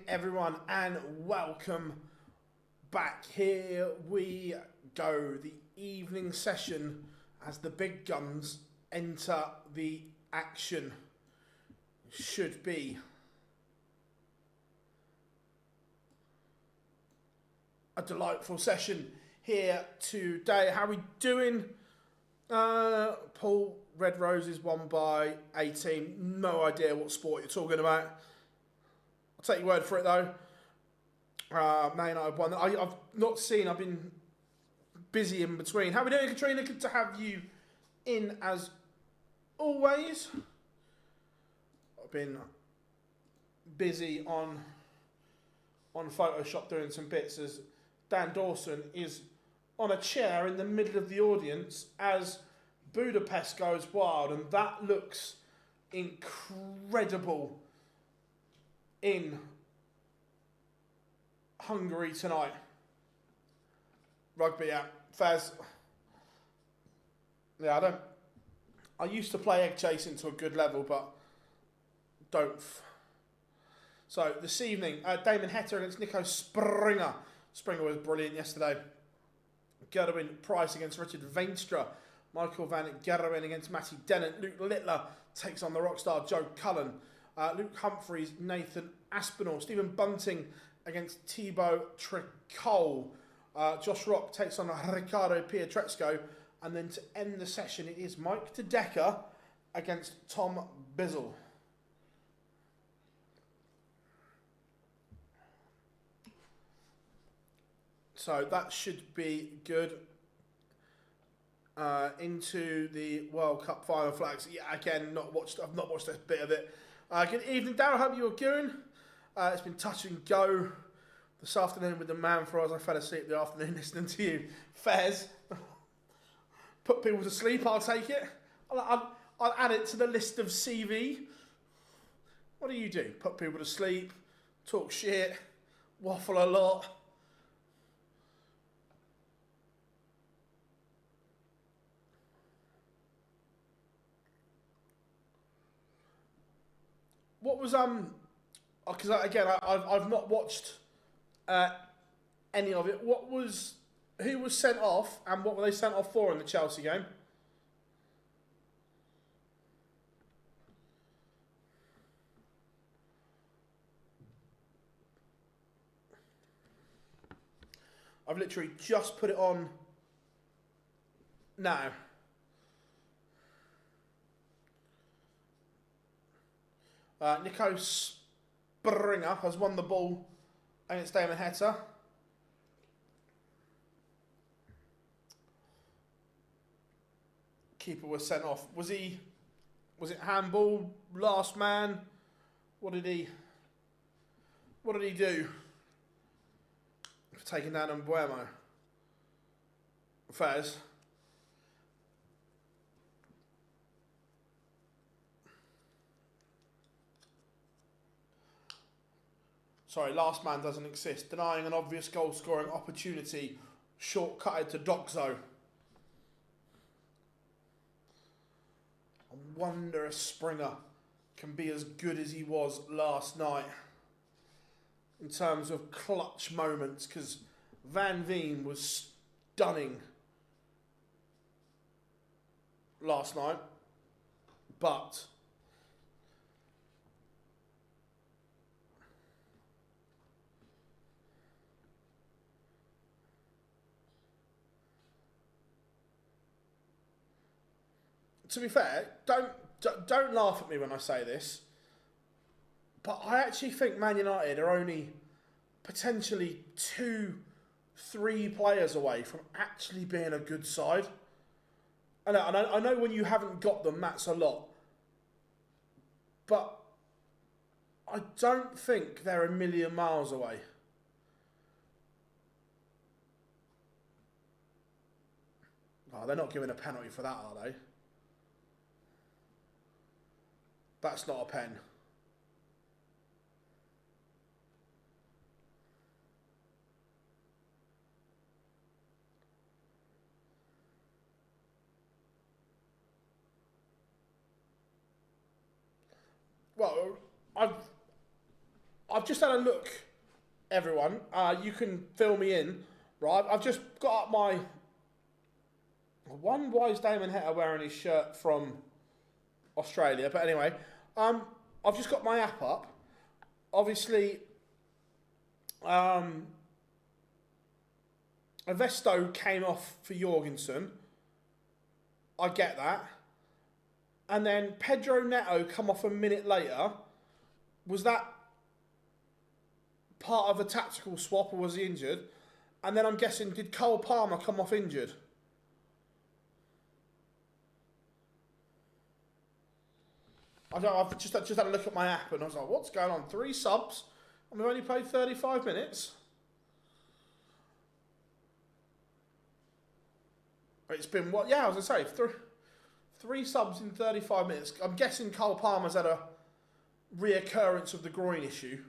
everyone, and welcome back. Here we go, the evening session as the big guns enter the action. Should be a delightful session here today. How are we doing? Paul, Red Roses won by 18. No idea what sport you're talking about. I'll take your word for it though. Man United won. I've not seen. I've been busy in between. How are we doing, Katrina? Good to have you in as always. I've been busy on Photoshop doing some bits as Dan Dawson is on a chair in the middle of the audience as Budapest goes wild, and that looks incredible in Hungary tonight. Rugby, yeah. Faz. Yeah, I used to play egg chasing to a good level, but don't. So this evening, Damon Heta against Nico Springer. Springer was brilliant yesterday. Gerwen Price against Richard Veenstra. Michael van Gerwen against Matty Dennant. Luke Littler takes on the rockstar Joe Cullen. Luke Humphries, Nathan Aspinall. Stephen Bunting against Thibaut Tricole. Josh Rock takes on Ricardo Pietreczko. And then to end the session, it is Mike Decker against Tom Bizzle. So that should be good. Into the World Cup final flags. Yeah, again, I've not watched a bit of it. Good evening, Darryl. Hope you're good. It's been touch and go this afternoon with the man for us. I fell asleep the afternoon listening to you. Fez. Put people to sleep, I'll take it. I'll add it to the list of CV. What do? Put people to sleep, talk shit, waffle a lot. What was because again I've not watched any of it. Who was sent off and what were they sent off for in the Chelsea game? I've literally just put it on now. Nico Springer has won the ball against Damon Heta. Keeper was sent off. Was it handball? Last man? What did he do? For taking down Mbuemo. Faz. Sorry, last man doesn't exist. Denying an obvious goal-scoring opportunity, shortcutted to Doxo. I wonder if Springer can be as good as he was last night in terms of clutch moments, because Van Veen was stunning last night, but to be fair, don't laugh at me when I say this, but I actually think Man United are only potentially 2-3 players away from actually being a good side. I know when you haven't got them, that's a lot, but I don't think they're a million miles away. Oh, they're not giving a penalty for that, are they? That's not a pen. Well, I've just had a look, everyone. You can fill me in, right? I've just got up my... Why is Damon Heta wearing his shirt from Australia? But anyway, I've just got my app up. Obviously, Avesto came off for Jorgensen. I get that. And then Pedro Neto come off a minute later. Was that part of a tactical swap, or was he injured? And then I'm guessing, did Cole Palmer come off injured? I've just had a look at my app and I was like, what's going on? 3 subs and we've only played 35 minutes? It's been what? Yeah, I was going to say, 3 subs in 35 minutes. I'm guessing Cole Palmer's had a reoccurrence of the groin issue.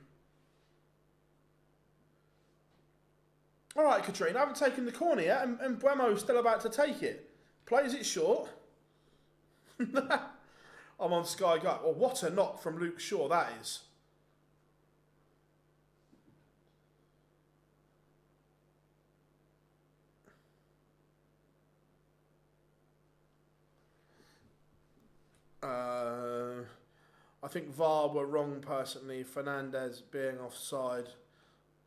All right, Katrina, I haven't taken the corner yet, and Buemo's still about to take it. Plays it short. I'm on Sky Go. Well, what a knock from Luke Shaw that is. I think VAR were wrong personally. Fernandez being offside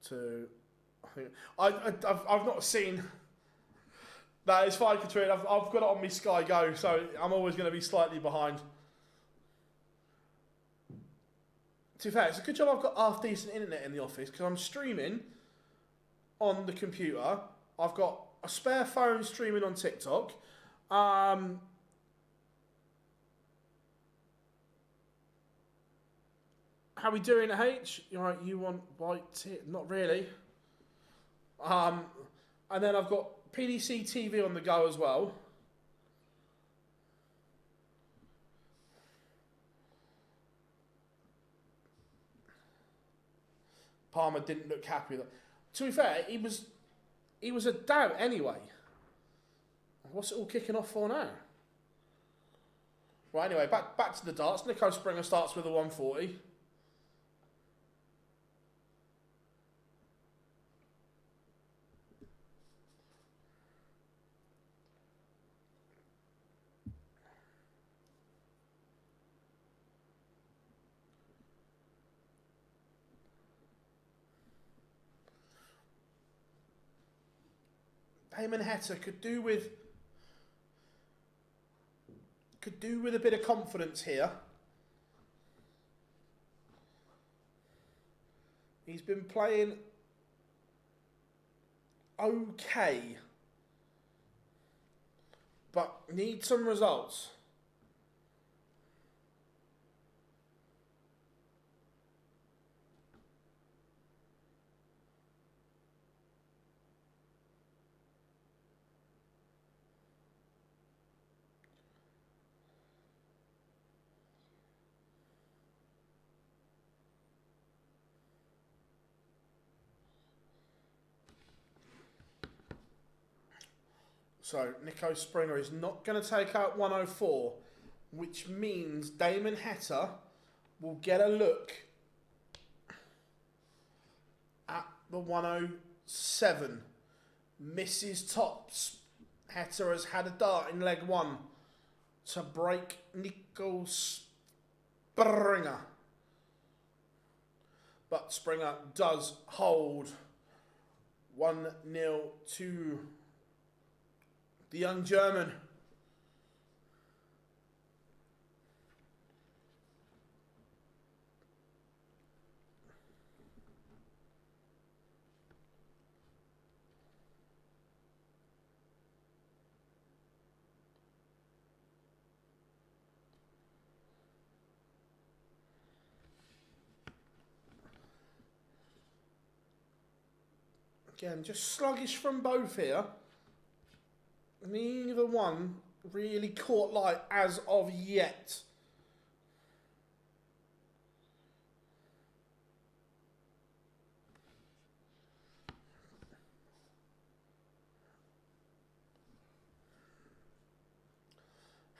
to... I've not seen... That is fine, Katrina. I've got it on me Sky Go, so I'm always going to be slightly behind. To be fair, it's a good job I've got half-decent internet in the office, because I'm streaming on the computer. I've got a spare phone streaming on TikTok. How we doing, H? You're right, you want white tea? Not really. And then I've got PDC TV on the go as well. Palmer didn't look happy with it. To be fair, he was a doubt anyway. What's it all kicking off for now? Right, anyway, back to the darts. Nico Springer starts with a 140. Damon Heta could do with a bit of confidence here. He's been playing okay, but needs some results. So, Nico Springer is not going to take out 104, which means Damon Heta will get a look at the 107. Misses tops. Heta has had a dart in leg 1 to break Nico Springer. But Springer does hold 1-0 to the young German. Again, just sluggish from both here. Neither one really caught light as of yet.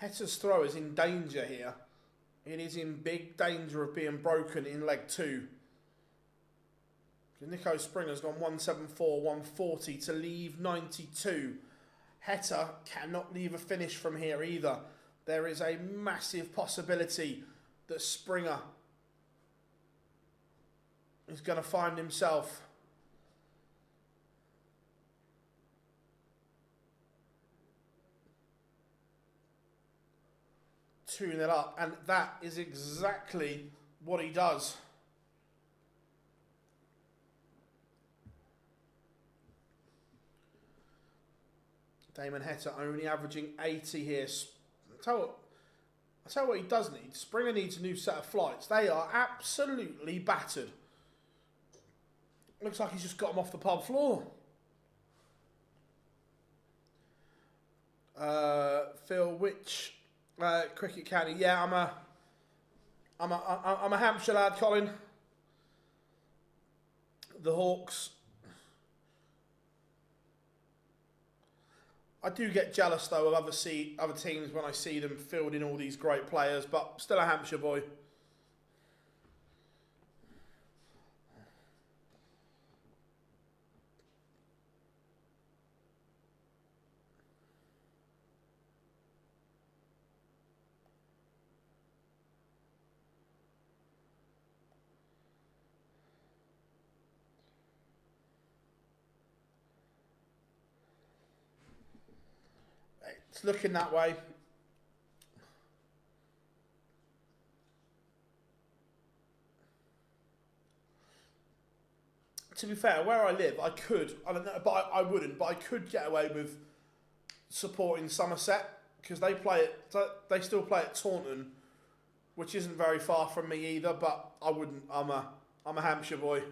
Heta's throw is in danger here. It is in big danger of being broken in leg 2. Nico Springer's gone 174, 140 to leave 92. Heta cannot leave a finish from here either. There is a massive possibility that Springer is going to find himself tuning it up, and that is exactly what he does. Damon Heta only averaging 80 here. I'll tell you what he does need. Springer needs a new set of flights. They are absolutely battered. Looks like he's just got them off the pub floor. Phil, which cricket county? Yeah, I'm a Hampshire lad, Colin. The Hawks. I do get jealous though of other teams when I see them fielding all these great players, but still a Hampshire boy. It's looking that way. To be fair, where I live, I don't know, but I wouldn't, but I could get away with supporting Somerset because they still play at Taunton, which isn't very far from me either, but I wouldn't. I'm a Hampshire boy.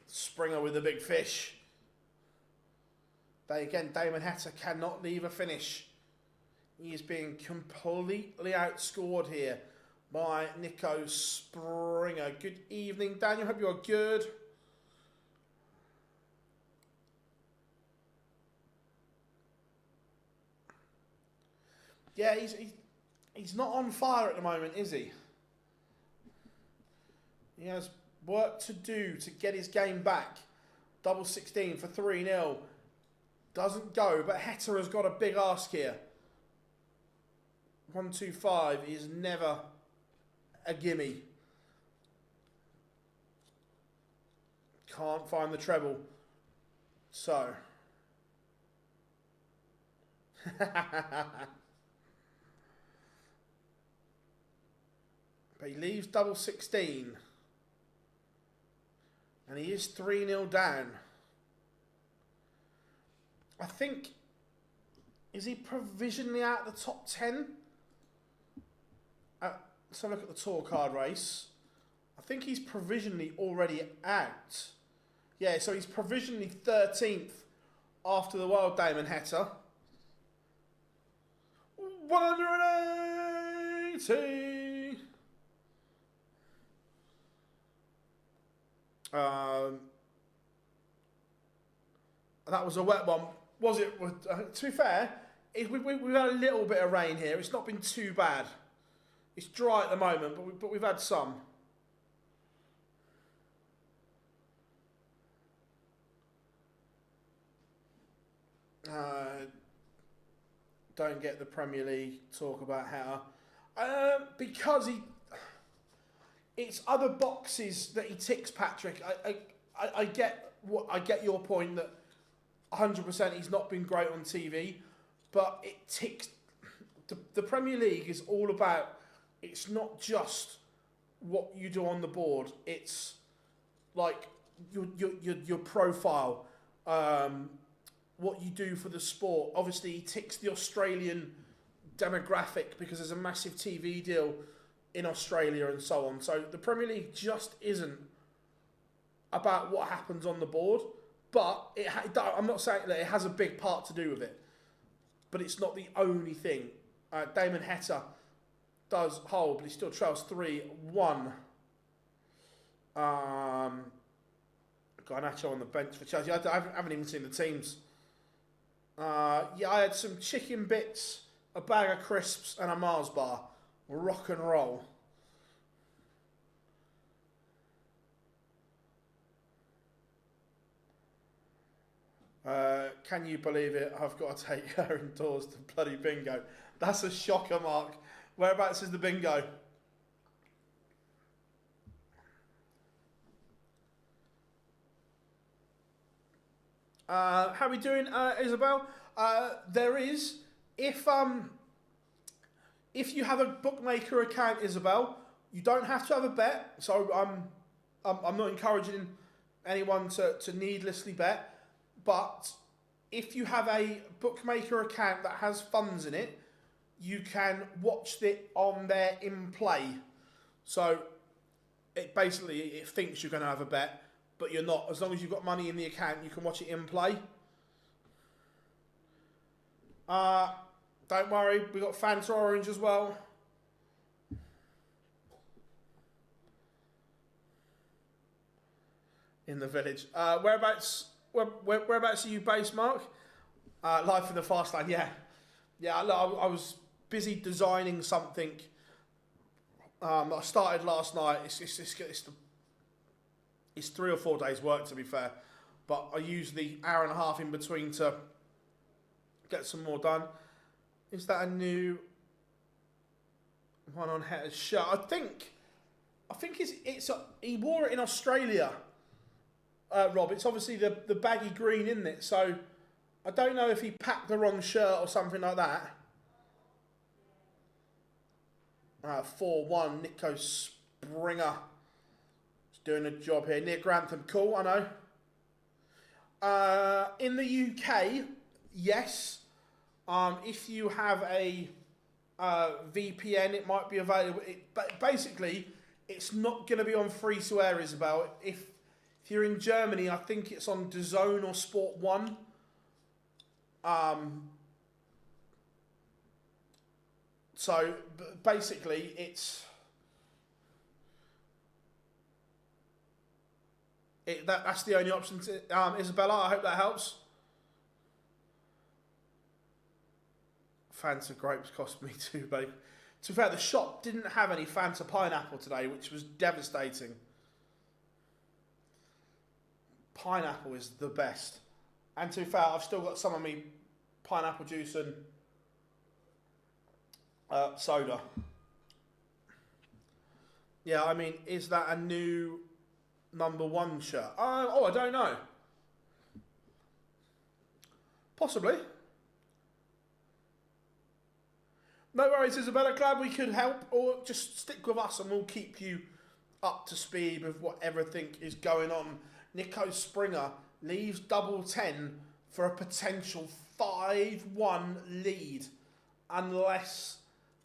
Springer with the big fish. Damon Heta cannot leave a finish. He is being completely outscored here by Nico Springer. Good evening, Daniel. Hope you are good. Yeah, he's not on fire at the moment, is he? He has work to do to get his game back. Double 16 for 3-0. Doesn't go, but Heta has got a big ask here. 125 is never a gimme. Can't find the treble. So. But he leaves double 16. And he is 3-0 down. I think, is he provisionally out of the top 10? Let's have a look at the tour card race. I think he's provisionally already out. Yeah, so he's provisionally 13th after the World Damon Heta. 180! That was a wet one. Was it? To be fair, we've had a little bit of rain here. It's not been too bad. It's dry at the moment, but we've had some. Don't get the Premier League talk about Heta. Because it's other boxes that he ticks, Patrick. I get your point that 100% he's not been great on TV, but it ticks. The Premier League is all about. It's not just what you do on the board. It's like your profile, what you do for the sport. Obviously, he ticks the Australian demographic because there's a massive TV deal in Australia and so on. So the Premier League just isn't about what happens on the board. But I'm not saying that it has a big part to do with it. But it's not the only thing. Damon Heta does hold, but he still trails 3-1. Garnacho on the bench for Chelsea. I haven't even seen the teams. Yeah, I had some chicken bits, a bag of crisps, and a Mars bar. Rock and roll. Can you believe it? I've got to take her indoors to bloody bingo. That's a shocker, Mark. Whereabouts is the bingo? How are we doing, Isabel? There is, if you have a bookmaker account, Isabel, you don't have to have a bet. So I'm not encouraging anyone to needlessly bet. But if you have a bookmaker account that has funds in it, you can watch it on there in play. So it thinks you're going to have a bet, but you're not. As long as you've got money in the account, you can watch it in play. Don't worry, we got Fanta Orange as well. In the village. Whereabouts are you based, Mark? Life in the fast lane, yeah. Yeah, I was busy designing something that I started last night. It's 3 or 4 days work, to be fair. But I used the hour and a half in between to get some more done. Is that a new one on Heta's shirt? I think he wore it in Australia, Rob. It's obviously the baggy green, isn't it? So I don't know if he packed the wrong shirt or something like that. 4-1, Nico Springer. He's doing a job here. Near Grantham, cool, I know. In the UK, yes. If you have a VPN, it might be available. But basically, it's not going to be on free to air, Isabel. If you're in Germany, I think it's on DAZN or Sport 1. So basically, that's the only option. Isabella, I hope that helps. Fanta grapes cost me too, babe. To be fair, the shop didn't have any Fanta pineapple today, which was devastating. Pineapple is the best. And to be fair, I've still got some of me pineapple juice and soda. Yeah, I mean, is that a new #1 shirt? I don't know. Possibly. No worries, Isabella. Glad we could help. Or just stick with us and we'll keep you up to speed with what everything is going on. Nico Springer leaves double 10 for a potential 5-1 lead. Unless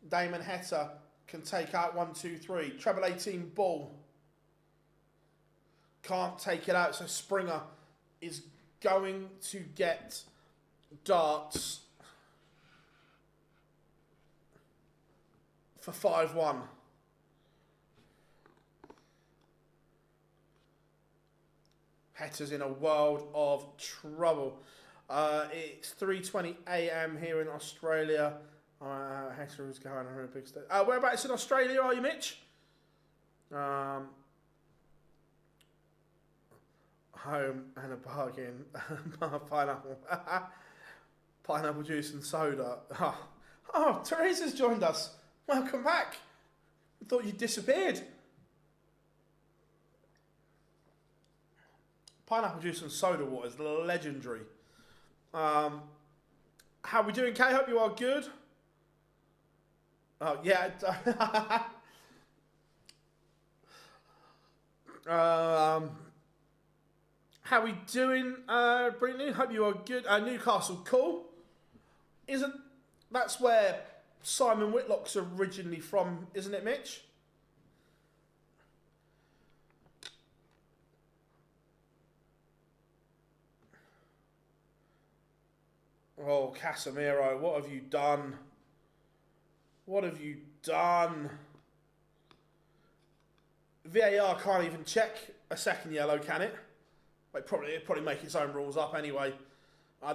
Damon Heta can take out 1-2-3. Treble 18 ball. Can't take it out, so Springer is going to get darts for 5-1. Heta's in a world of trouble. It's 3:20 a.m. here in Australia. Heta is going on a big stage. Whereabouts in Australia are you, Mitch? Home and a bargain. Pineapple. Pineapple juice and soda. Oh, Teresa's joined us. Welcome back. I thought you disappeared. Pineapple juice and soda water is legendary. How are we doing, Kay? Hope you are good. Oh, yeah. How we doing, Brittany? Hope you are good. Newcastle, cool. That's where Simon Whitlock's originally from, isn't it, Mitch? Oh, Casemiro, what have you done? What have you done? VAR can't even check a second yellow, can it? It'd probably make its own rules up anyway.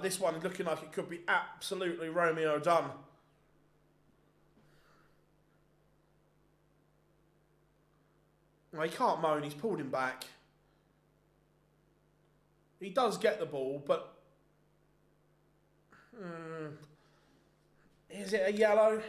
This one looking like it could be absolutely Romeo done. Well, he can't moan, he's pulled him back. He does get the ball, but Is it a yellow?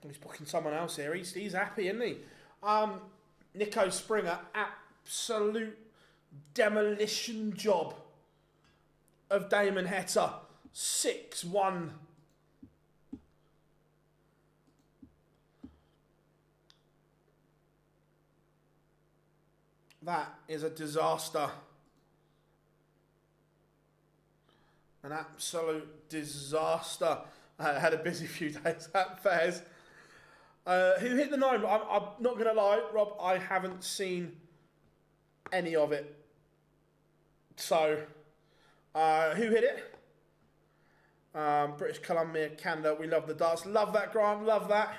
He's booking someone else here. He's happy, isn't he? Nico Springer, absolute demolition job of Damon Heta. 6-1. That is a disaster. An absolute disaster. I had a busy few days at fairs. Who hit the 9? I'm not going to lie, Rob, I haven't seen any of it. So, who hit it? British Columbia, Canada. We love the darts. Love that, Grant. Love that.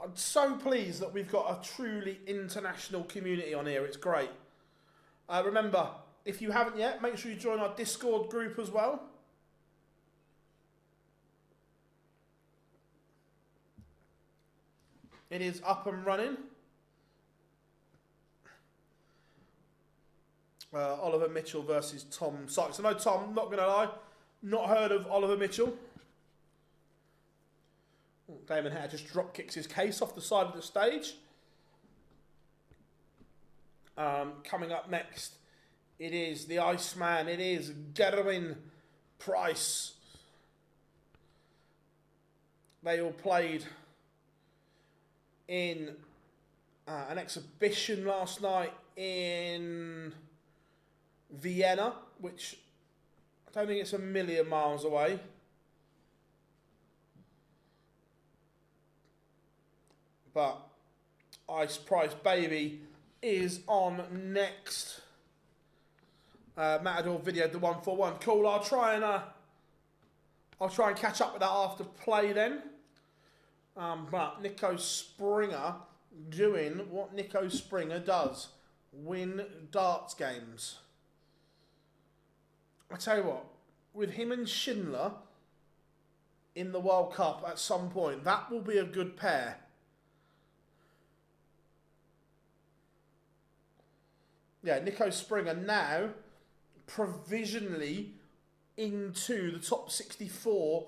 I'm so pleased that we've got a truly international community on here. It's great. Remember, if you haven't yet, make sure you join our Discord group as well. It is up and running. Oliver Mitchell versus Tom Sykes. I know Tom, not going to lie, not heard of Oliver Mitchell. Damon Heta just drop kicks his case off the side of the stage. Coming up next, it is the Iceman. It is Gerwen Price. They all played in an exhibition last night in Vienna, which I don't think it's a million miles away. But Ice Price Baby is on next. Matador videoed the 141. Cool. I'll try and catch up with that after play then. But Nico Springer doing what Nico Springer does. Win darts games. I tell you what, with him and Schindler in the World Cup at some point, that will be a good pair. Yeah, Nico Springer now provisionally into the top 64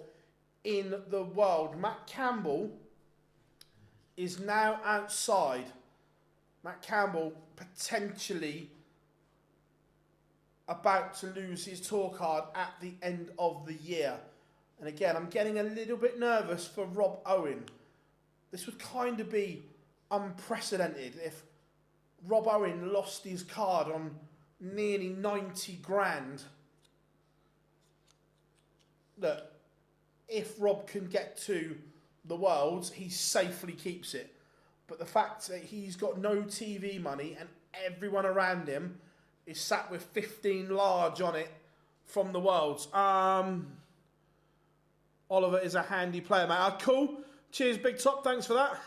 in the world. Matt Campbell is now outside. Matt Campbell potentially about to lose his tour card at the end of the year. And again, I'm getting a little bit nervous for Rob Owen. This would kind of be unprecedented if Rob Owen lost his card on nearly 90 grand. Look, if Rob can get to the Worlds, he safely keeps it. But the fact that he's got no TV money and everyone around him is sat with 15 large on it from the Worlds. Oliver is a handy player, mate. Cool. Cheers, Big Top. Thanks for that.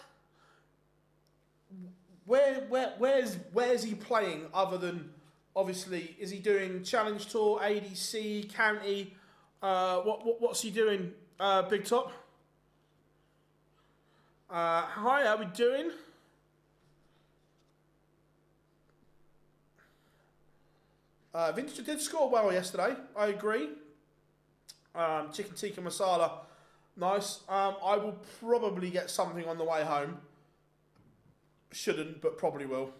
Where's he playing other than, obviously, is he doing Challenge Tour, ADC, County? What's he doing, Big Top? Hi, how we doing? Veenstra did score well yesterday, I agree. Chicken tikka masala, nice. I will probably get something on the way home. Shouldn't, but probably will.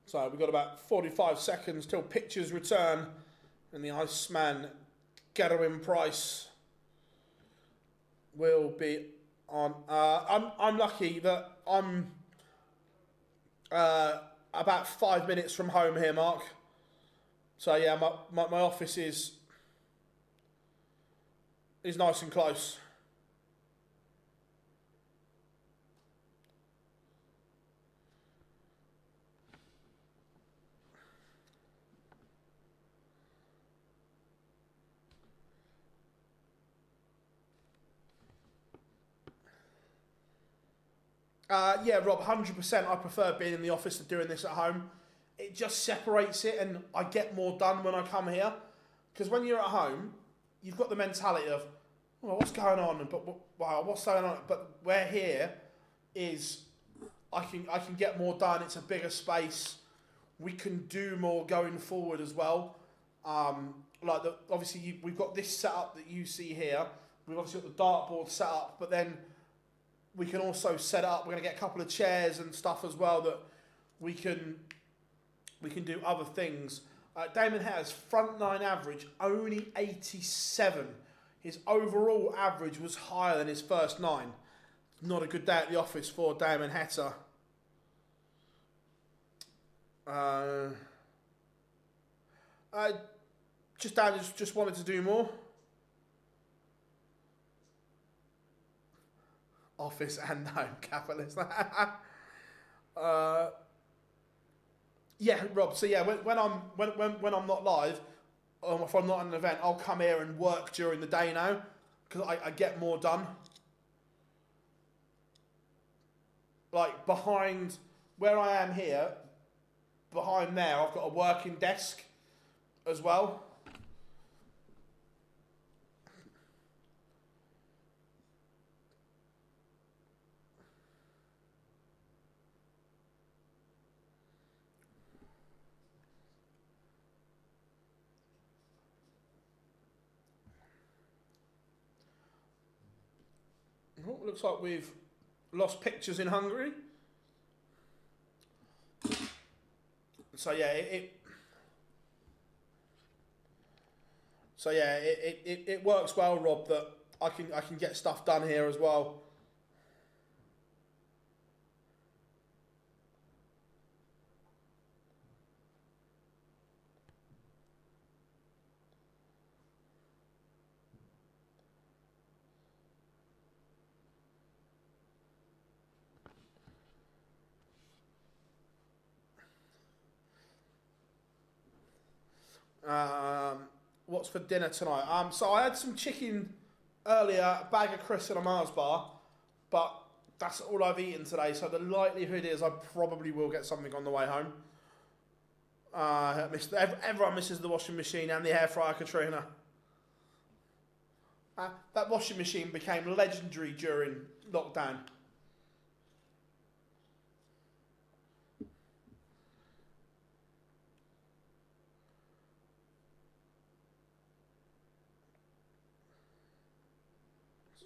So we've got about 45 seconds till pitchers return, and the Iceman Gerwen Price will be on. I'm lucky that I'm about 5 minutes from home here, Mark. So yeah, my office is nice and close. Yeah, Rob, 100%. I prefer being in the office to doing this at home. It just separates it, and I get more done when I come here. Because when you're at home, you've got the mentality of, well, what's going on? But wow, what's going on? But where here is, I can get more done. It's a bigger space. We can do more going forward as well. Obviously, we've got this setup that you see here. We've obviously got the dartboard set up, but then we can also set up. We're going to get a couple of chairs and stuff as well that we can do other things. Damon Heta's front nine average only 87. His overall average was higher than his first nine. Not a good day at the office for Damon Heta. Just wanted to do more. Office and home capitalist. Yeah, Rob. So yeah, when I'm not live, if I'm not at an event, I'll come here and work during the day now because I get more done. Like behind where I am here, behind there, I've got a working desk as well. Oh, looks like we've lost pictures in Hungary. So yeah, it works well, Rob, that I can get stuff done here as well. What's for dinner tonight? So I had some chicken earlier, a bag of crisps and a Mars bar, but that's all I've eaten today. So the likelihood is I probably will get something on the way home. Everyone misses the washing machine and the air fryer, Katrina. That washing machine became legendary during lockdown.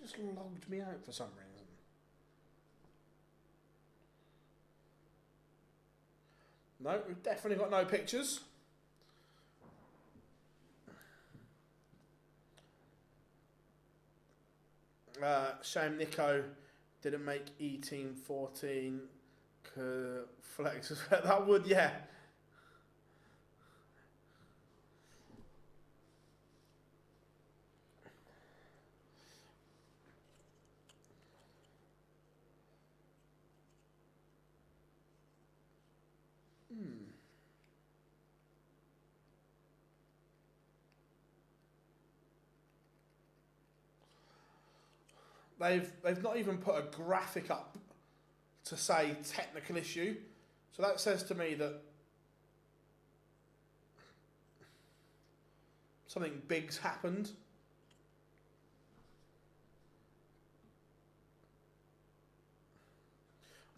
Just logged me out for some reason. No, we've definitely got no pictures. Shame Nico didn't make E-Team 14. Flex. That would, yeah. They've not even put a graphic up to say technical issue. So that says to me that something big's happened.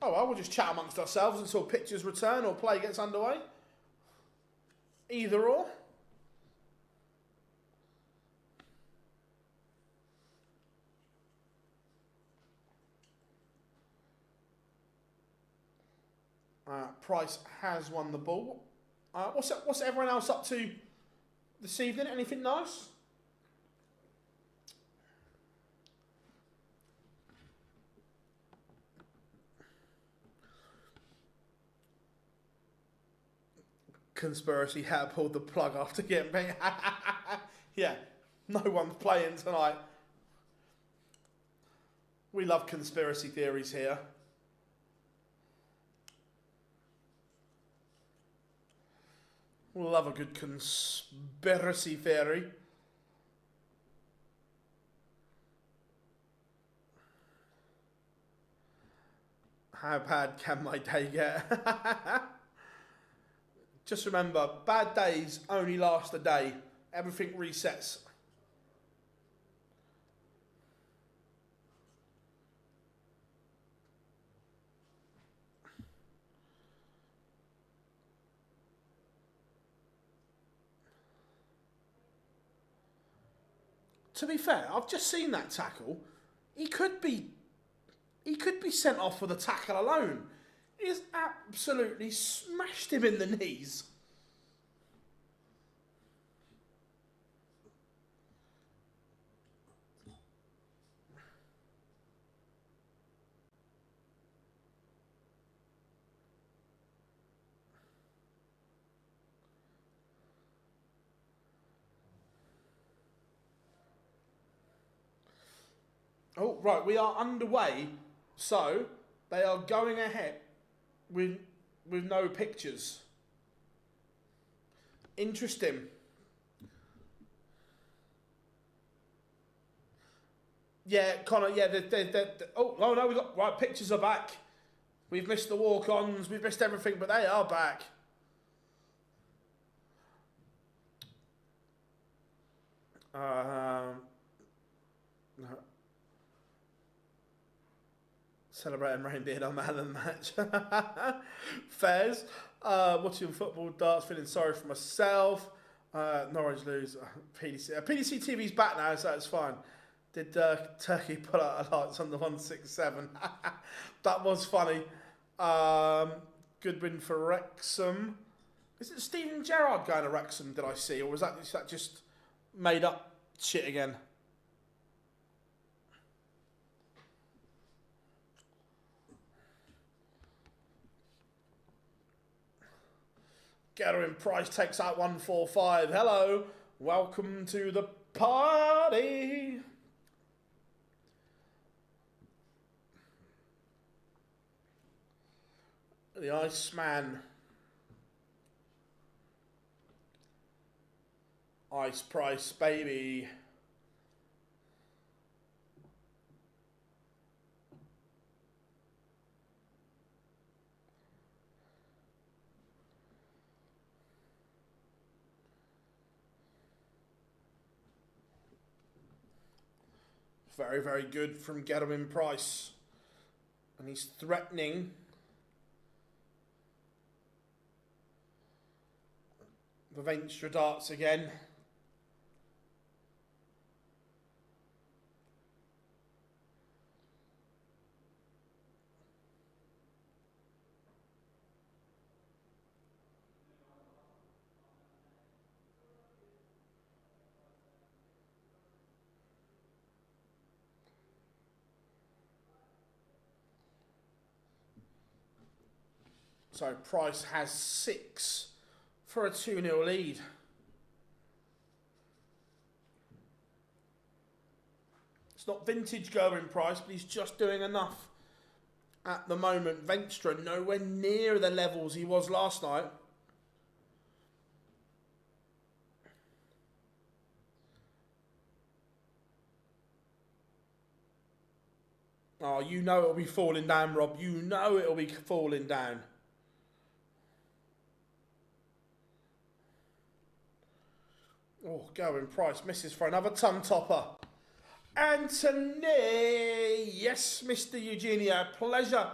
Oh well, we'll just chat amongst ourselves until pictures return or play gets underway. Either or. Price has won the ball. What's everyone else up to this evening? Anything nice? Conspiracy had pulled the plug after getting banged. Yeah, no one's playing tonight. We love conspiracy theories here. We love a good conspiracy theory. How bad can my day get? Just remember, bad days only last a day. Everything resets. To be fair, I've just seen that tackle. He could be sent off for the tackle alone. He's absolutely smashed him in the knees. Oh, right, we are underway. So, they are going ahead with no pictures. Interesting. Yeah, Connor, yeah, oh no, we got, right, pictures are back. We've missed the walk-ons, we've missed everything, but they are back. No. Celebrating reindeer on man of the match. Fairs. Watching football, darts, feeling sorry for myself. Norwich lose. PDC. PDC TV's back now, so it's fine. Did Turkey pull out a lights on the 167? That was funny. Good win for Wrexham. Is it Steven Gerrard going to Wrexham, did I see? Or is that just made up shit again? Gerwen Price takes out 145. Hello. Welcome to the party. The Iceman. Ice Price, baby. Very, very good from Gerwen Price. And he's threatening. The Veenstra darts again. So Price has 6 for a 2-0 lead. It's not vintage Gerwen Price, but he's just doing enough at the moment. Veenstra nowhere near the levels he was last night. Oh, you know it'll be falling down, Rob. You know it'll be falling down. Oh, Gerwen Price misses for another tongue topper. Anthony! Yes, Mr. Eugenio. Pleasure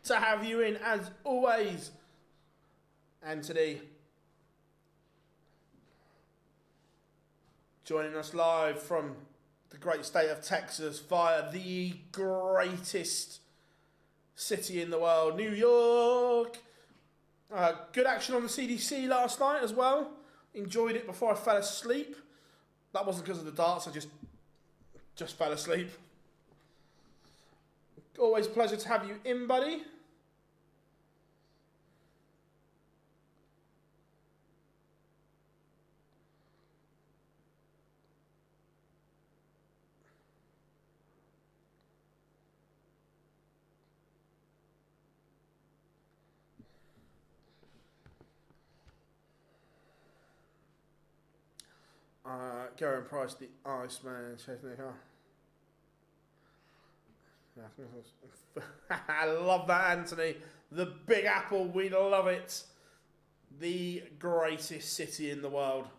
to have you in as always. Anthony. Joining us live from the great state of Texas via the greatest city in the world, New York. Good action on the CDC last night as well. Enjoyed it before I fell asleep. That wasn't because of the darts, I just fell asleep. Always a pleasure to have you in, buddy. Gerwen Price, the Iceman, chasing the car. I love that, Anthony. The Big Apple, we love it. The greatest city in the world.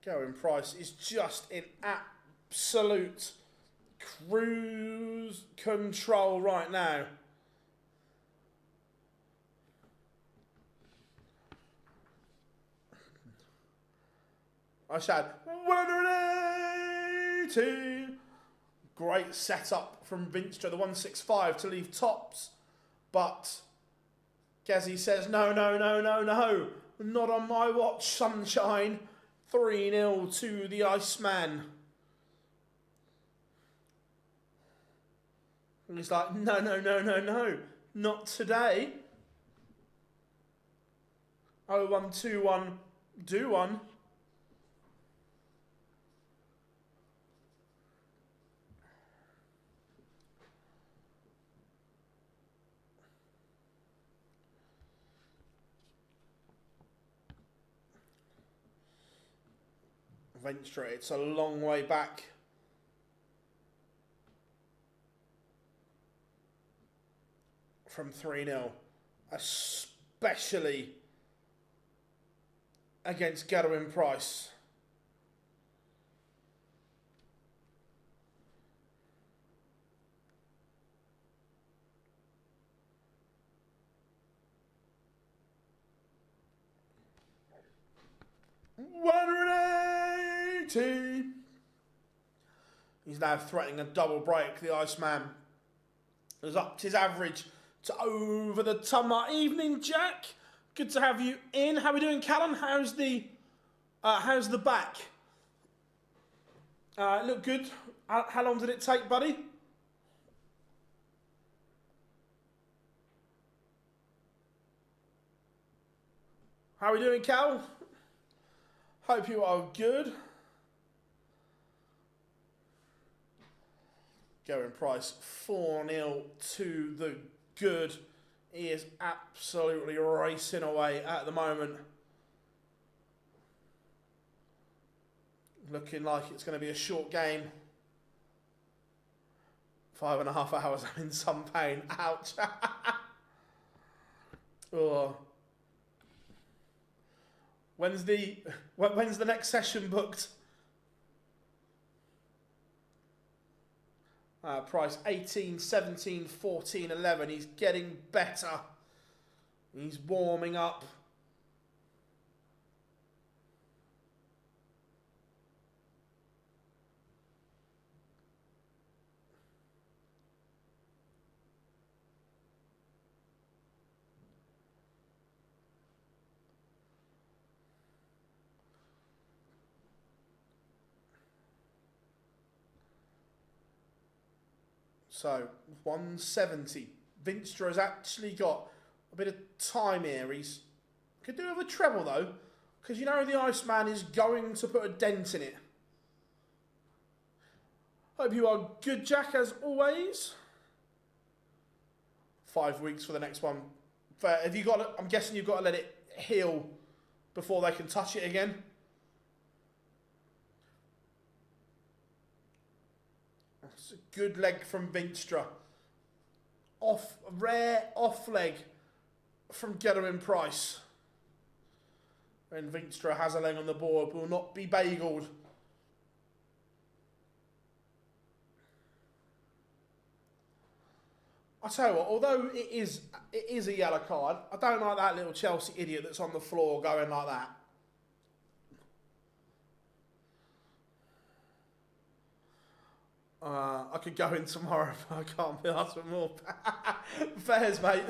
Gerwen Price is just in absolute cruise control right now. I said 180. Great setup from Veenstra, the 165 to leave tops. But Gezi says, no, no, no, no, no. Not on my watch, sunshine. 3-0 to the Iceman. And he's like, no, no, no, no, no. Not today. 0-1-2-1, do one. Veenstra, it's a long way back. From 3-0. Especially against Gerwen Price. He's now threatening a double break. The Iceman has upped his average to over the ton. Evening, Jack. Good to have you in. How are we doing, Cullen? How's the back? Look good. How long did it take, buddy? How are we doing, Cal? Hope you are good. Gerwen Price 4-0 to the good. He is absolutely racing away at the moment. Looking like it's going to be a short game. 5.5 hours. I'm in some pain. Ouch. Oh. When's the next session booked? Price 18, 17, 14, 11. He's getting better. He's warming up. So, 170. Veenstra has actually got a bit of time here. He's could do with a treble, though, because you know the Iceman is going to put a dent in it. Hope you are good, Jack, as always. 5 weeks for the next one. Have you got? I'm guessing you've got to let it heal before they can touch it again. It's a good leg from Veenstra. Rare off leg from Gerwen Price. And Veenstra has a leg on the board, will not be bageled. I tell you what, although it is a yellow card, I don't like that little Chelsea idiot that's on the floor going like that. I could go in tomorrow, but I can't be asked for more. Fairs, mate.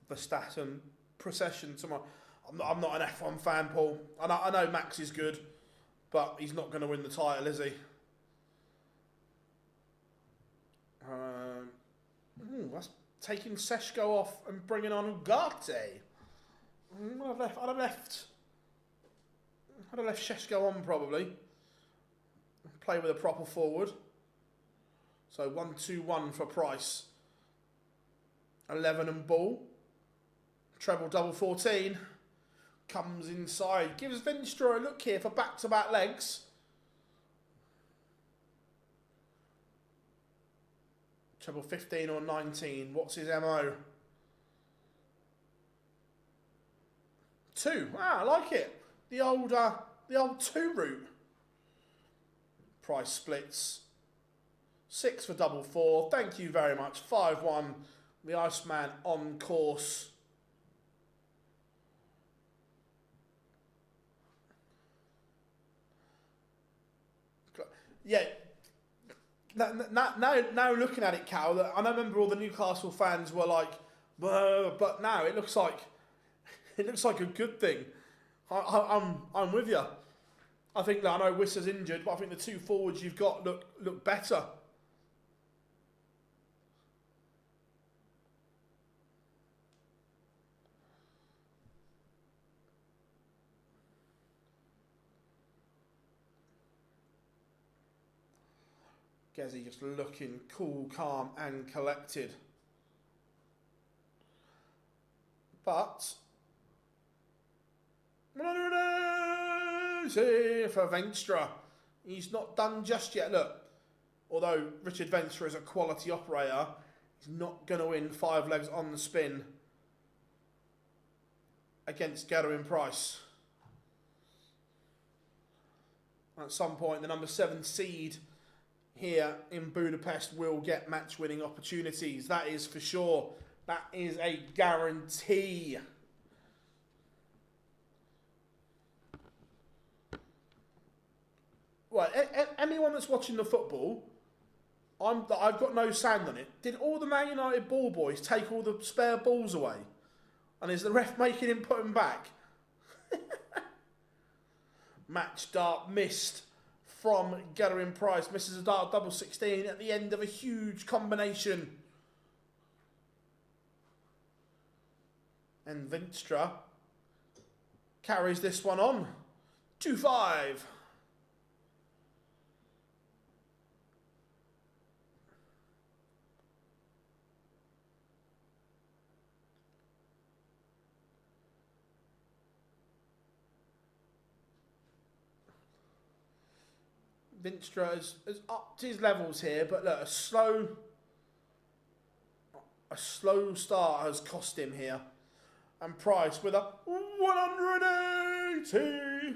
Verstappen procession tomorrow. I'm not an F1 fan, Paul. I know Max is good, but he's not going to win the title, is he? That's taking Seshko off and bringing on Ugarte. I'd have left Seshko on probably. Play with a proper forward. So 1-2-1 for Price. 11 and ball. Treble double 14. Comes inside. Gives Veenstra a look here for back-to-back legs. Treble 15 or 19. What's his MO? 2. Ah, I like it. The old 2 route. Price splits. 6 for double 4. Thank you very much. 5-1. The Iceman on course. Yeah. Now looking at it, Cal, I remember all the Newcastle fans were like, but now it looks like a good thing. I'm with you. I think that I know Wissa's injured, but I think the 2 forwards you've got look better. Gezi just looking cool, calm and collected. But for Veenstra, he's not done just yet. Look, although Richard Veenstra is a quality operator, he's not going to win 5 legs on the spin against Gerwen Price. At some point, the number 7 seed here in Budapest will get match-winning opportunities. That is for sure. That is a guarantee. Right, anyone that's watching the football, I've got no sand on it. Did all the Man United ball boys take all the spare balls away? And is the ref making him put them back? Match dart missed from Gerwen Price. Misses a dart double 16 at the end of a huge combination. And Veenstra carries this one on. 2-5. Veenstra has upped his levels here, but look, a slow start has cost him here. And Price with a 180.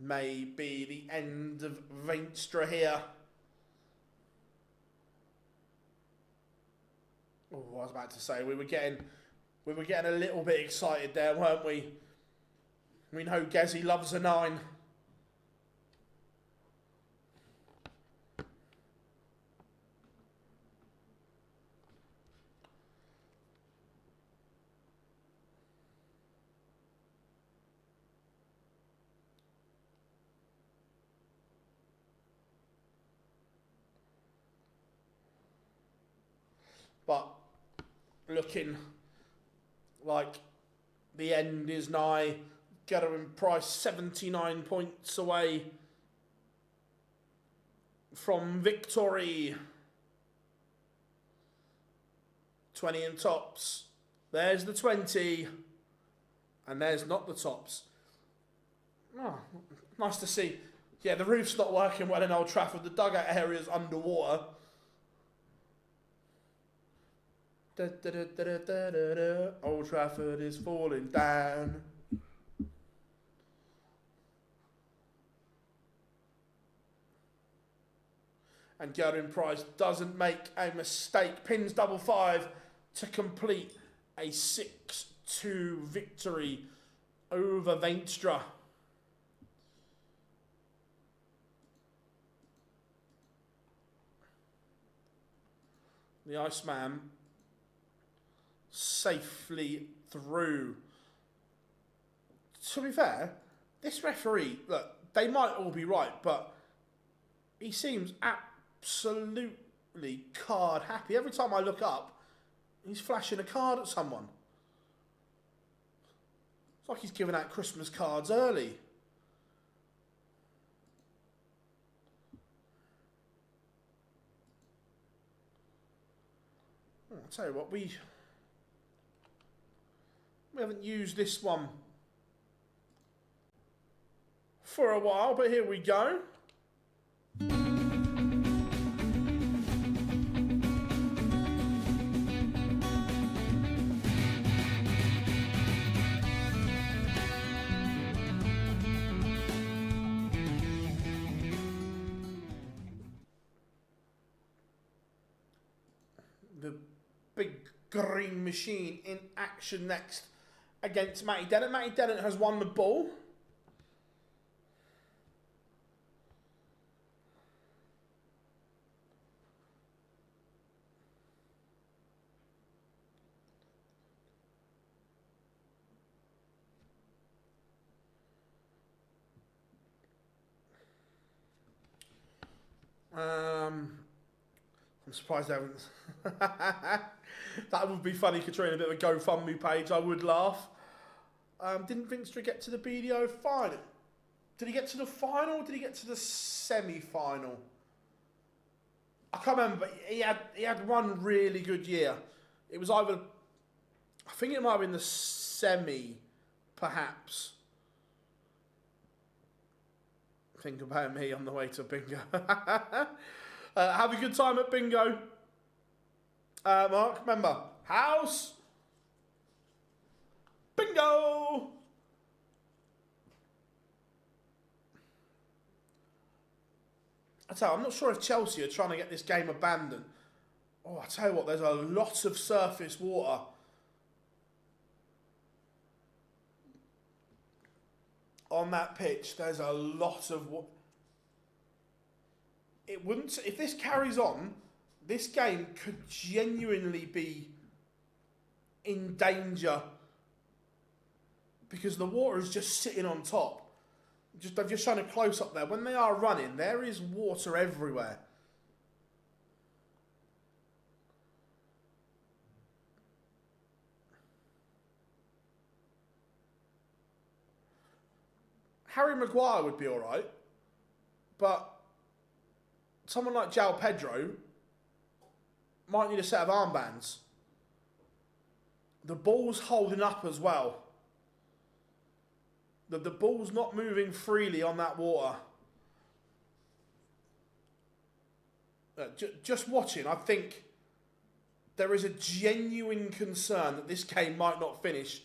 May be the end of Veenstra here. Oh, I was about to say we were getting a little bit excited there, weren't we? We know Gezi loves a 9. But looking like the end is nigh. Gerwen Price 79 points away from victory. 20 and tops. There's the 20. And there's not the tops. Oh, nice to see. Yeah, the roof's not working well in Old Trafford. The dugout area's underwater. Da, da, da, da, da, da, da. Old Trafford is falling down. And Gerwen Price doesn't make a mistake. Pins double 5 to complete a 6-2 victory over Veenstra. The Iceman safely through. To be fair, this referee, look, they might all be right, but he seems absolutely card happy. Every time I look up, he's flashing a card at someone. It's like he's giving out Christmas cards early. I'll tell you what, we haven't used this one for a while, but here we go. The big green machine in action next against Matty Dennant. Matty Dennant has won the ball. I'm surprised they haven't. That would be funny, Katrina, a bit of a GoFundMe page. I would laugh. Didn't Veenstra get to the BDO final? Did he get to the final or did he get to the semi-final? I can't remember, but he had one really good year. It was either, I think it might have been the semi, perhaps. Think about me on the way to bingo. Have a good time at bingo. Mark, remember, house, bingo. I tell you, I'm not sure if Chelsea are trying to get this game abandoned. Oh, I tell you what, there's a lot of surface water. On that pitch, there's a lot of water. It wouldn't, if this carries on, this game could genuinely be in danger because the water is just sitting on top. They've just shown a close up there. When they are running, there is water everywhere. Harry Maguire would be all right, but someone like João Pedro might need a set of armbands. The ball's holding up as well. The ball's not moving freely on that water. Just watching, I think there is a genuine concern that this game might not finish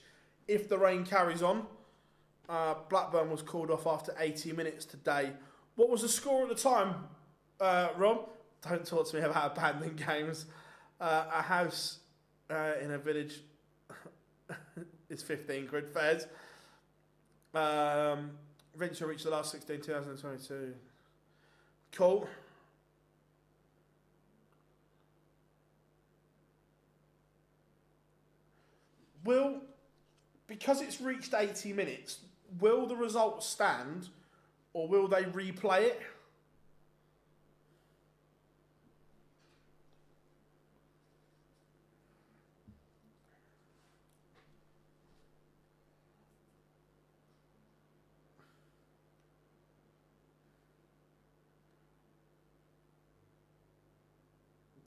if the rain carries on. Blackburn was called off after 80 minutes today. What was the score at the time, Rob? Don't talk to me about abandoning games. A house in a village is 15 quid fares. Veenstra reached the last 16, 2022. Cool. Because it's reached 80 minutes, will the result stand or will they replay it?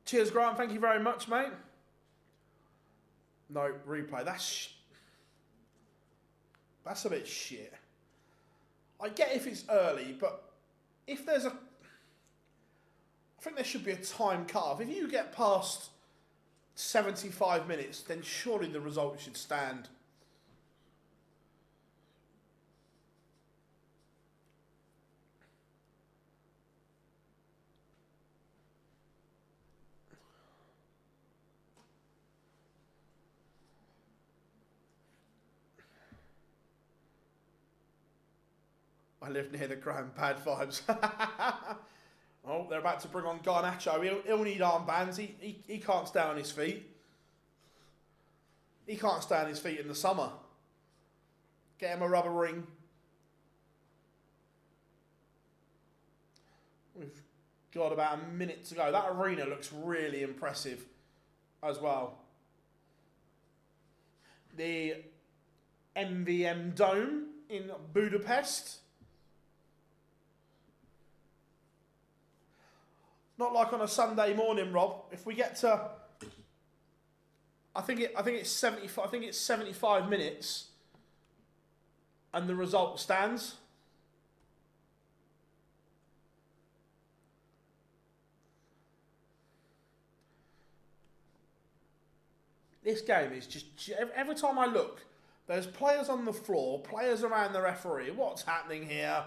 Cheers, Grant. Thank you very much, mate. No, replay. That's a bit shit. I get if it's early, but if there's I think there should be a time cut-off. If you get past 75 minutes, then surely the result should stand. I live near the ground, bad vibes. Oh, they're about to bring on Garnacho. He'll need armbands. He can't stay on his feet. He can't stay on his feet in the summer. Get him a rubber ring. We've got about a minute to go. That arena looks really impressive as well. The MVM Dome in Budapest. Not like on a Sunday morning, Rob. If we get to, I think it's 75 minutes, and the result stands. This game is just, every time I look, there's players on the floor, players around the referee. What's happening here?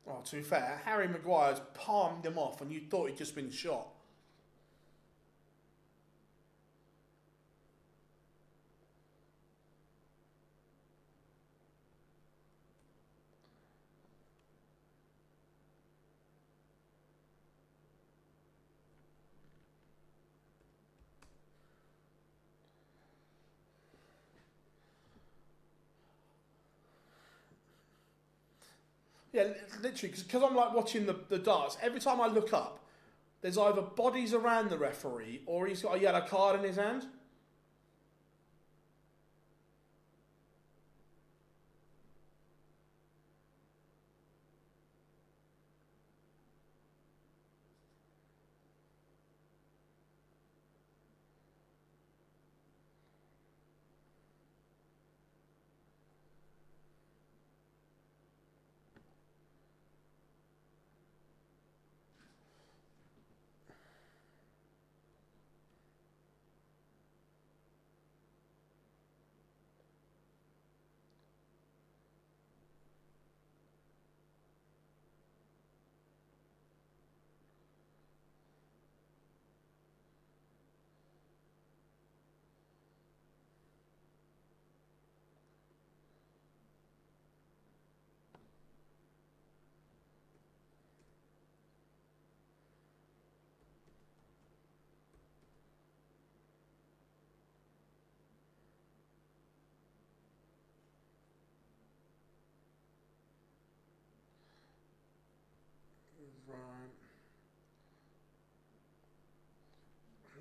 Oh, to be fair, Harry Maguire's palmed him off and you thought he'd just been shot. Yeah, literally, because I'm like watching the darts. Every time I look up, there's either bodies around the referee or he's got a yellow card in his hand.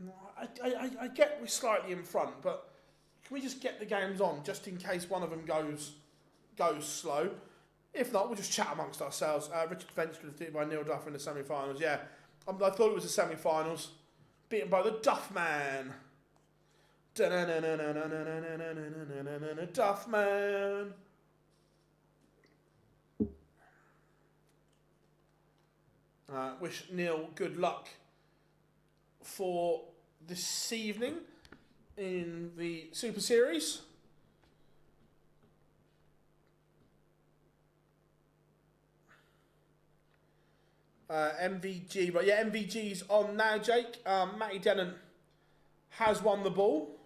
Right. I get we're slightly in front, but can we just get the games on just in case one of them goes slow? If not, we'll just chat amongst ourselves. Richard Veenstra was defeated by Neil Duff in the semi-finals. Yeah, I thought it was the semi-finals. Beaten by the Duff Man. Duff Man. Wish Neil good luck for this evening in the Super Series. MVG, but yeah, MVG's on now, Jake. Matty Dennant has won the ball.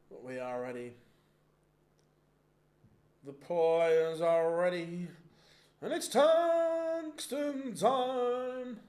But we are ready. The players are ready. And it's tungsten time.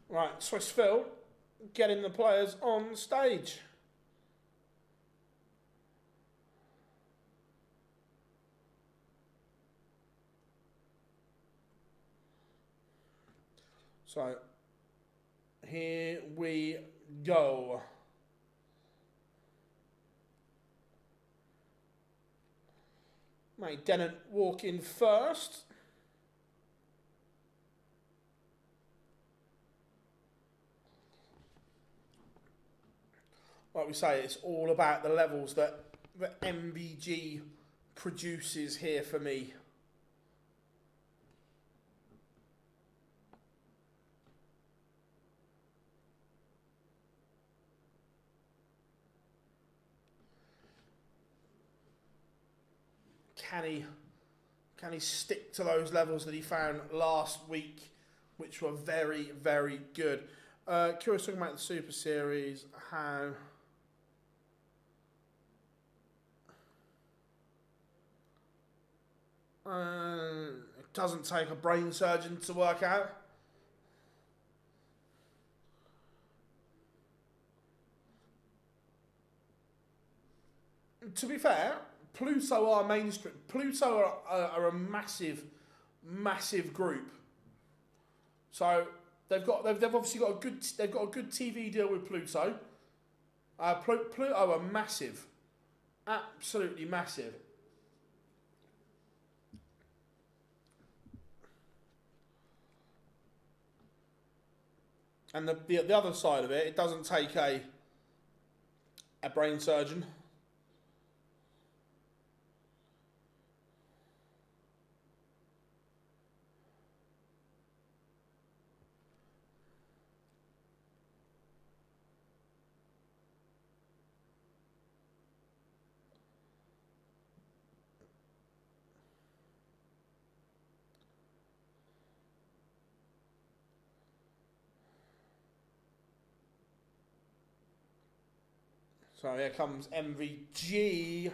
Right, Swiss Phil getting the players on stage. So, here we go. Mate, Dennant walk in first. Like we say, it's all about the levels that MVG produces here for me. Can he stick to those levels that he found last week, which were very, very good? Curious talking about the Super Series, how... it doesn't take a brain surgeon to work out. To be fair, Pluto are mainstream. Pluto are a massive, massive group. So they've obviously got a good TV deal with Pluto. Pluto are massive, absolutely massive. And the other side of it, it doesn't take a brain surgeon. So here comes MVG.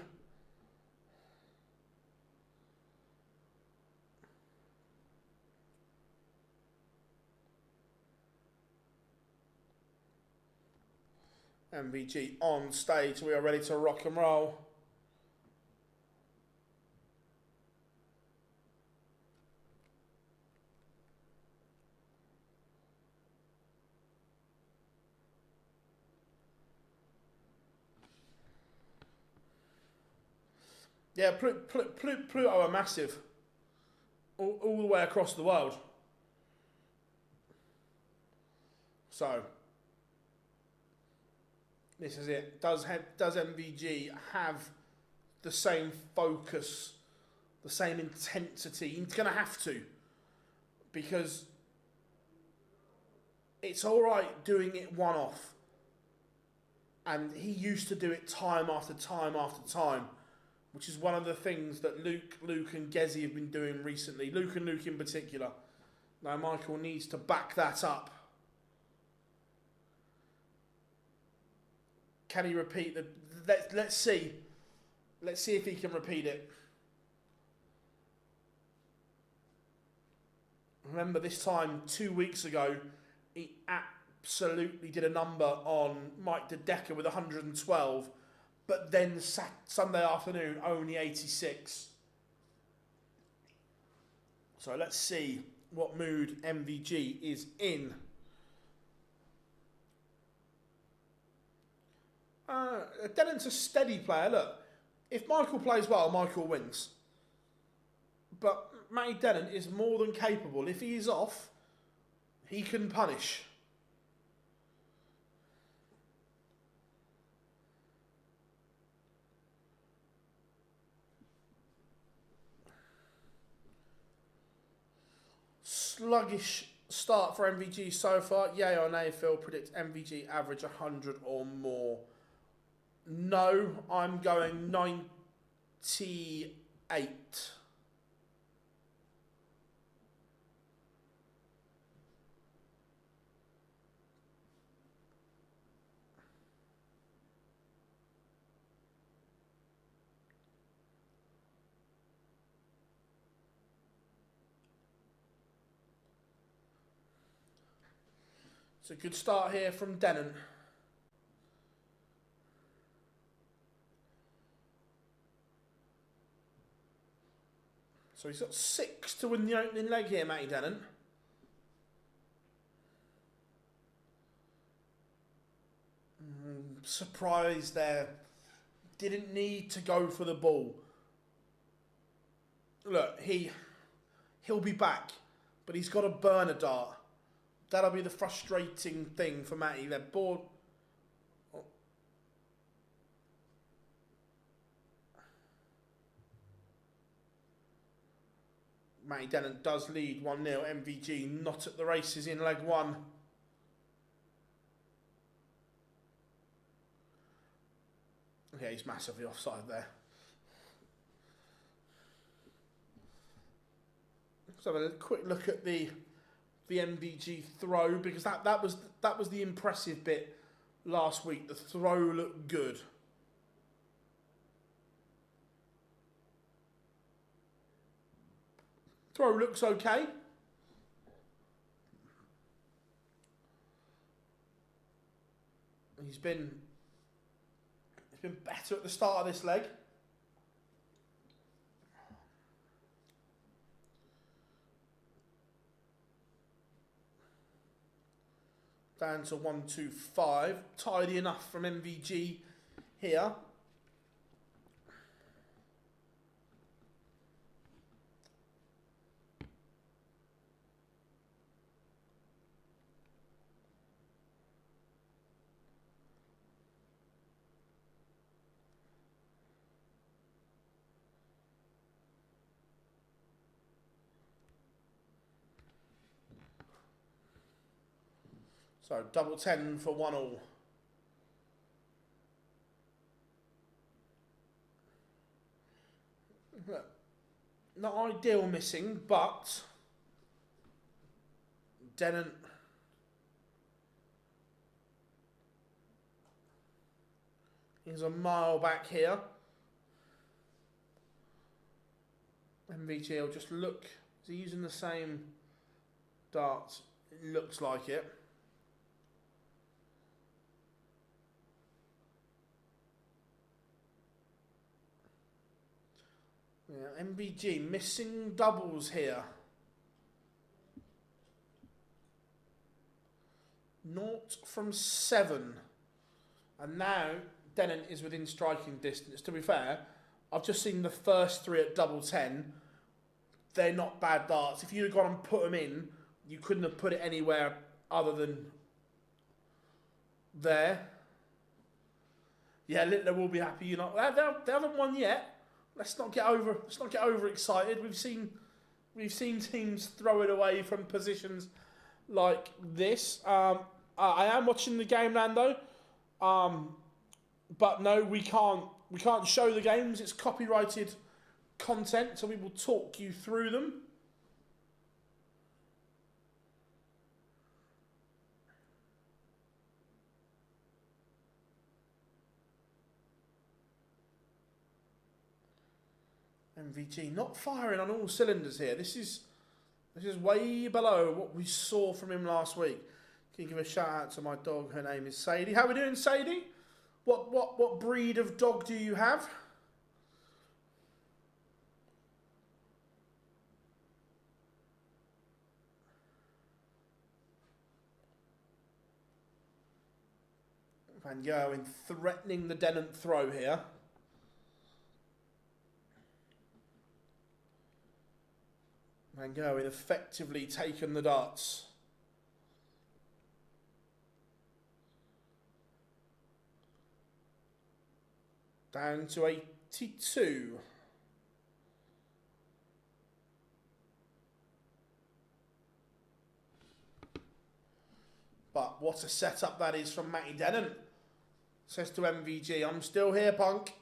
MVG on stage. We are ready to rock and roll. Yeah, Pluto are massive. All the way across the world. So, this is it. Does MVG have the same focus, the same intensity? He's going to have to. Because it's all right doing it one-off. And he used to do it time after time after time, which is one of the things that Luke and Gezi have been doing recently. Luke in particular. Now Michael needs to back that up. Can he repeat the... Let's see. Let's see if he can repeat it. Remember this time 2 weeks ago, he absolutely did a number on Mike De Decker with 112. But then Sunday afternoon, only 86. So let's see what mood MVG is in. Dennant's a steady player. Look, if Michael plays well, Michael wins. But Matty Dennant is more than capable. If he is off, he can punish. Sluggish start for MVG so far. Yay or nay, Phil? Predict MVG average 100 or more. No, I'm going 98. It's a good start here from Dennant. So he's got 6 to win the opening leg here, Matty Dennant. surprised there. Didn't need to go for the ball. Look, he'll be back, but he's got to burn a dart. That'll be the frustrating thing for Matty. They're bored. Matty Dennant does lead 1-0. MVG not at the races in leg one. Yeah, he's massively offside there. Let's have a quick look at the MVG throw, because that was the impressive bit last week. The throw looked good. Throw looks okay. He's been better at the start of this leg. Down to 1-2-5. Tidy enough from MVG here. So, double 10 for 1-1. Not ideal missing, but Dennant is a mile back here. MVG will just look. Is he using the same darts? It looks like it. Yeah, MVG missing doubles here. 0 from 7. And now Dennant is within striking distance. To be fair, I've just seen the first 3 at double 10. They're not bad darts. If you'd have gone and put them in, you couldn't have put it anywhere other than there. Yeah, Littler will be happy. You know, they haven't won yet. Let's not get overexcited. We've seen teams throw it away from positions like this. I am watching the game, Lando. But no, we can't show the games. It's copyrighted content, so we will talk you through them. MVG not firing on all cylinders here. This is way below what we saw from him last week. Can you give a shout out to my dog? Her name is Sadie. How we doing, Sadie? What breed of dog do you have? Van Gerwen threatening the Dennant throw here. Van Gerwen effectively taken the darts. Down to 82. But what a setup that is from Matty Dennant. Says to MVG, I'm still here, punk.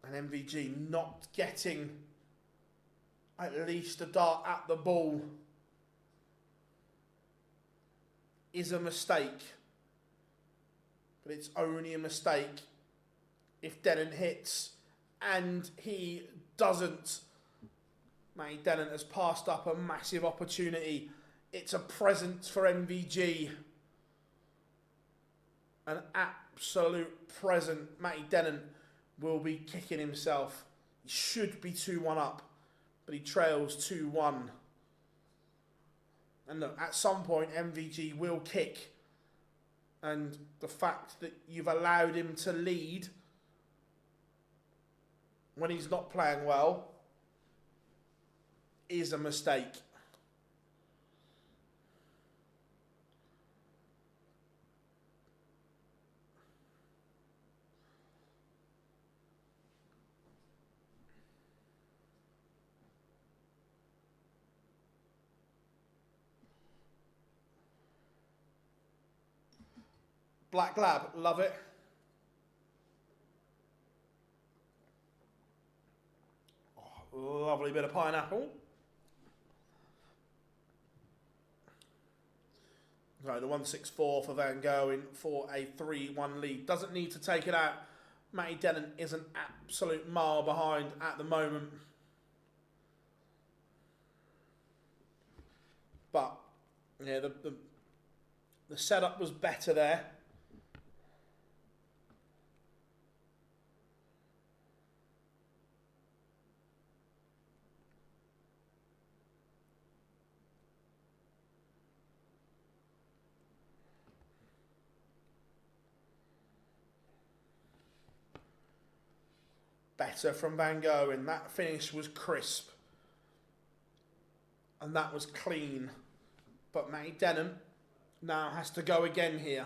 And MVG not getting at least a dart at the ball is a mistake. But it's only a mistake if Dennant hits, and he doesn't. Matty Dennant has passed up a massive opportunity. It's a present for MVG. An absolute present. Matty Dennant will be kicking himself. He should be 2-1 up, but he trails 2-1. And look, at some point, MVG will kick And the fact that you've allowed him to lead when he's not playing well is a mistake. Black Lab, love it. Oh, lovely bit of pineapple. Right, the 164 for Van Gerwen for a 3-1 lead. Doesn't need to take it out. Matty Dennant is an absolute mile behind at the moment. But, yeah, the setup was better there. Better from Van Gerwen. That finish was crisp. And that was clean. But Matty Dennant now has to go again here.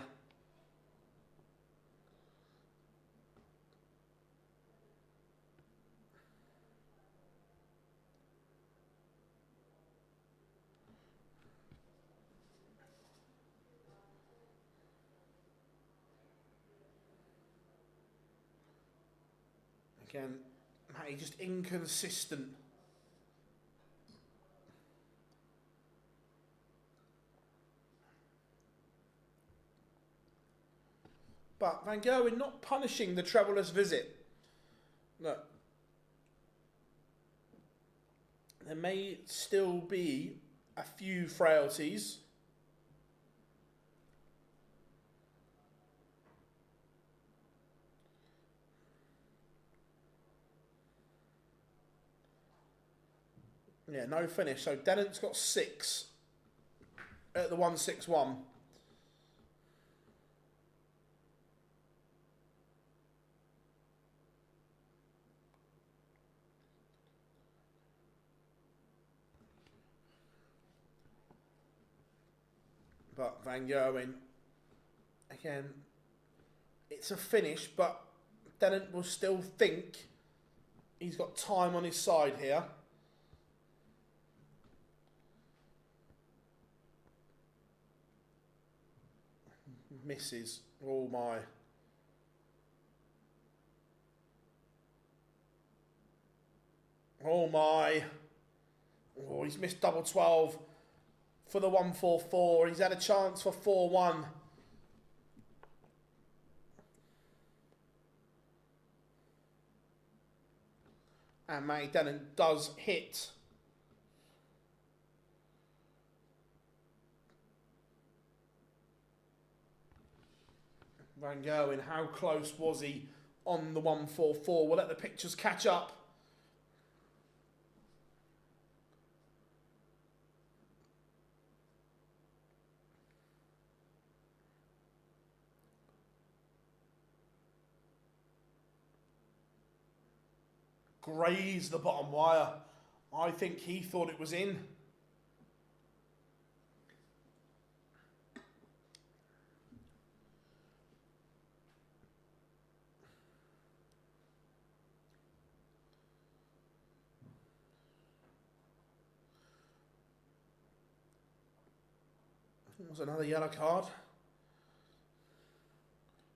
Again, Matty just inconsistent. But Van Gerwen not punishing the trebleless visit. No. There may still be a few frailties. Yeah, no finish. So Dennant's got 6 at the 161. But Van Gerwen, again, it's a finish, but Dennant will still think he's got time on his side here. Misses. Oh my. Oh my. Oh, he's missed double 12 for the 144. He's had a chance for 4-1. And Matty Dennant does hit. Van Gerwen, how close was he on the 144? We'll let the pictures catch up. Grazed the bottom wire. I think he thought it was in. There's another yellow card.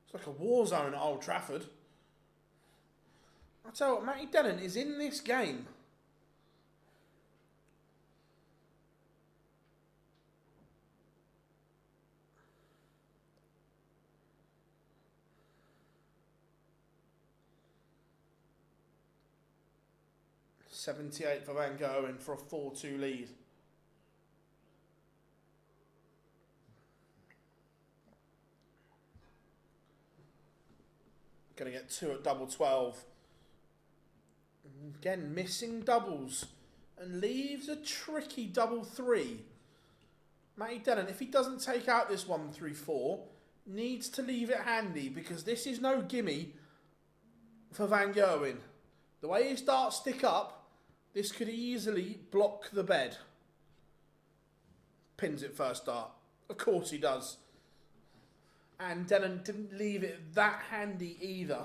It's like a war zone at Old Trafford. I tell you what, Matty Dennant is in this game. .78 for Van Gerwen for a 4-2 lead. Going to get 2 at double 12. Again, missing doubles. And leaves a tricky double 3. Matty Dennant, if he doesn't take out this 1-3-4, needs to leave it handy because this is no gimme for Van Gerwen. The way he starts stick up, this could easily block the bed. Pins it first start. Of course he does. And Dennant didn't leave it that handy either.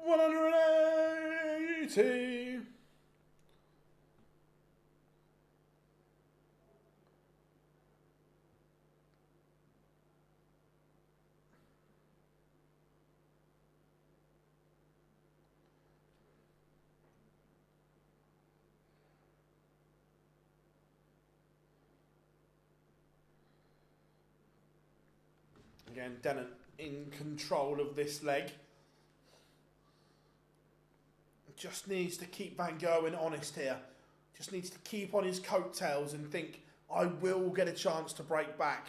$180. Again, Dennant in control of this leg. Just needs to keep Van Gerwen honest here. Just needs to keep on his coattails and think, I will get a chance to break back.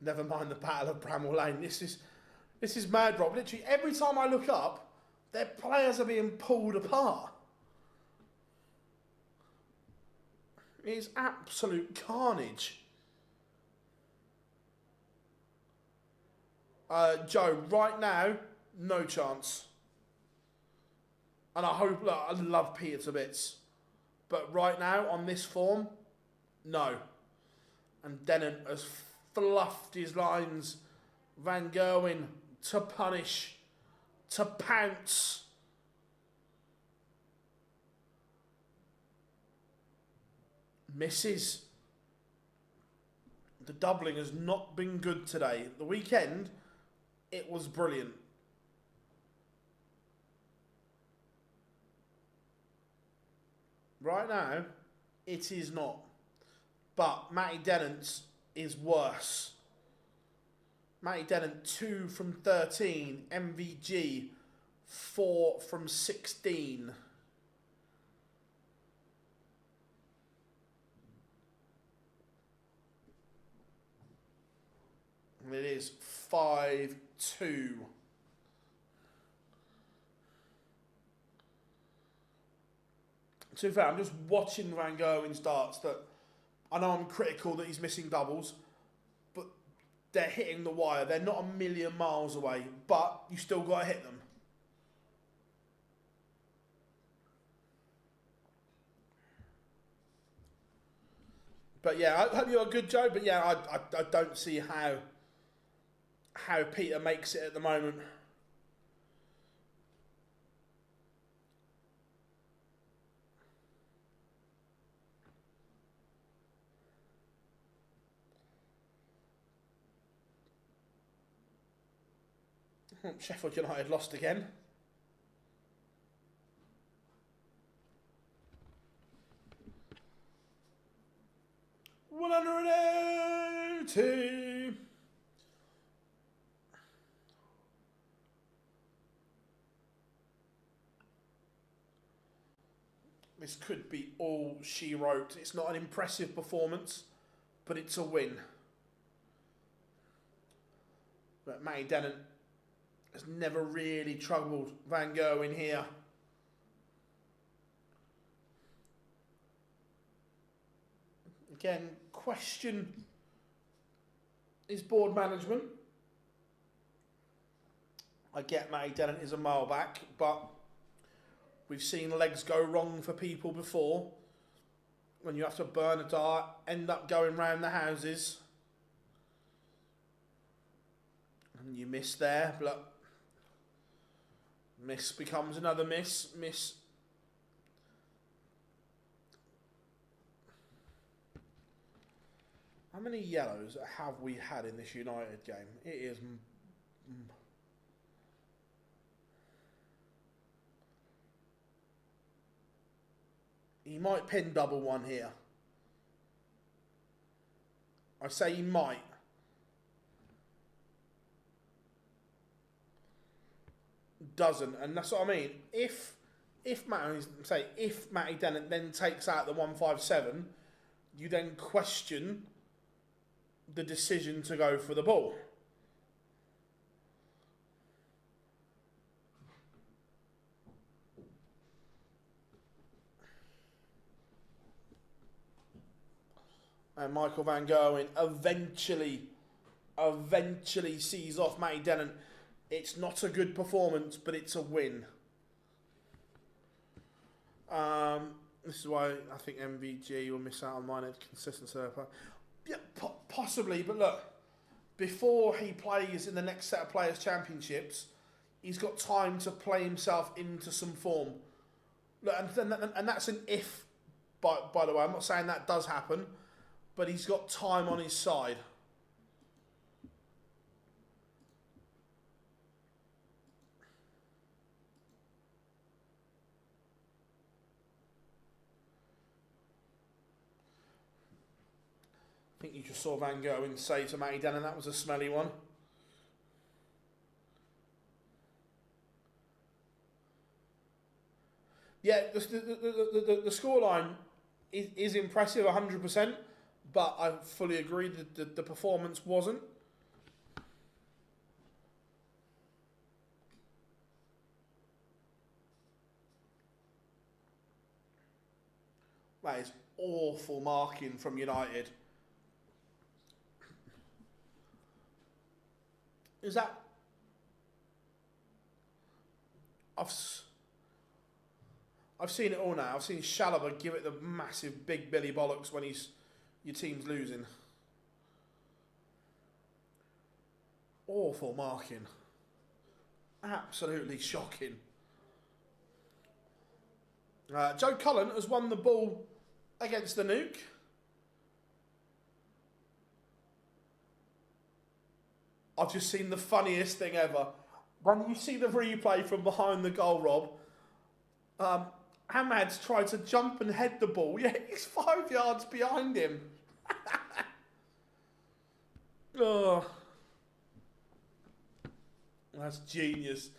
Never mind the Battle of Bramall Lane. This is mad, Rob. Literally, every time I look up, their players are being pulled apart. It is absolute carnage. Joe, right now, no chance. And I hope, look, I love Peter to bits. But right now, on this form, no. And Dennant has fluffed his lines. Van Gerwen to punish, to pounce. Misses. The doubling has not been good today. The weekend, it was brilliant. Right now, it is not. But Matty Dennant's is worse. Matty Dennant 2 from 13, MVG 4 from 16. And it is 5-2. To be fair, I'm just watching Van Gerwen starts that I know I'm critical that he's missing doubles, but they're hitting the wire. They're not a million miles away, but you still got to hit them. But yeah, I hope you're good, Joe. But yeah, I don't see how Peter makes it at the moment. Sheffield United lost again. $180. This could be all she wrote. It's not an impressive performance, but it's a win. But Matty Dennant has never really troubled Van Gerwen here. Again, question is board management. I get Matty Dennant is a mile back, but we've seen legs go wrong for people before. When you have to burn a dart, end up going round the houses. And you miss there, but miss becomes another miss. Miss. How many yellows have we had in this United game? It is... He might pin double one here. I say he might. Doesn't, and that's what I mean. If Matty Dennant then takes out the 157, you then question the decision to go for the ball. And Michael van Gerwen eventually sees off Matty Dennant. It's not a good performance, but it's a win. This is why I think MVG will miss out on minor consistency. Yeah, possibly, but look, before he plays in the next set of Players' Championships, he's got time to play himself into some form. Look, and that's an if, by the way. I'm not saying that does happen, but he's got time on his side. I think you just saw Van Gerwen say to Matty Dennant that was a smelly one. Yeah, the scoreline is impressive, 100%, but I fully agree that the performance wasn't. That is awful marking from United. Is that... I've seen it all now. I've seen Chalobah give it the massive big Billy bollocks when your team's losing. Awful marking. Absolutely shocking. Joe Cullen has won the ball against the Nuke. I've just seen the funniest thing ever. When you see the replay from behind the goal, Rob, Hamad's tried to jump and head the ball, yet he's 5 yards behind him. Oh, that's genius.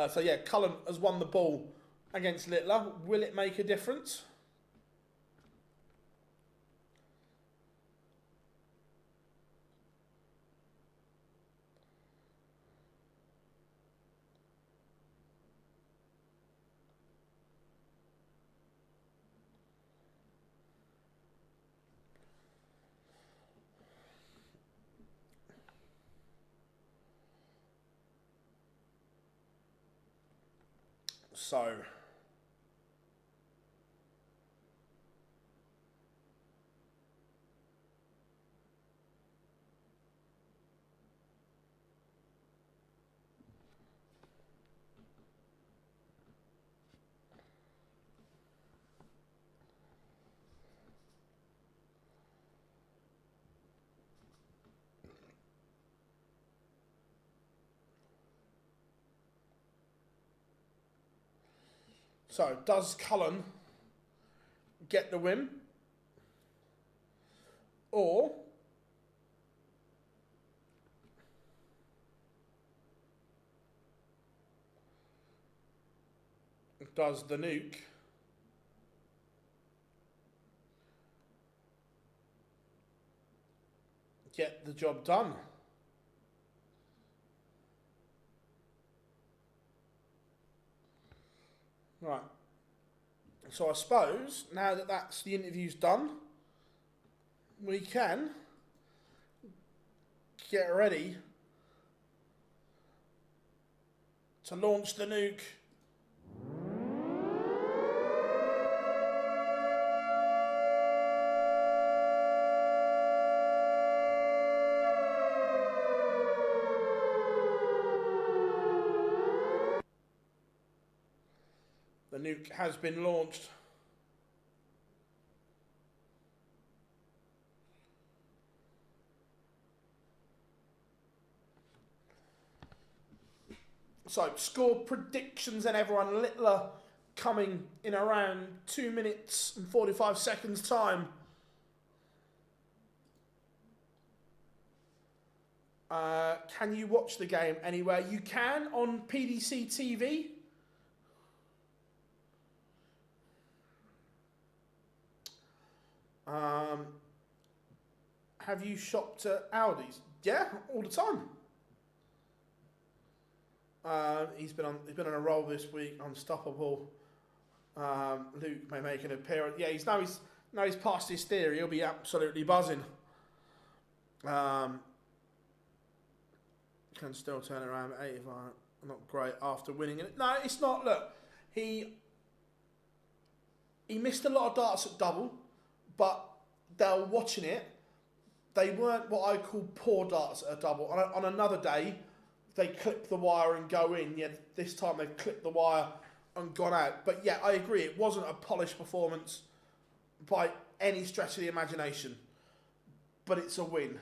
So yeah, Cullen has won the ball against Littler. Will it make a difference? So, does Cullen get the win? Or does the Nuke get the job done? Right. So I suppose, now that that's the interview's done, we can get ready to launch the Nuke. The Nuke has been launched. So, score predictions and everyone. Littler coming in around 2 minutes and 45 seconds time. Can you watch the game anywhere? You can on PDC TV. Have you shopped at Aldi's? Yeah, all the time. He's been on a roll this week, unstoppable. Luke may make an appearance. Yeah, he's passed his theory. He'll be absolutely buzzing. Can still turn around at 85. Not great after winning it. No, it's not. Look, he missed a lot of darts at double, but they were watching it. They weren't what I call poor darts at a double. On another day, they clip the wire and go in. Yeah, this time they've clipped the wire and gone out. But yeah, I agree. It wasn't a polished performance by any stretch of the imagination. But it's a win.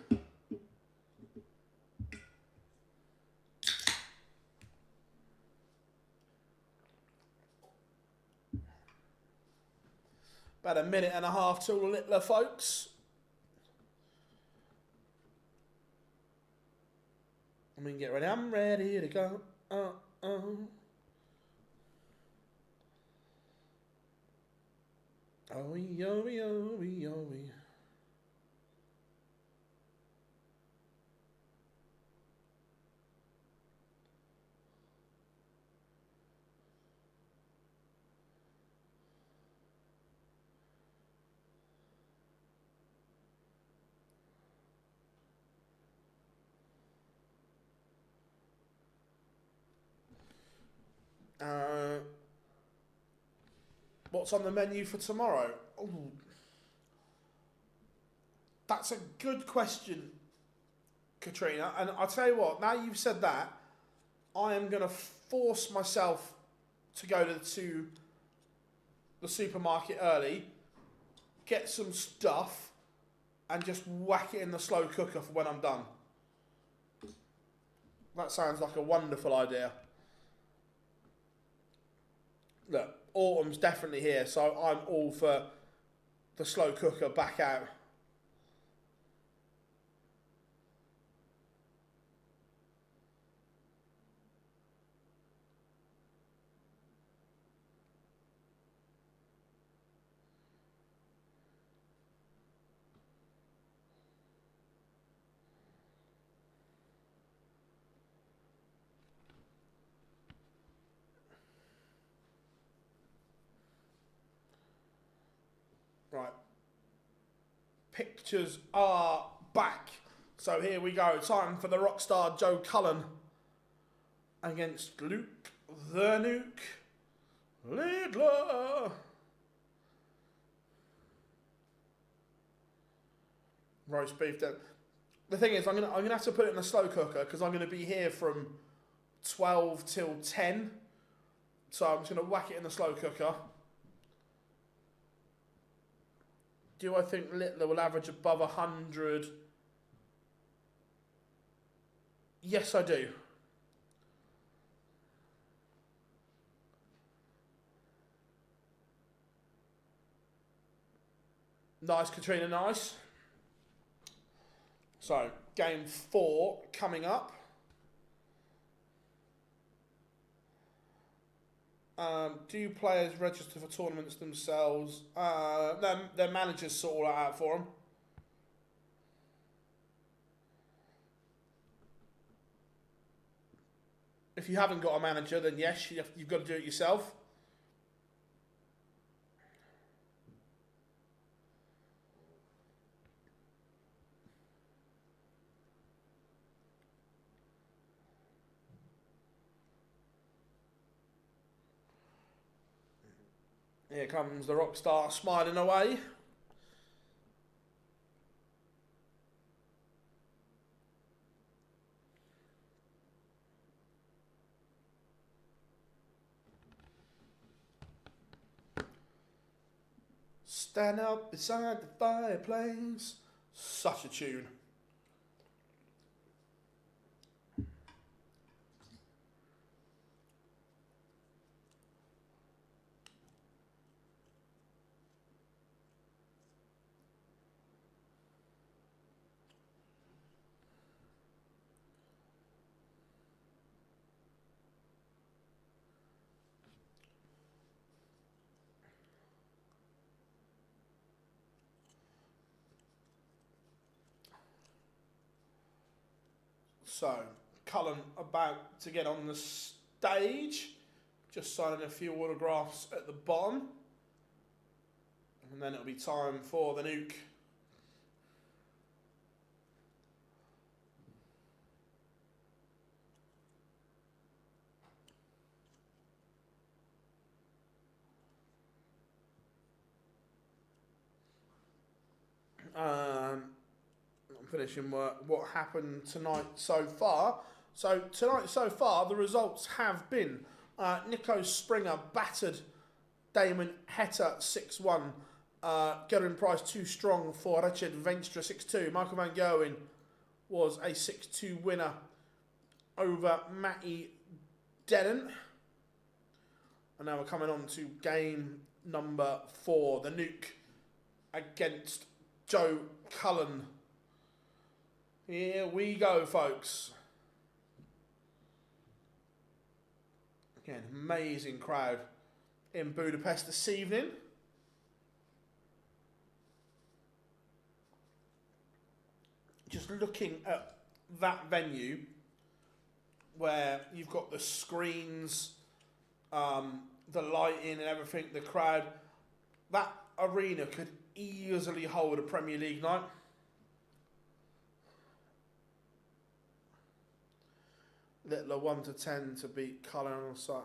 About a minute and a half till Littler, folks. I mean, get ready. I'm ready to go. Oh, wee, oh, wee, oh, wee, oh, wee. What's on the menu for tomorrow? Ooh. That's a good question, Katrina. And I'll tell you what, now you've said that, I am going to force myself to go to the supermarket early, get some stuff, and just whack it in the slow cooker for when I'm done. That sounds like a wonderful idea. Look, autumn's definitely here, so I'm all for the slow cooker back out. Right. Pictures are back. So here we go. Time for the rock star Joe Cullen against Luke the Nuke Littler. Roast beef. The thing is, I'm gonna have to put it in a slow cooker because I'm gonna be here from 12 till 10. So I'm just gonna whack it in the slow cooker. Do I think Littler will average above 100? Yes, I do. Nice, Katrina, nice. So, game 4 coming up. Do players register for tournaments themselves? Their managers sort all that out for them. If you haven't got a manager, then yes, you've got to do it yourself. Here comes the rock star smiling away. Stand up beside the fireplace. Such a tune. So, Cullen about to get on the stage. Just signing a few autographs at the bottom. And then it'll be time for the nuke. I'm finishing work. What happened tonight so far? So tonight so far, the results have been Nico Springer battered Damon Heta 6-1. Gerwen Price too strong for Richard Veenstra 6-2. Michael van Gerwen was a 6-2 winner over Matty Dennant. And now we're coming on to game number 4, the nuke against Joe Cullen. Here we go, folks. Again, amazing crowd in Budapest this evening. Just looking at that venue where you've got the screens, the lighting and everything, the crowd, that arena could easily hold a Premier League night. Littler 1-10 to beat Cullen on side.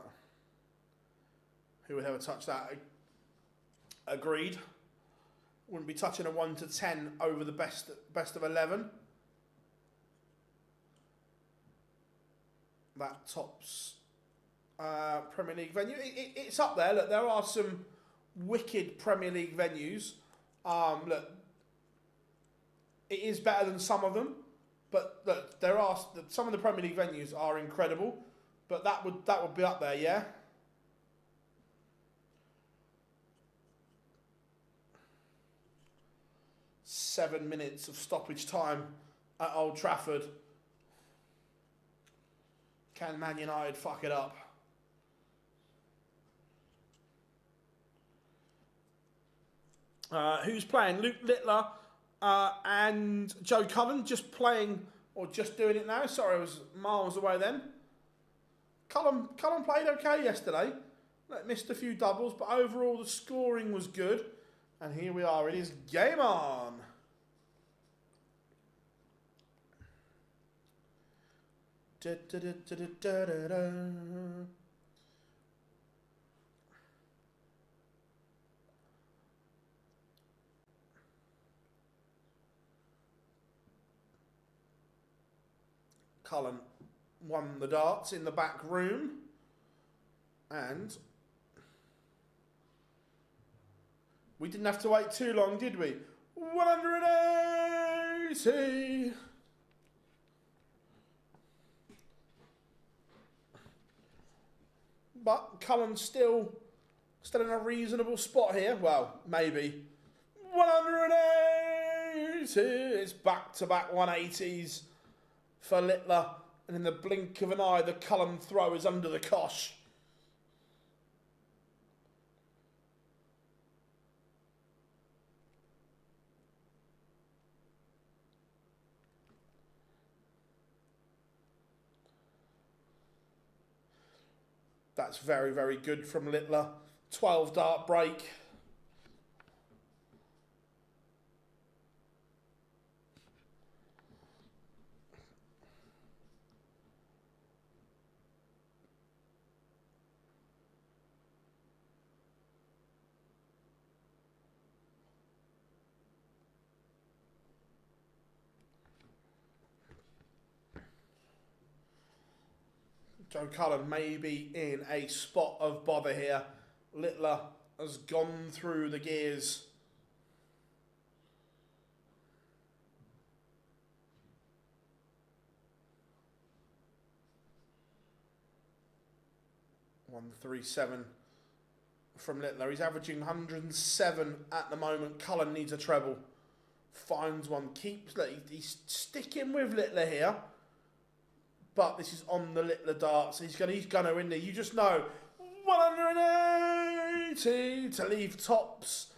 Who would ever touch that? Agreed. Wouldn't be touching a 1-10 over the best of 11. That tops Premier League venue. It's up there. Look, there are some wicked Premier League venues. Look, it is better than some of them, but look, there are some of the Premier League venues are incredible. But that would be up there, yeah. Seven minutes of stoppage time at Old Trafford. Can Man United fuck it up? Who's playing? Luke Littler and Joe Cullen just playing, or just doing it now. Sorry, I was miles away then. Cullen played okay yesterday. Missed a few doubles, but overall the scoring was good. And here we are. It is game on. Da, da, da, da, da, da, da. Cullen won the darts in the back room, and we didn't have to wait too long, did we? 180. But Cullen's still in a reasonable spot here. Well, maybe. 180. It's back-to-back 180s for Littler. And in the blink of an eye, the Cullen throw is under the cosh. That's very, very good from Littler. 12 dart break. Joe Cullen may be in a spot of bother here. Littler has gone through the gears. $137 from Littler. He's averaging 107 at the moment. Cullen needs a treble. Finds one. He's sticking with Littler here. But this is on the Littler darts. He's gonna win there. You just know. 180 to leave tops.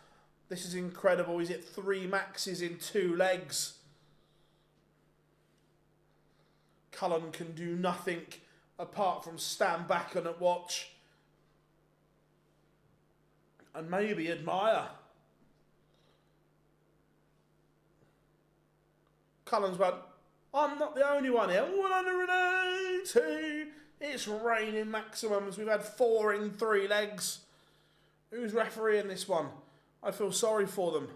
This is incredible. He's hit 3 maxes in 2 legs. Cullen can do nothing apart from stand back and watch. And maybe admire. Cullen's went, I'm not the only one here. 180. It's raining maximums. We've had 4 in 3 legs. Who's refereeing this one? I feel sorry for them.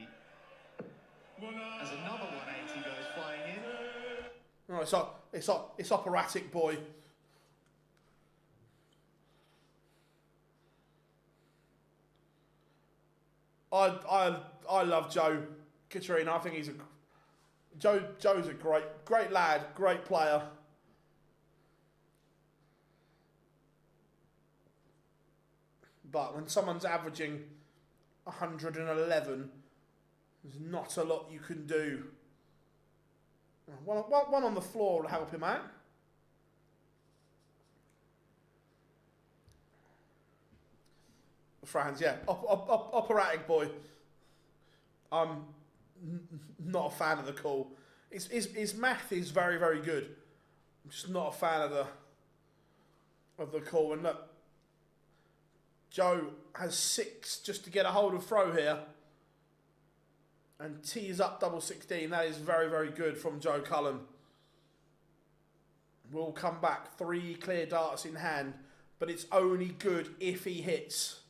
As another 180 goes flying in. No, it's operatic, boy. I love Joe Katrina. I think he's Joe's a great lad, great player. But when someone's averaging 111, there's not a lot you can do. One on the floor will help him out. Franz, yeah, operatic boy. I'm not a fan of the call. His math is very, very good. I'm just not a fan of the call. And look, Joe has 6 just to get a hold of throw here. And tees up double 16. That is very, very good from Joe Cullen. We'll come back. 3 clear darts in hand. But it's only good if he hits.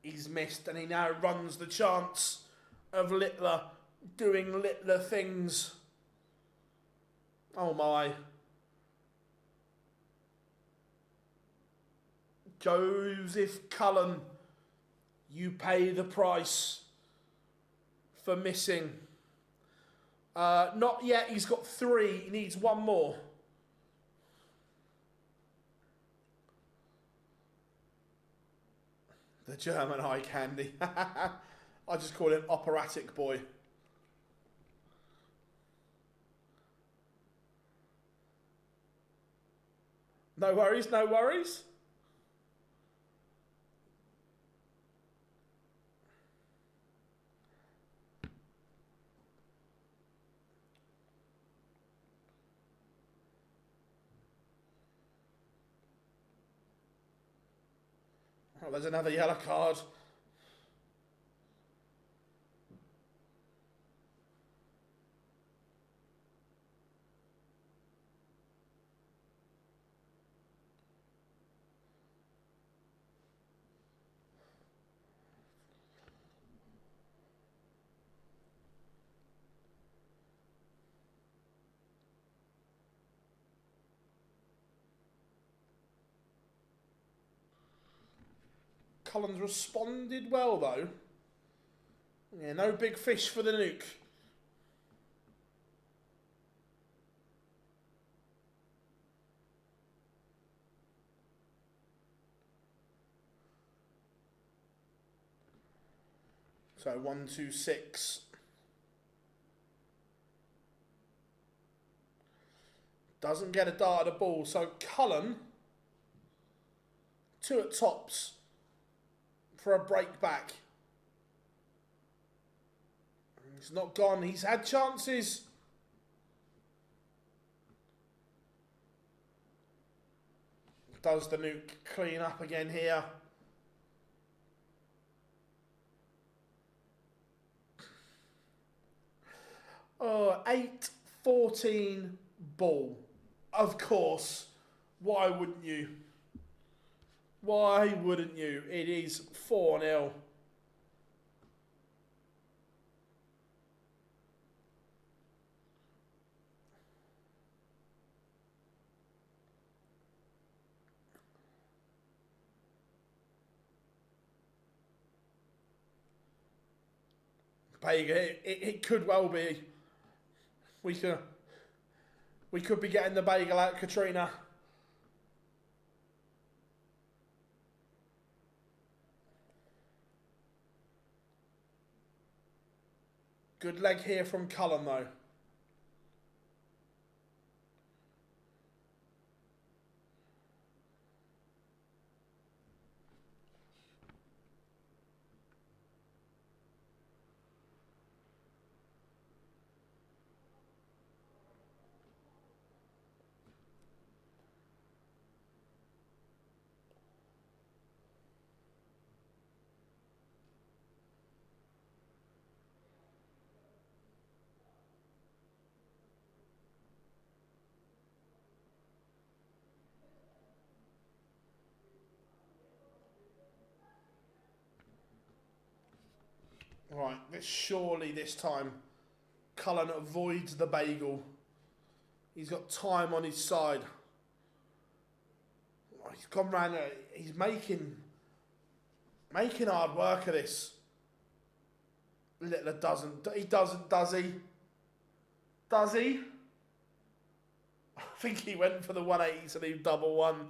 He's missed and he now runs the chance of Littler doing Littler things. Oh my. Joseph Cullen, you pay the price for missing. Not yet, he's got 3, he needs 1 more. The German eye candy. I just call him operatic boy. No worries, no worries. Oh, there's another yellow card. Cullen's responded well, though. Yeah, no big fish for the nuke. So 1, 2, 6. Doesn't get a dart at the ball. So Cullen, 2 at tops for a break back. He's not gone. He's had chances. Does the nuke clean up again here? Oh, 8-14 ball. Of course. Why wouldn't you? Why wouldn't you? It is 4-0. Bagel, it could well be. We could be getting the bagel out, Katrina. Good leg here from Cullen, though. Right, surely this time Cullen avoids the bagel. He's got time on his side. Oh, he's gone round. He's making hard work of this. Littler doesn't. He doesn't, does he? Does he? I think he went for the 180 to leave double one.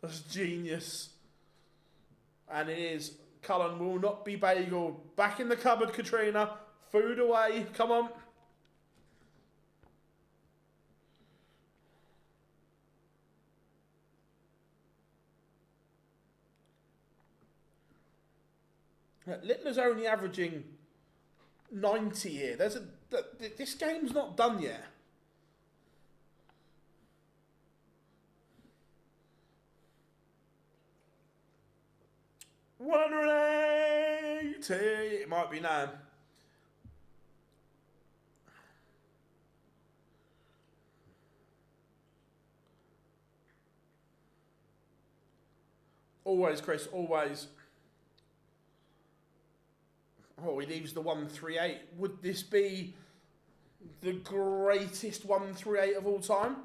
That's genius. And it is. Cullen will not be bageled. Back in the cupboard, Katrina. Food away. Come on. Littler's only averaging 90 here. This game's not done yet. $180. It might be now. Always, Chris, always. Oh, he leaves the 138. Would this be the greatest 138 of all time?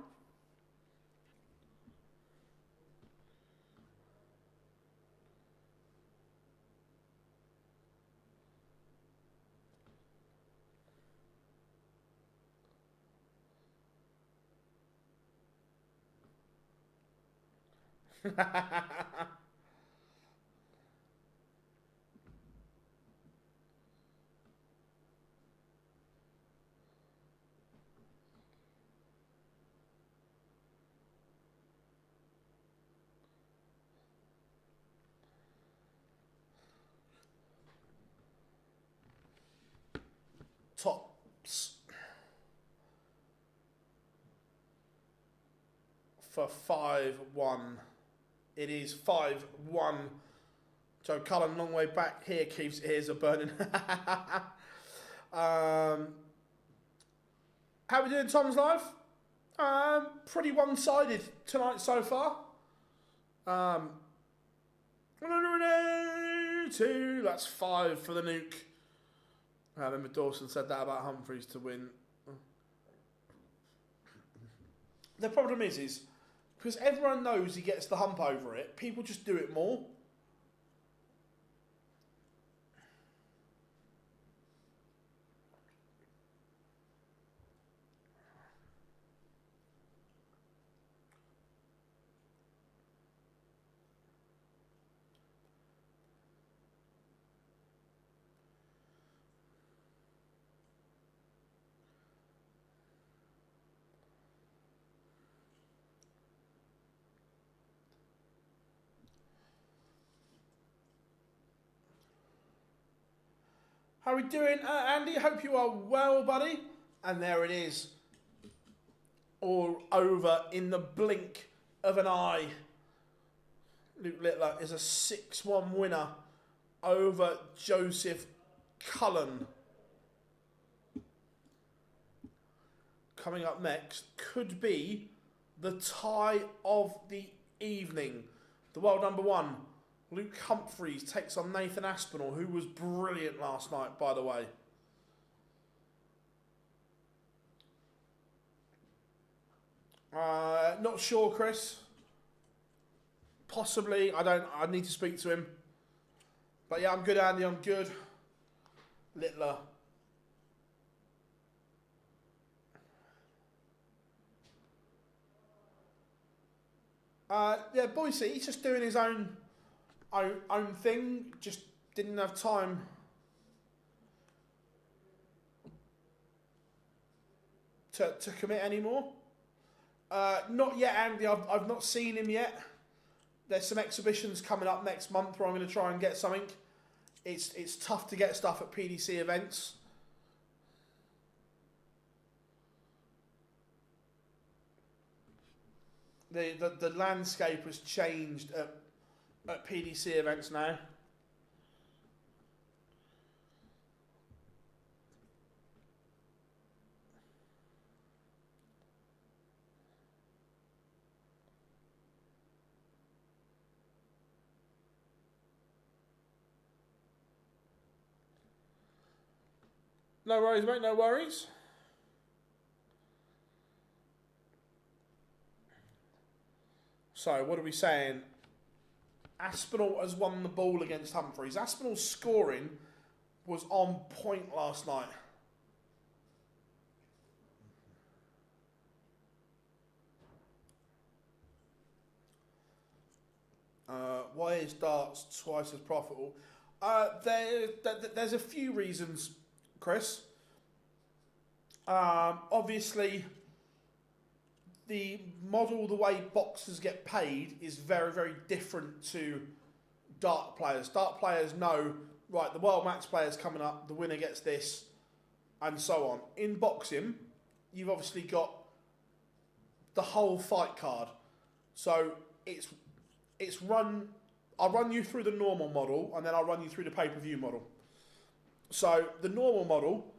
Tops for 5-1. It is 5-1. So Cullen, long way back here, keeps ears are burning. How are we doing, Tom's Live? Pretty one-sided tonight so far. 182. That's 5 for the nuke. I remember Dawson said that about Humphries to win. The problem is because everyone knows he gets the hump over it, people just do it more. How are we doing, Andy? Hope you are well, buddy. And there it is. All over in the blink of an eye. Luke Littler is a 6-1 winner over Joseph Cullen. Coming up next could be the tie of the evening. The world number one, Luke Humphries, takes on Nathan Aspinall, who was brilliant last night, by the way. Not sure, Chris. Possibly. I need to speak to him. But yeah, I'm good, Andy. I'm good. Littler. Yeah, Boise, he's just doing his own thing. Just didn't have time to commit anymore. Not yet, Andy. I've not seen him yet. There's some exhibitions coming up next month where I'm going to try and get something. It's tough to get stuff at PDC events. The landscape has changed at PDC events now. No worries, mate, no worries. So, what are we saying? Aspinall has won the ball against Humphries. Aspinall's scoring was on point last night. Why is darts twice as profitable? There's a few reasons, Chris. Obviously, the model, the way boxers get paid, is very, very different to dart players. Dart players know, right, the world match player's coming up, the winner gets this, and so on. In boxing, you've obviously got the whole fight card. So I'll run you through the normal model, and then I'll run you through the pay-per-view model. So the normal model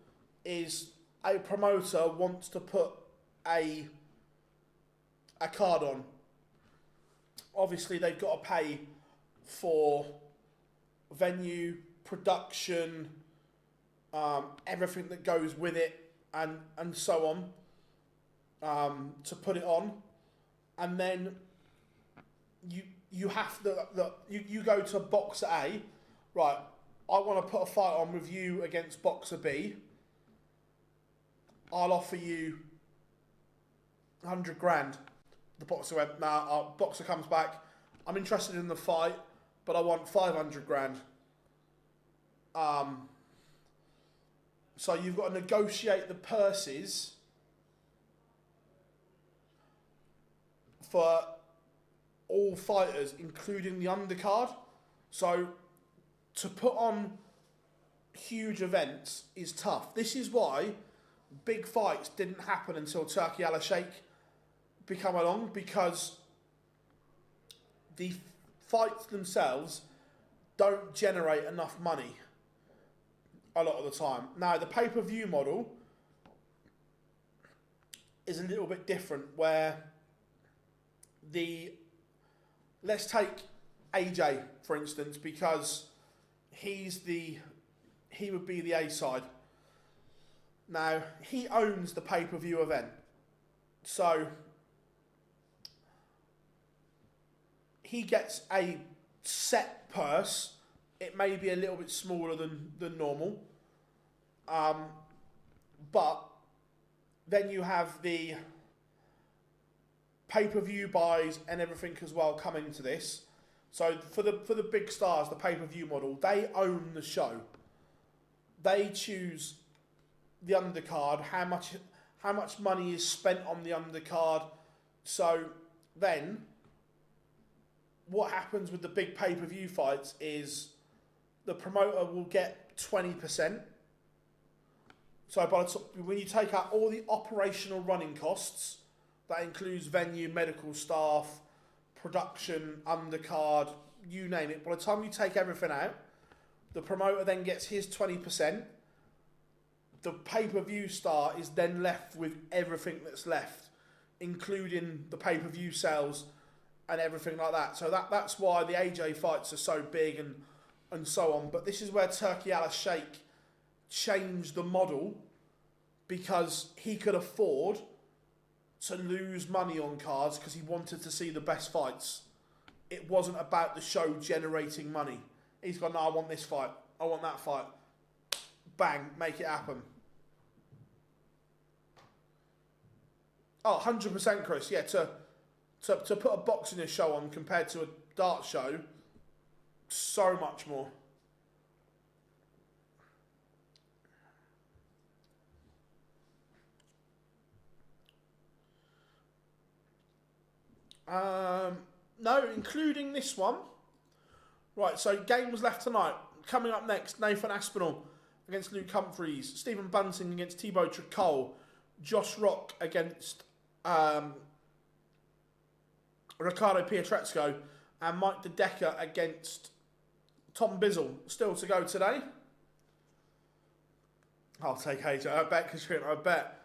is a promoter wants to put a card on. Obviously, they've got to pay for venue, production, everything that goes with it, and so on, to put it on. And then you have to, you go to boxer A, right, I want to put a fight on with you against boxer B. I'll offer you 100 grand. The boxer went, nah, our boxer comes back, I'm interested in the fight, but I want 500 grand. So you've got to negotiate the purses for all fighters, including the undercard. So to put on huge events is tough. This is why big fights didn't happen until Turkey Al Sheikh become along, because the fights themselves don't generate enough money a lot of the time. Now, the pay-per-view model is a little bit different, where let's take AJ, for instance, because he would be the A side. Now, he owns the pay-per-view event. So he gets a set purse. It may be a little bit smaller than normal. But then you have the pay-per-view buys and everything as well come into this. So for the big stars, the pay-per-view model, they own the show. They choose the undercard, how much money is spent on the undercard. So then what happens with the big pay-per-view fights is the promoter will get 20%. So when you take out all the operational running costs, that includes venue, medical staff, production, undercard, you name it. By the time you take everything out, the promoter then gets his 20%. The pay-per-view star is then left with everything that's left, including the pay-per-view sales and everything like that. So that's why the AJ fights are so big and so on. But this is where Turkey Al Sheikh changed the model, because he could afford to lose money on cards because he wanted to see the best fights. It wasn't about the show generating money. He's gone, no, I want this fight. I want that fight. Bang, make it happen. Oh, 100%, Chris. Yeah, to put a boxing show on compared to a dart show, so much more. No, including this one. Right, so games left tonight. Coming up next, Nathan Aspinall against Luke Humphries. Stephen Bunting against Thibaut Tricole. Josh Rock against Ricardo Pietreczko. And Mike De Decker against Tom Bizzle. Still to go today. I'll take Heta. I bet, I bet.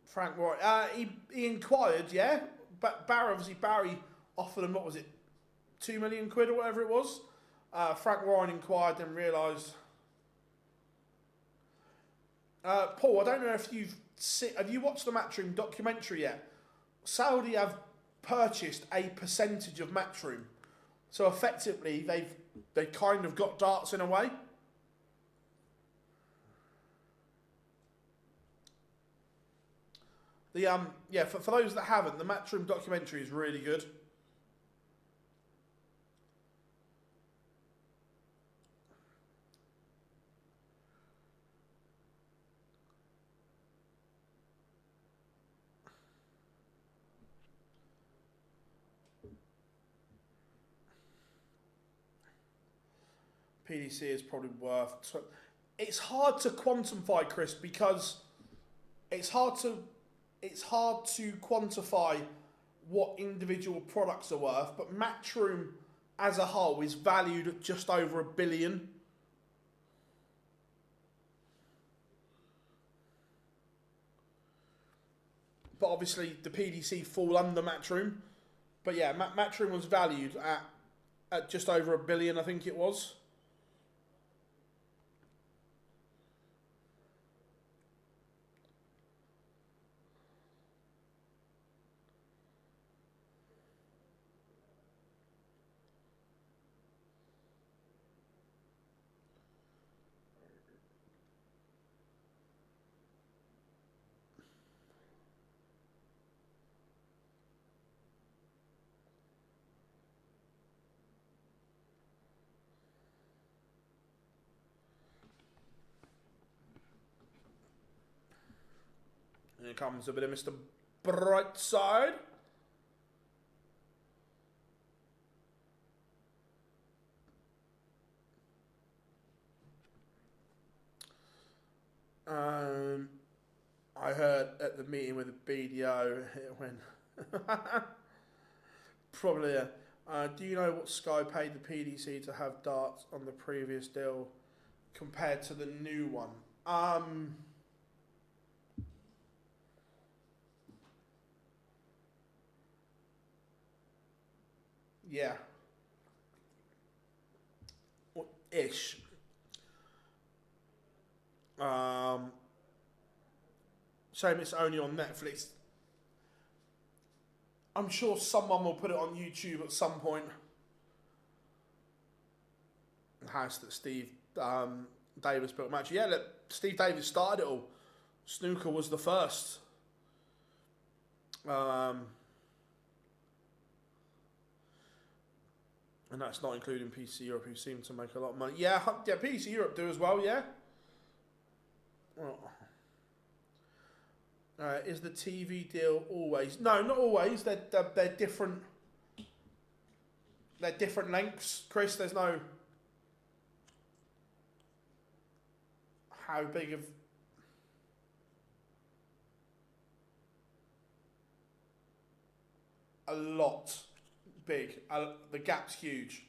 Frank Roy. He inquired, yeah. But Barry offered him, what was it, 2 million quid or whatever it was. Frank Warren inquired and realised. Paul, I don't know if have you watched the Matchroom documentary yet? Saudi have purchased a percentage of Matchroom, so effectively they kind of got darts in a way. The for those that haven't, the Matchroom documentary is really good. PDC is probably worth. It's hard to quantify, Chris, because it's hard to quantify what individual products are worth. But Matchroom as a whole is valued at just over $1 billion. But obviously the PDC fall under Matchroom. But yeah, Matchroom was valued at just over $1 billion, I think it was. Here comes a bit of Mr. Brightside. I heard at the meeting with the BDO, it went probably. Do you know what Sky paid the PDC to have darts on the previous deal compared to the new one? Yeah. Ish. Shame it's only on Netflix. I'm sure someone will put it on YouTube at some point. The house that Steve Davis built. Match. Yeah, look, Steve Davis started it all. Snooker was the first. And that's not including PDC Europe, who seem to make a lot of money. Yeah, PDC Europe do as well, yeah. Oh. Is the TV deal always? No, not always. They're different. They're different lengths, Chris. There's no how big of a lot big. The gap's huge.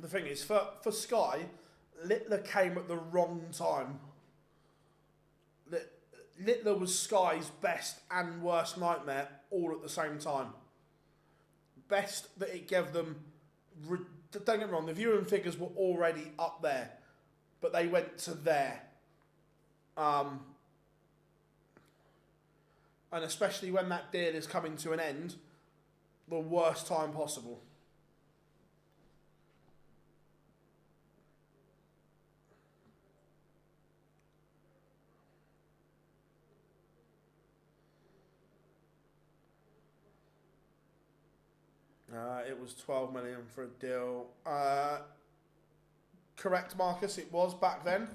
The thing is, for Sky, Littler came at the wrong time. Littler was Sky's best and worst nightmare all at the same time. Best that it gave them. Don't get me wrong, the viewing figures were already up there, but they went to there. And especially when that deal is coming to an end, the worst time possible. It was 12 million for a deal. Correct, Marcus, it was back then.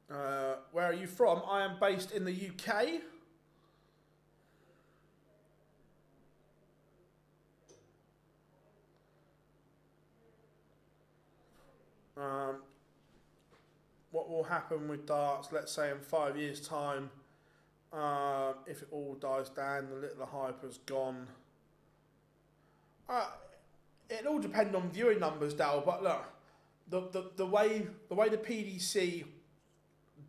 Where are you from? I am based in the UK. What will happen with darts, let's say in 5 years' time, if it all dies down, the little hype has gone. It'll all depend on viewing numbers, Dal, but look, the way the PDC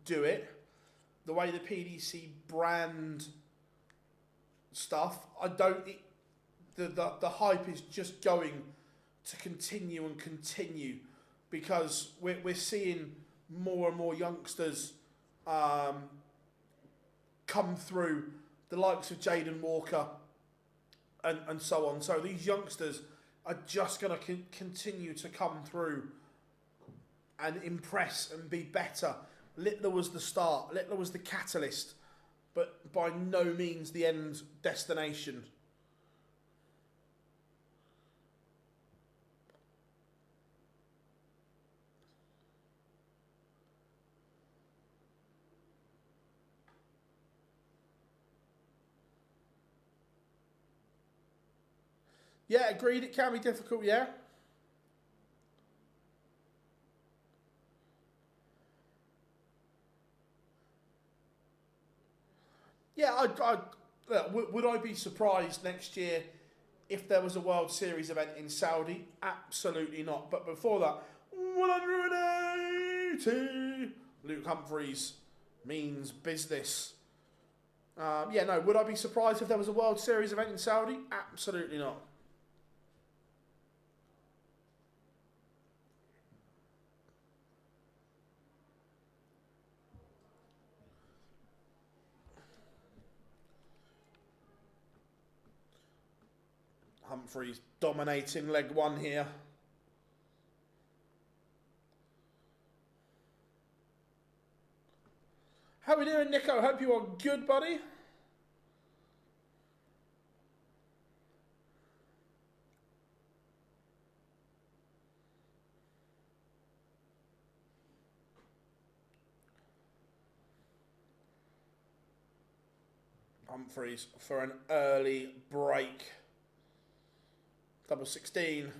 do it, the way the PDC brand stuff, the hype is just going to continue and continue, because we're seeing more and more youngsters come through, the likes of Jaden Walker and so on. So these youngsters are just going to continue to come through and impress and be better. Littler was the start, Littler was the catalyst, but by no means the end destination. Yeah, agreed, it can be difficult, yeah. Yeah, would I be surprised next year if there was a World Series event in Saudi? Absolutely not. But before that, 180! Luke Humphries means business. Yeah, no, would I be surprised if there was a World Series event in Saudi? Absolutely not. Humphries dominating leg one here. How are we doing, Nico? Hope you are good, buddy. Humphries for an early break. Double 16.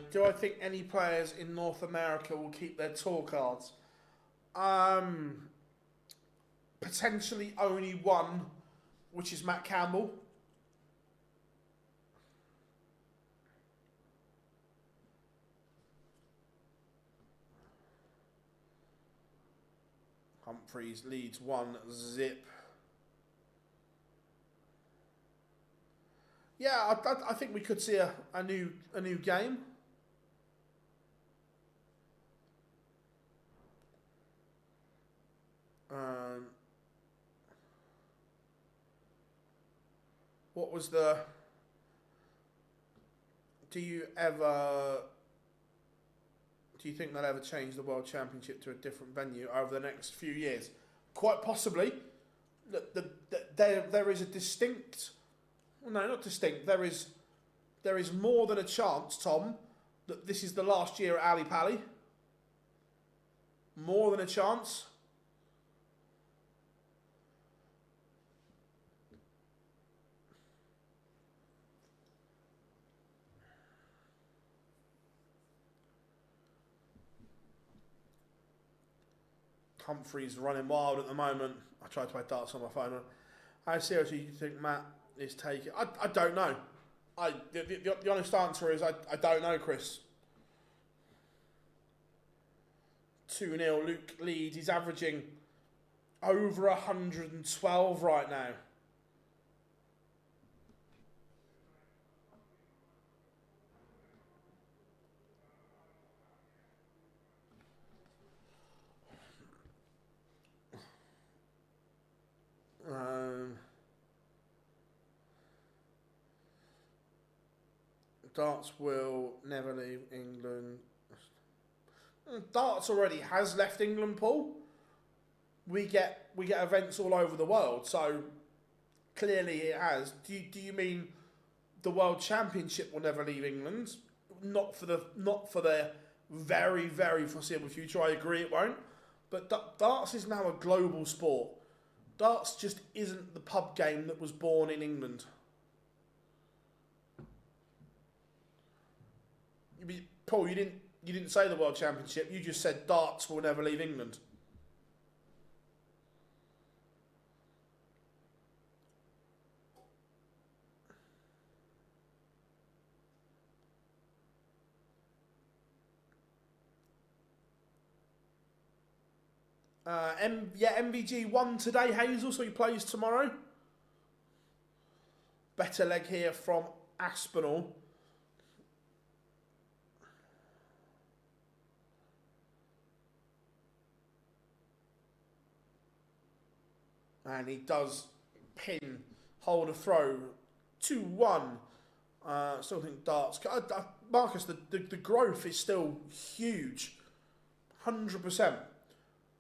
Do I think any players in North America will keep their tour cards? Potentially only one, which is Matt Campbell. Humphries leads 1-0. Yeah, I think we could see a new game. What was the? Do you think they'll ever change the World Championship to a different venue over the next few years? Quite possibly. There is a distinct. No, not distinct. There is more than a chance, Tom, that this is the last year at Ali Pali. More than a chance. Humphries running wild at the moment. I tried to play darts on my phone. How seriously do you think Matt is taking? I don't know. The honest answer is I don't know, Chris. 2-0, Luke leads. He's averaging over 112 right now. Darts will never leave England. Darts already has left England, Paul. We get events all over the world, so clearly it has. Do you mean the World Championship will never leave England. Not for the very, very foreseeable future. I agree it won't. But darts is now a global sport. Darts just isn't the pub game that was born in England. Paul, you didn't say the World Championship. You just said darts will never leave England. MVG won today, Hazel, so he plays tomorrow. Better leg here from Aspinall. And he does pin, hold a throw, 2-1. Still think darts. Marcus, the growth is still huge. 100%.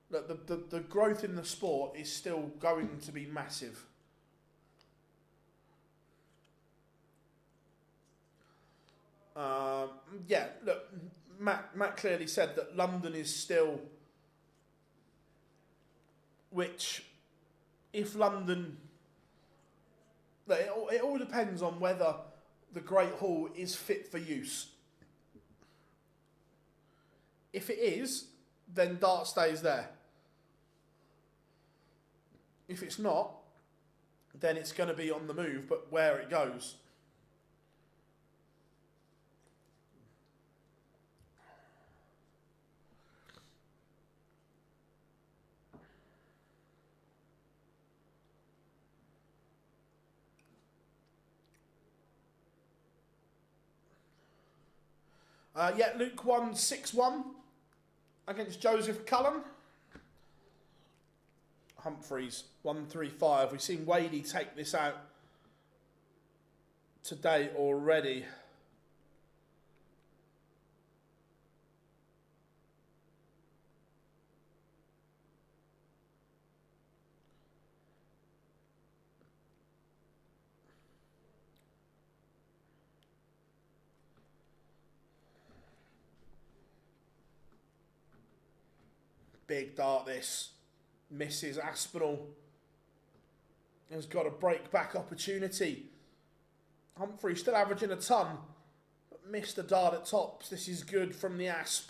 The growth in the sport is still going to be massive. Yeah, look, Matt clearly said that London is still, which, if London, it all depends on whether the Great Hall is fit for use. If it is, then dart stays there. If it's not, then it's going to be on the move, but where it goes. Luke won 6-1 against Joseph Cullen. Humphries 1-3-5. We've seen Wadey take this out today already. Big dart this. Misses Aspinall. Has got a break back opportunity. Humphries still averaging a ton, but missed the dart at tops. This is good from the Asp.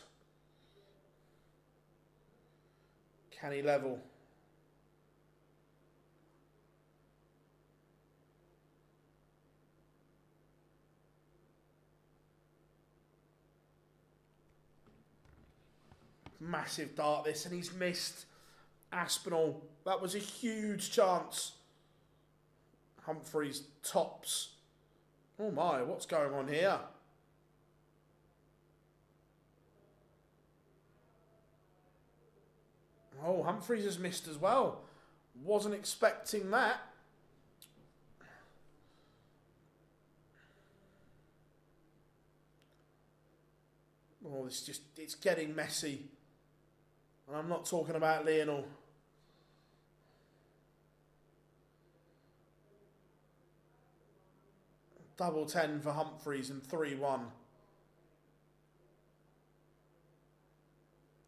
Can he level? Massive dart this, and he's missed. Aspinall, that was a huge chance. Humphries tops. Oh my, what's going on here? Oh, Humphries has missed as well. Wasn't expecting that. Oh, it's getting messy. And I'm not talking about Lionel. Double 10 for Humphries and 3-1.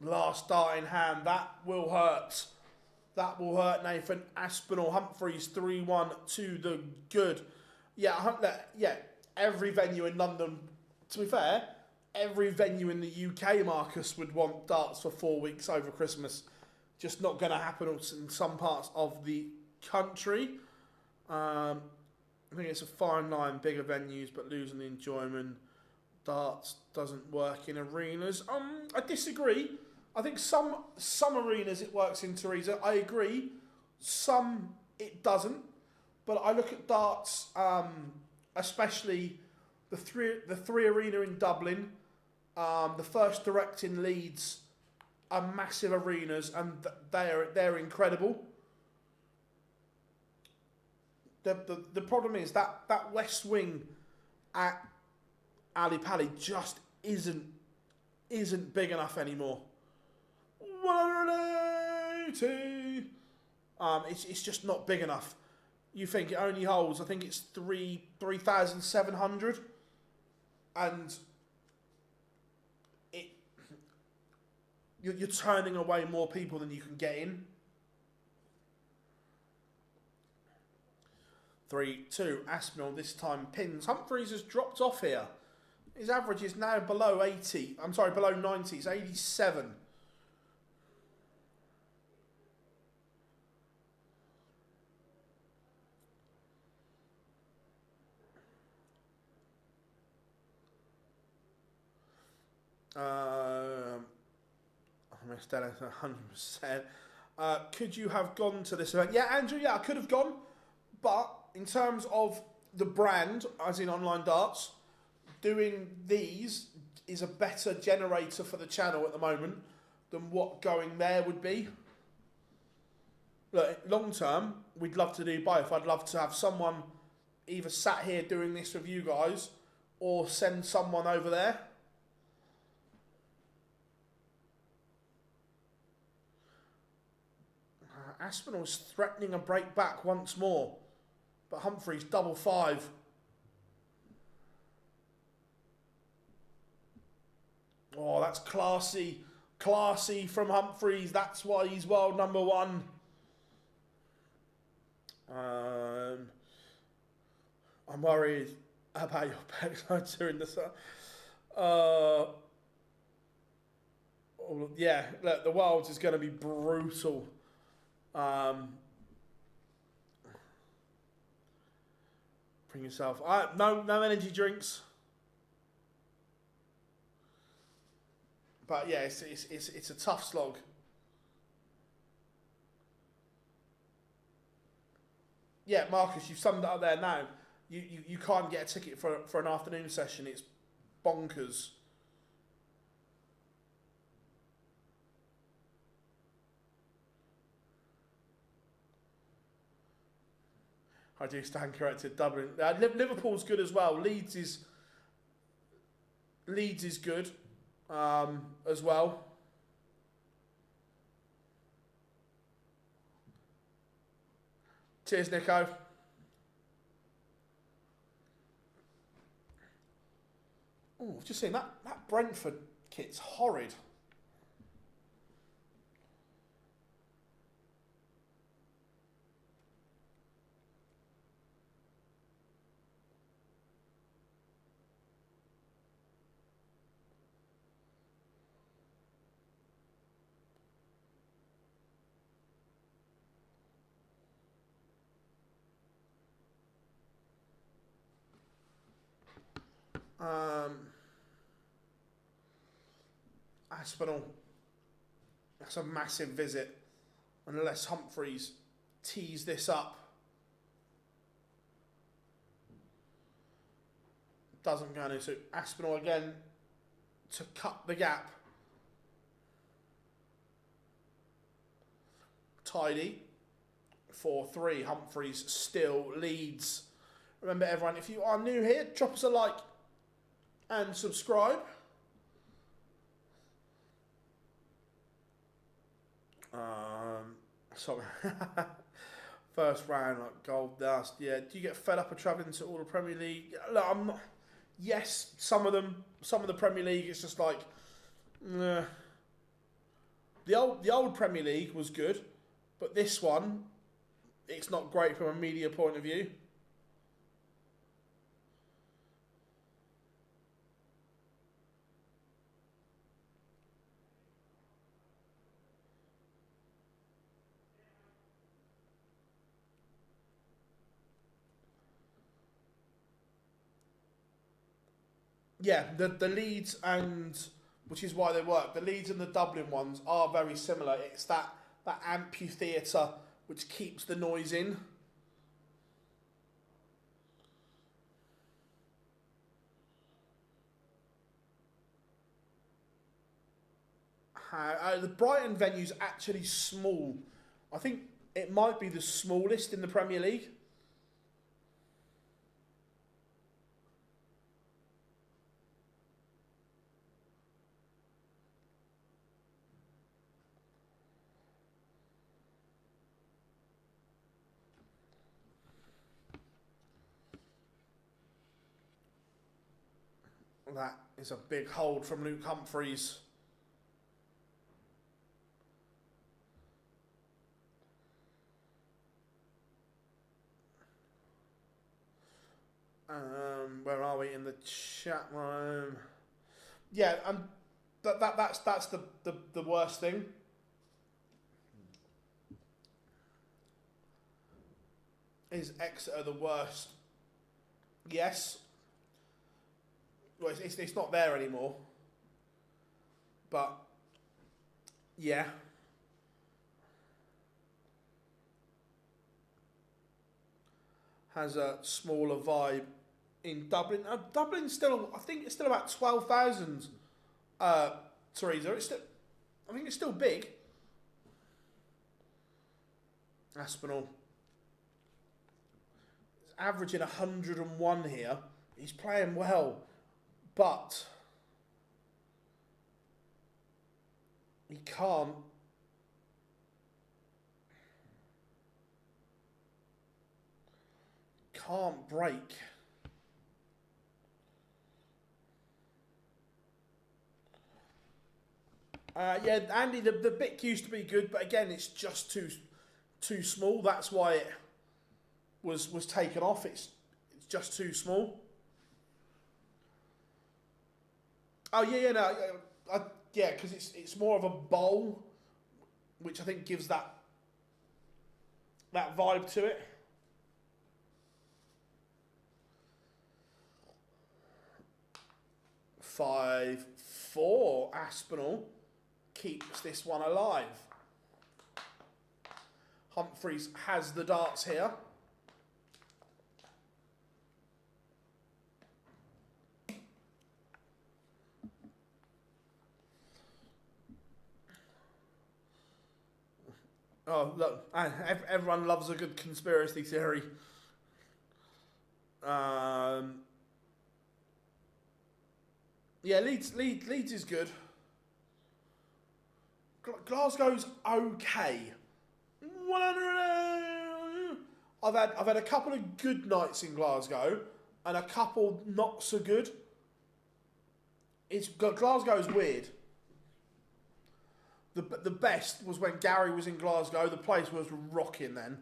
Last dart in hand. That will hurt. That will hurt Nathan. Aspinall, Humphries 3-1 to the good. Yeah, every venue in London, to be fair, every venue in the UK, Marcus, would want darts for 4 weeks over Christmas. Just not going to happen in some parts of the country. I think it's a fine line, bigger venues, but losing the enjoyment. Darts doesn't work in arenas. I disagree. I think some arenas it works in, Teresa. I agree. Some it doesn't. But I look at darts, especially the three arena in Dublin, the First Direct in Leeds, are massive arenas, and they're incredible. The problem is that West Wing at Ali Pali just isn't big enough anymore. 180. It's just not big enough. you think it only holds, I think it's 3,700, and you're turning away more people than you can get in. 3-2, Aspinall this time pins. Humphries has dropped off here. His average is now below 80. I'm sorry, below 90. It's 87. I missed Dennant 100%. Could you have gone to this event? Yeah, Andrew, yeah, I could have gone. But in terms of the brand, as in online darts, doing these is a better generator for the channel at the moment than what going there would be. Look, long term, we'd love to do both. I'd love to have someone either sat here doing this with you guys or send someone over there. Aspinall's threatening a break back once more, but Humphries double 5. Oh, that's classy. Classy from Humphries. That's why he's world number 1. I'm worried about your backsides during the sun. Yeah, look, the Worlds is going to be brutal. Bring yourself. No energy drinks. But yeah, it's a tough slog. Yeah, Marcus, you've summed it up there now. You can't get a ticket for an afternoon session. It's bonkers. I do stand corrected. Dublin, Liverpool's good as well. Leeds is good as well. Cheers, Nico. Oh, I've just seen that Brentford kit's horrid. Aspinall. That's a massive visit. Unless Humphries tees this up. Doesn't go into Aspinall again to cut the gap. Tidy. 4-3. Humphries still leads. Remember, everyone, if you are new here, drop us a like and subscribe. Sorry. First round, like gold dust. Yeah. Do you get fed up of travelling to all the Premier League? Look, I'm not. Yes, some of the Premier League, it's just like, the old Premier League was good, but this one, it's not great from a media point of view. Yeah, the Leeds and, which is why they work, the Leeds and the Dublin ones are very similar. It's that amphitheatre which keeps the noise in. The Brighton venue's actually small. I think it might be the smallest in the Premier League. That is a big hold from Luke Humphries. Where are we in the chat room? Yeah, that's the worst thing. Is Exeter the worst? Yes. Well, it's not there anymore. But yeah. Has a smaller vibe in Dublin. Dublin's still, I think it's still about 12,000. Teresa, I think it's still big. Aspinall. He's averaging 101 here. He's playing well, but he can't. Can't break. Yeah, Andy, the bit used to be good, but again, it's just too small. That's why it was taken off. It's just too small. Oh yeah, yeah, because it's more of a bowl, which I think gives that vibe to it. Five, 4. Aspinall keeps this one alive. Humphries has the darts here. Oh, look, everyone loves a good conspiracy theory. Yeah, Leeds is good. Glasgow's okay. 100. I've had a couple of good nights in Glasgow and a couple not so good. Glasgow's weird. The best was when Gary was in Glasgow. The place was rocking then.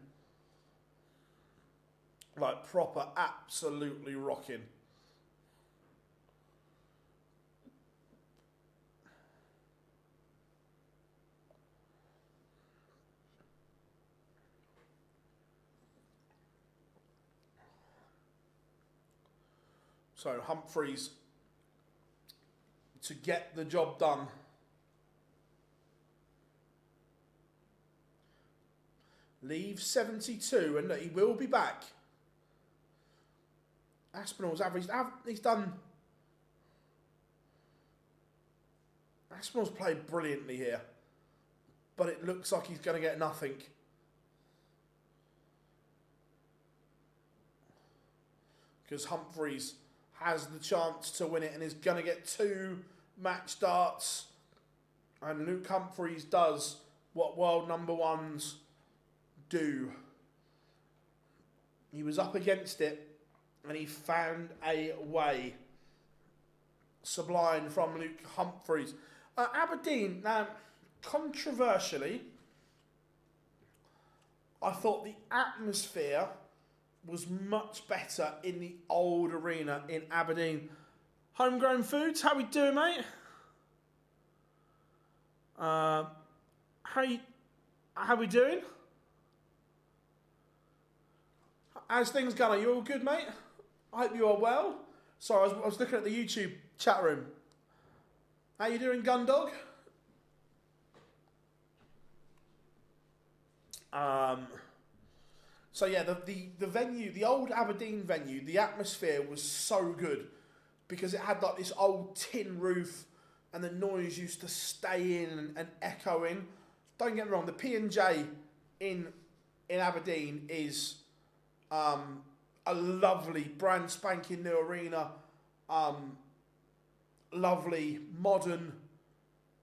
Like proper, absolutely rocking. So Humphries to get the job done. Leaves 72 and he will be back. Aspinall's averaged. He's done. Aspinall's played brilliantly here, but it looks like he's going to get nothing. Because Humphries has the chance to win it and is going to get 2 match darts. And Luke Humphries does what world number ones do. He was up against it and he found a way. Sublime from Luke Humphries. Aberdeen, now, controversially, I thought the atmosphere was much better in the old arena in Aberdeen. Homegrown Foods, how we doing, mate? How we doing? How's things going? Are you all good, mate? I hope you are well. Sorry, I was looking at the YouTube chat room. How you doing, Gundog? So yeah, the venue, the old Aberdeen venue, the atmosphere was so good because it had like this old tin roof and the noise used to stay in and echo in. Don't get me wrong, the P&J in Aberdeen is a lovely brand spanking new arena, lovely, modern,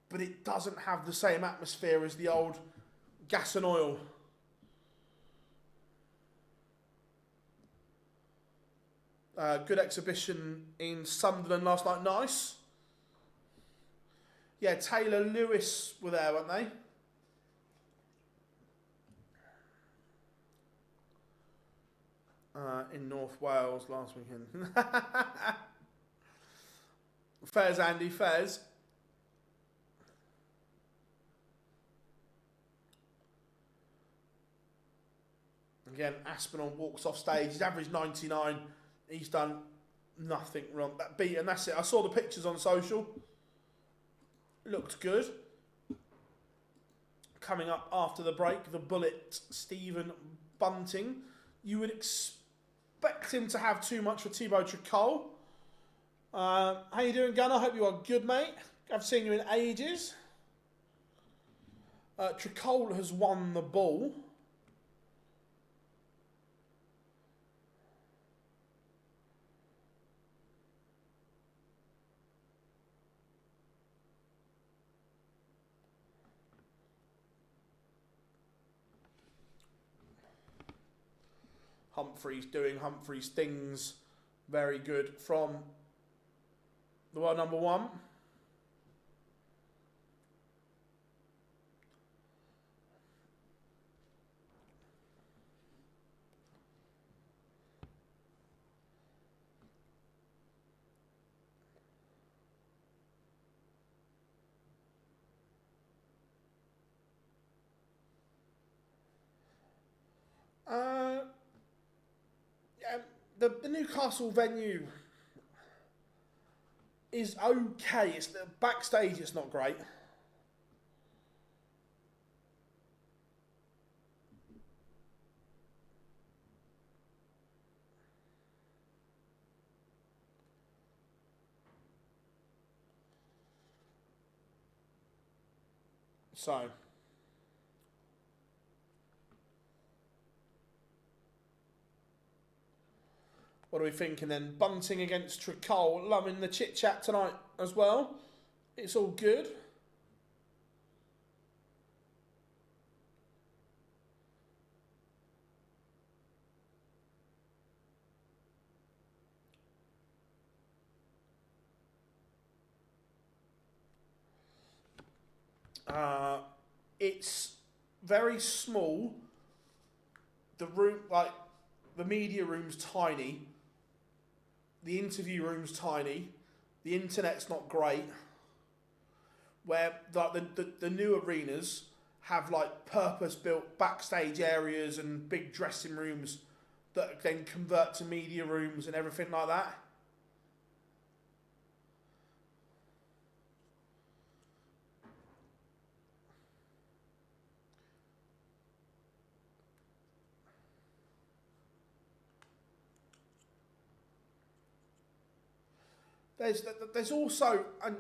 but it doesn't have the same atmosphere as the old Gas and Oil. Good exhibition in Sunderland last night. Nice. Yeah, Taylor Lewis were there, weren't they? In North Wales last weekend. Fairs, Andy, Fairs. Again, Aspinall walks off stage. He's averaged 99. He's done nothing wrong. That beat, and that's it. I saw the pictures on social. Looked good. Coming up after the break, the Bullet, Stephen Bunting. You would expect him to have too much for Thibaut Tricole. How you doing, Gunnar? I hope you are good, mate. I've seen you in ages. Tricole has won the ball. Humphries doing Humphries things. Very good from the world number one. The Newcastle venue is okay. It's the backstage. It's not great. So. What are we thinking then? Bunting against Tricole. Loving the chit chat tonight as well. It's all good. It's very small. The room, like the media room's tiny. The interview room's tiny. The internet's not great. Where like the new arenas have like purpose-built backstage areas and big dressing rooms that then convert to media rooms and everything like that. There's also an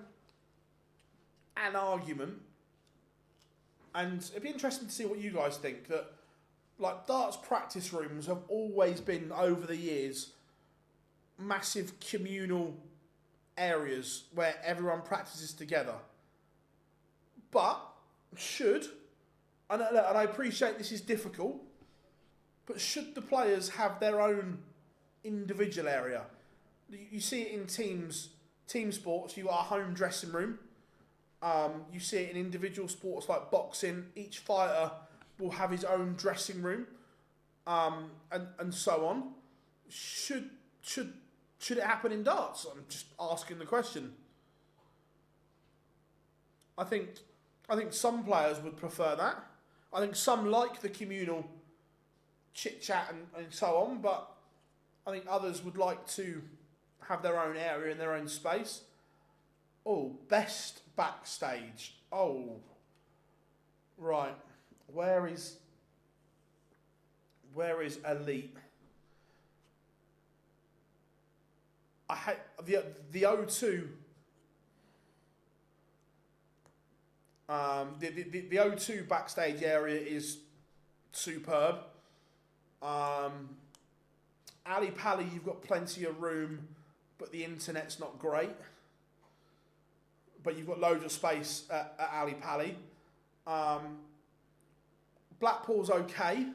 argument, and it'd be interesting to see what you guys think, that like darts practice rooms have always been, over the years, massive communal areas where everyone practices together. But and I appreciate this is difficult, but should the players have their own individual area? You see it in team sports. You got a home dressing room. You see it in individual sports like boxing. Each fighter will have his own dressing room, and so on. Should it happen in darts? I'm just asking the question. I think some players would prefer that. I think some like the communal chit chat and so on, but I think others would like to have their own area and their own space. Oh, best backstage. Oh, right. Where is elite? I hate the O2. The O2 backstage area is superb. Ali Pally, you've got plenty of room, but the internet's not great. But you've got loads of space at Ali Pally. Blackpool's okay.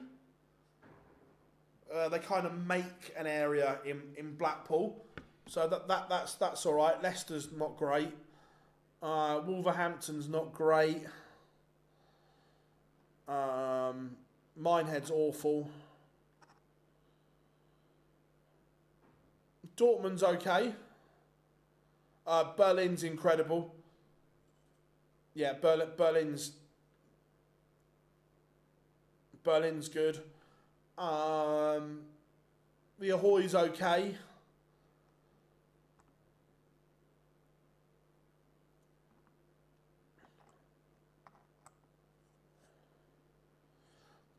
They kind of make an area in Blackpool, so that's all right. Leicester's not great. Wolverhampton's not great. Minehead's awful. Dortmund's okay. Berlin's incredible. Yeah, Berlin's good. The Ahoy's okay.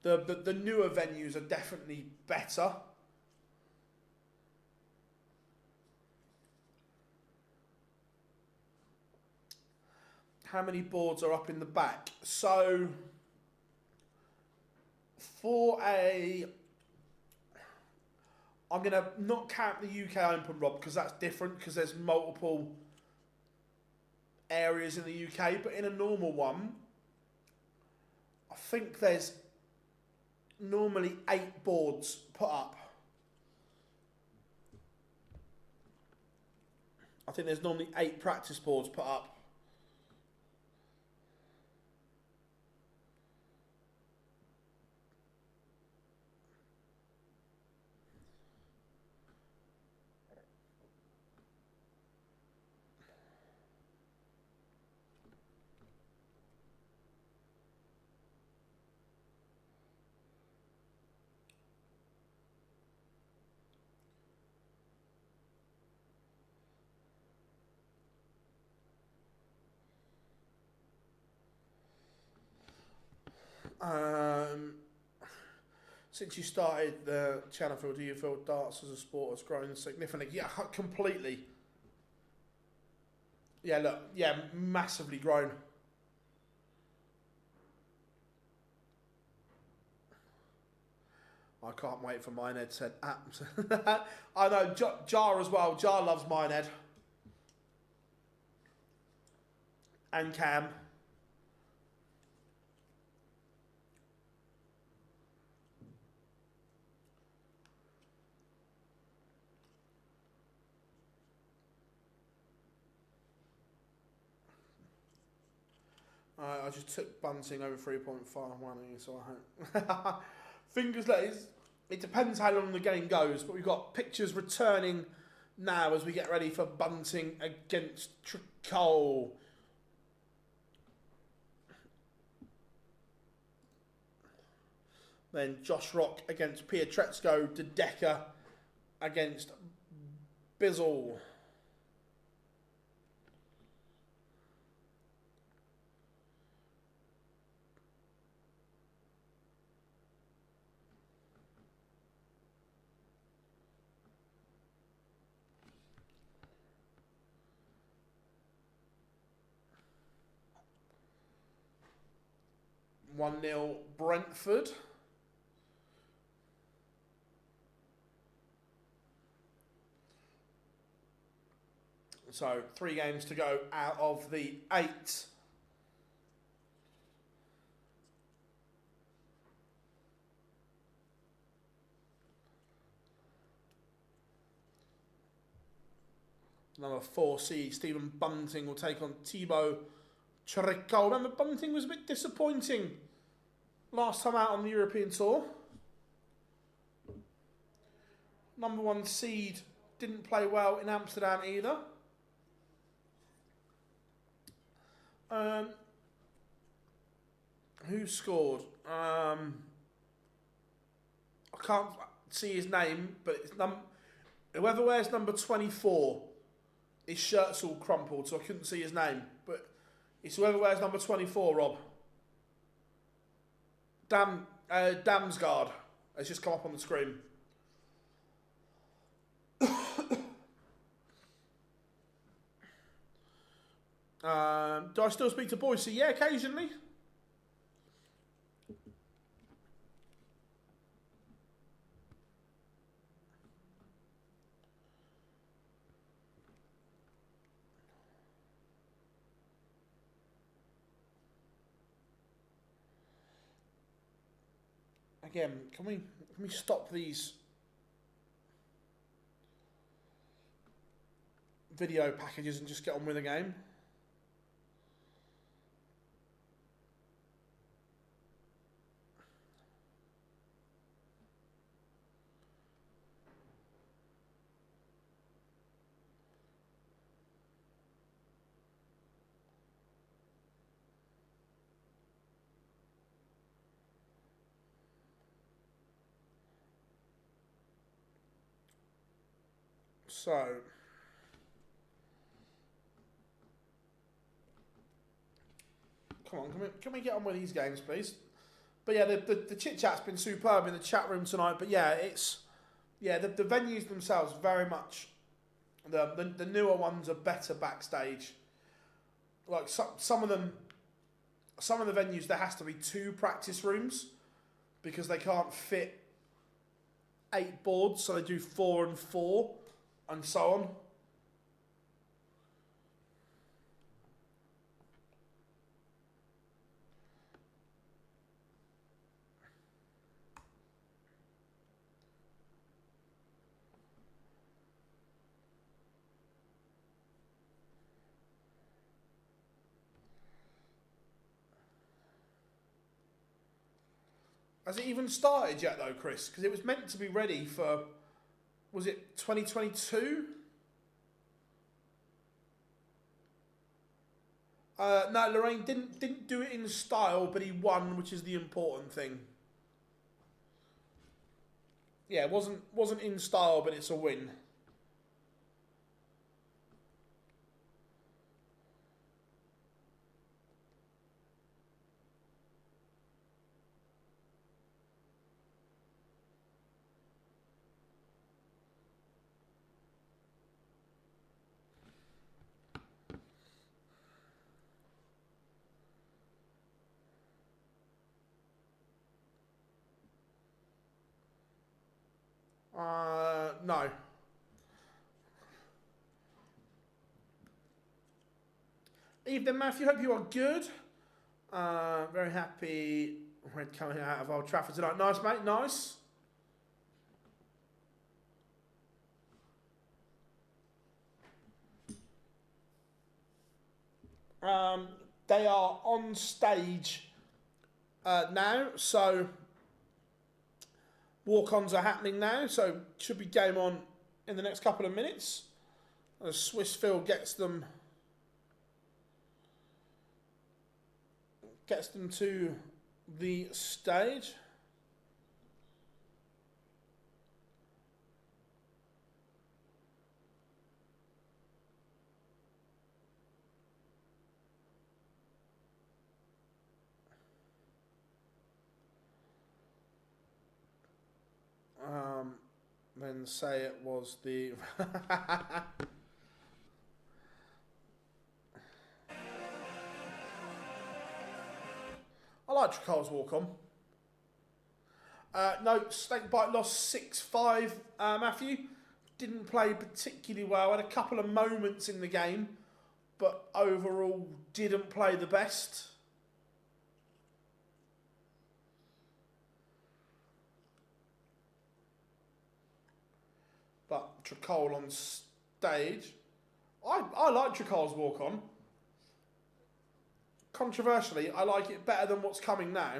The newer venues are definitely better. How many boards are up in the back? So, I'm going to not count the UK Open, Rob, because that's different, because there's multiple areas in the UK, but in a normal one, I think there's normally 8 boards put up. I think there's normally 8 practice boards put up. Since you started the channel, do you feel darts as a sport has grown significantly? Yeah, completely. Yeah, look, yeah, massively grown. I can't wait for Minehead said. I know, Jar as well. Jar loves Minehead. And Cam. I just took Bunting over 3.51, so I hope. Fingers legs. It depends how long the game goes, but we've got pictures returning now as we get ready for Bunting against Tricole. Then Josh Rock against Pietreczko, Dedeker against Bizzle. One 0 Brentford. So 3 games to go out of the 8. Number 4 seed Stephen Bunting will take on Thibaut Tricole. Remember, Bunting was a bit disappointing last time out on the European Tour. Number 1 seed didn't play well in Amsterdam either. Who scored? I can't see his name, but it's whoever wears number 24. His shirt's all crumpled, so I couldn't see his name. But it's whoever wears number 24, Rob. Damsgaard has just come up on the screen. Do I still speak to Boise? Yeah, occasionally. Again, can we stop these video packages and just get on with the game. So, come on, can we get on with these games, please? But yeah, the chit chat's been superb in the chat room tonight. But yeah, the venues themselves very much the newer ones are better backstage. Like some of the venues there has to be 2 practice rooms because they can't fit 8 boards, so they do 4 and 4. And so on. Has it even started yet though, Chris? Because it was meant to be ready for, was it 2022? No, Lorraine didn't do it in style, but he won, which is the important thing. Yeah, it wasn't in style, but it's a win. No. Evening, Matthew. Hope you are good. Very happy. Red coming out of Old Trafford tonight. Nice, mate. Nice. They are on stage now, so walk-ons are happening now, so should be game on in the next couple of minutes as Swissfield gets them to the stage. Then say it was the I like Tricole's walk-on. No, Snakebite lost 6-5, Matthew. Didn't play particularly well. Had a couple of moments in the game, but overall didn't play the best. But Tricole on stage. I like Tricole's walk-on. Controversially, I like it better than what's coming now.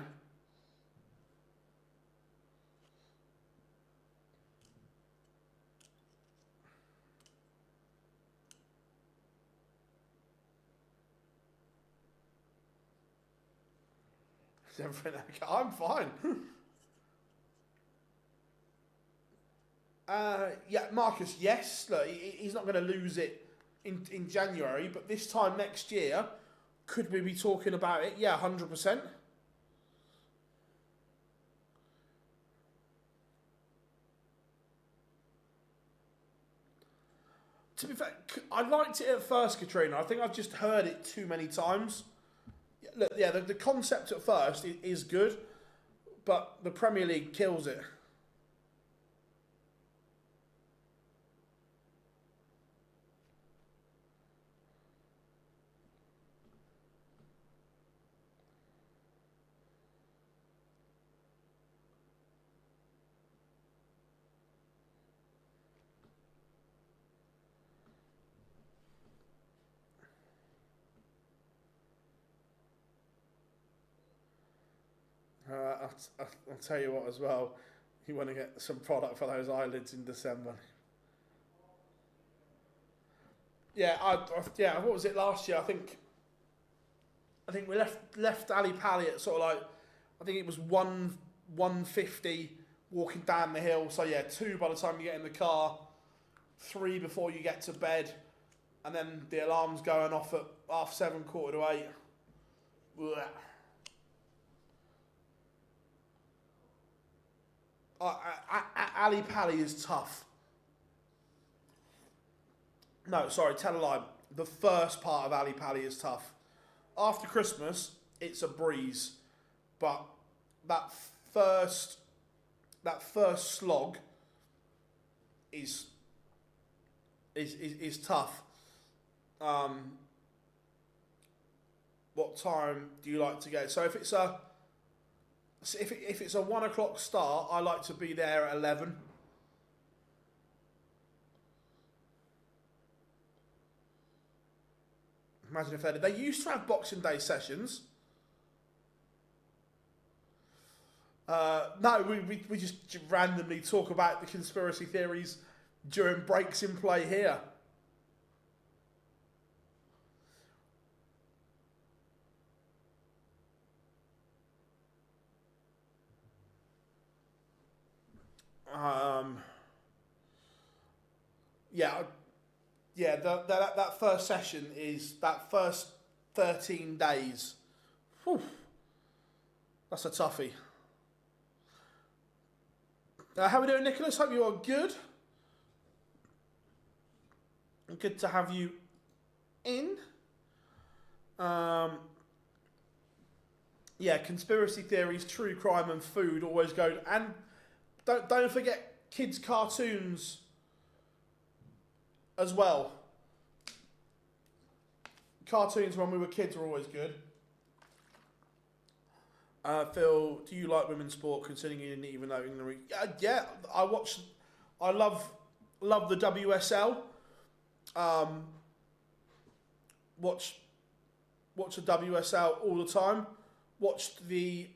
Is everything okay? I'm fine. Yeah, Marcus, yes. Look, he's not going to lose it in January, but this time next year, could we be talking about it? Yeah, 100%. To be fair, I liked it at first, Katrina. I think I've just heard it too many times. Look, yeah, the concept at first is good, but the Premier League kills it. I'll tell you what as well. You want to get some product for those eyelids in December. Yeah, what was it last year? I think we left Ali Pally at sort of like, I think it was 150 walking down the hill. So yeah, 2 by the time you get in the car, 3 before you get to bed, and then the alarm's going off at 7:30, 7:45. Blech. Ali Pally is tough. No, sorry, tell a lie. The first part of Ali Pally is tough. After Christmas, it's a breeze, but that first slog is tough. What time do you like to go? So if it's a 1 o'clock start, I like to be there at 11. Imagine if they used to have Boxing Day sessions. No, we just randomly talk about the conspiracy theories during breaks in play here. That first session is that first 13 days. Whew, that's a toughie. How are we doing, Nicholas? Hope you are good. Good to have you in. Conspiracy theories, true crime, and food always go. And don't forget kids' cartoons as well. Cartoons when we were kids were always good. Phil, do you like women's sport? Considering you didn't even know England. Yeah, I love the WSL. Watch the WSL all the time. Watched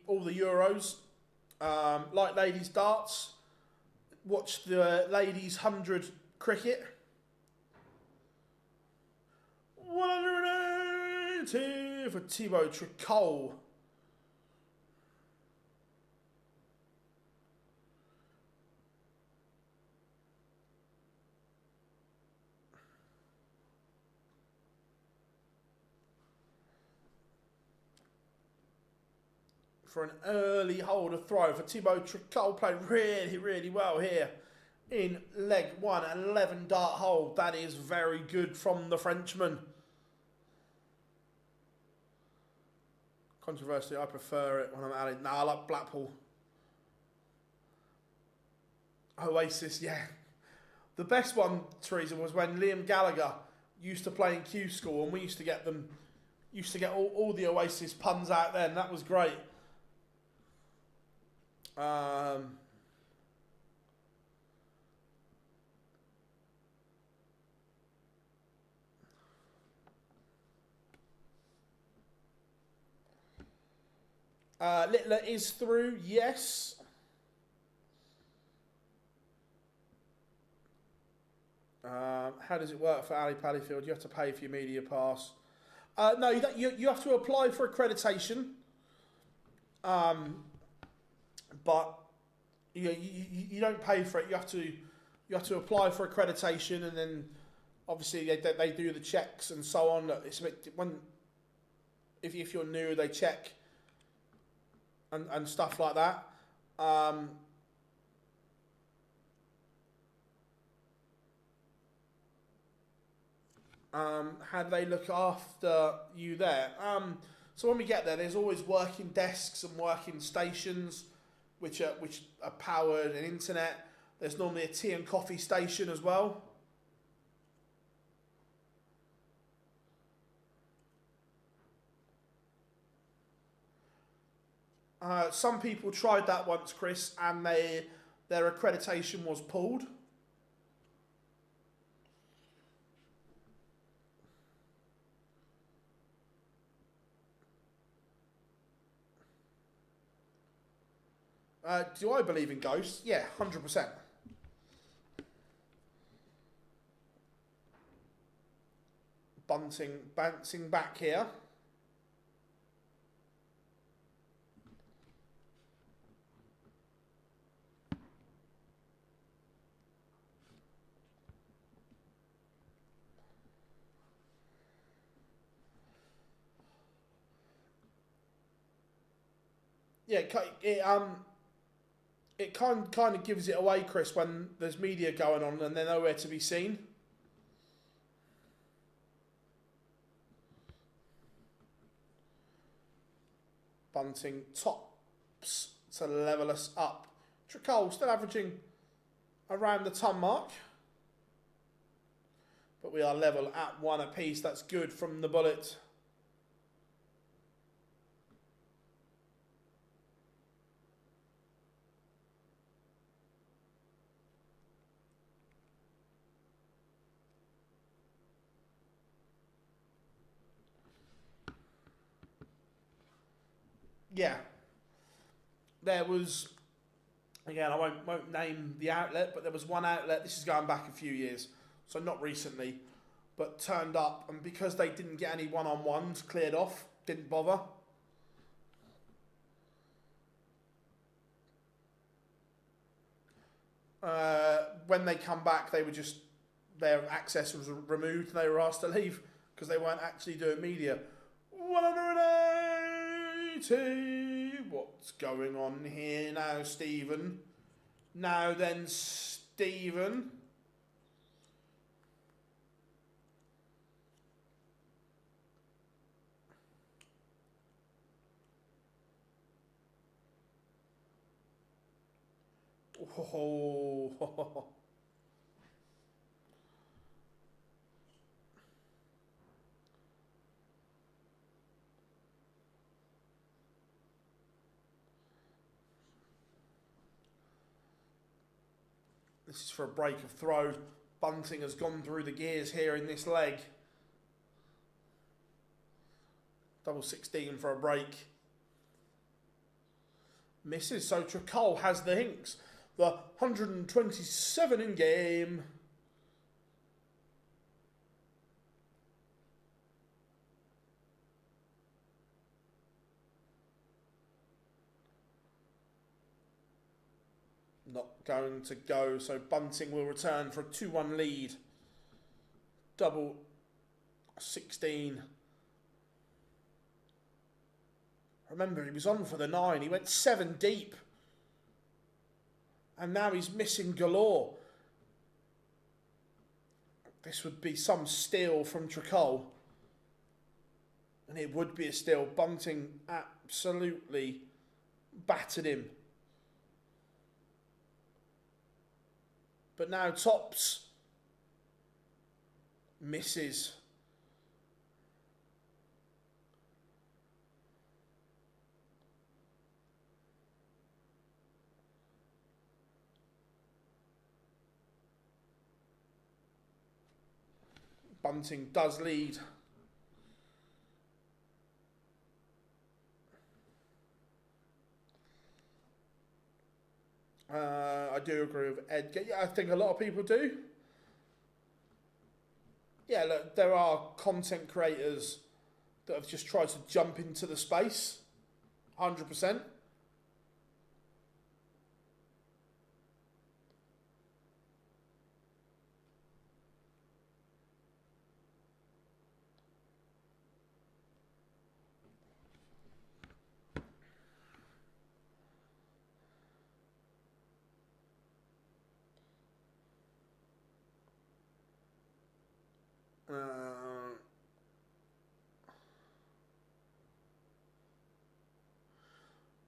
all the Euros. Like ladies darts. Watched the ladies 100 cricket. 180 for Thibaut Tricole. For an early holder throw for Thibaut Tricole, played really, really well here in leg 1, 11 dart hole. That is very good from the Frenchman. Controversially, I prefer it when I'm out. I like Blackpool. Oasis, yeah. The best one, Teresa, was when Liam Gallagher used to play in Q School, and we used to get all the Oasis puns out there, and that was great. Littler is through, yes. How does it work for Ali Pallyfield? You have to pay for your media pass. No, you have to apply for accreditation. But you don't pay for it. You have to apply for accreditation, and then obviously they do the checks and so on. It's a bit if you're new, they check and stuff like that. How do they look after you there? So when we get there, there's always working desks and working stations, which are powered and internet. There's normally a tea and coffee station as well. Some people tried that once, Chris, and their accreditation was pulled. Do I believe in ghosts? Yeah, 100%. Bunting bouncing back here. Yeah, it kind of gives it away, Chris, when there's media going on and they're nowhere to be seen. Bunting tops to level us up. Tricole still averaging around the ton mark. But we are level at 1 apiece. That's good from the bullet. Yeah, there was, again, I won't name the outlet, but there was one outlet, this is going back a few years, so not recently, but turned up, and because they didn't get any one-on-ones cleared off, didn't bother. When they come back, they were just, their access was removed, and they were asked to leave, because they weren't actually doing media. 180. What's going on here now, Stephen? Now then, Stephen. Oh. This is for a break of throw. Bunting has gone through the gears here in this leg. Double 16 for a break. Misses, so Tricole has the hinks. The 127 in game. Not going to go, so Bunting will return for a 2-1 lead. Double 16. Remember, he was on for the 9. He went 7 deep. And now he's missing galore. This would be some steal from Tricole. And it would be a steal. Bunting absolutely battered him. But now tops. Misses. Bunting does lead. I do agree with Edgar. Yeah, I think a lot of people do. Yeah, look, there are content creators that have just tried to jump into the space. 100%.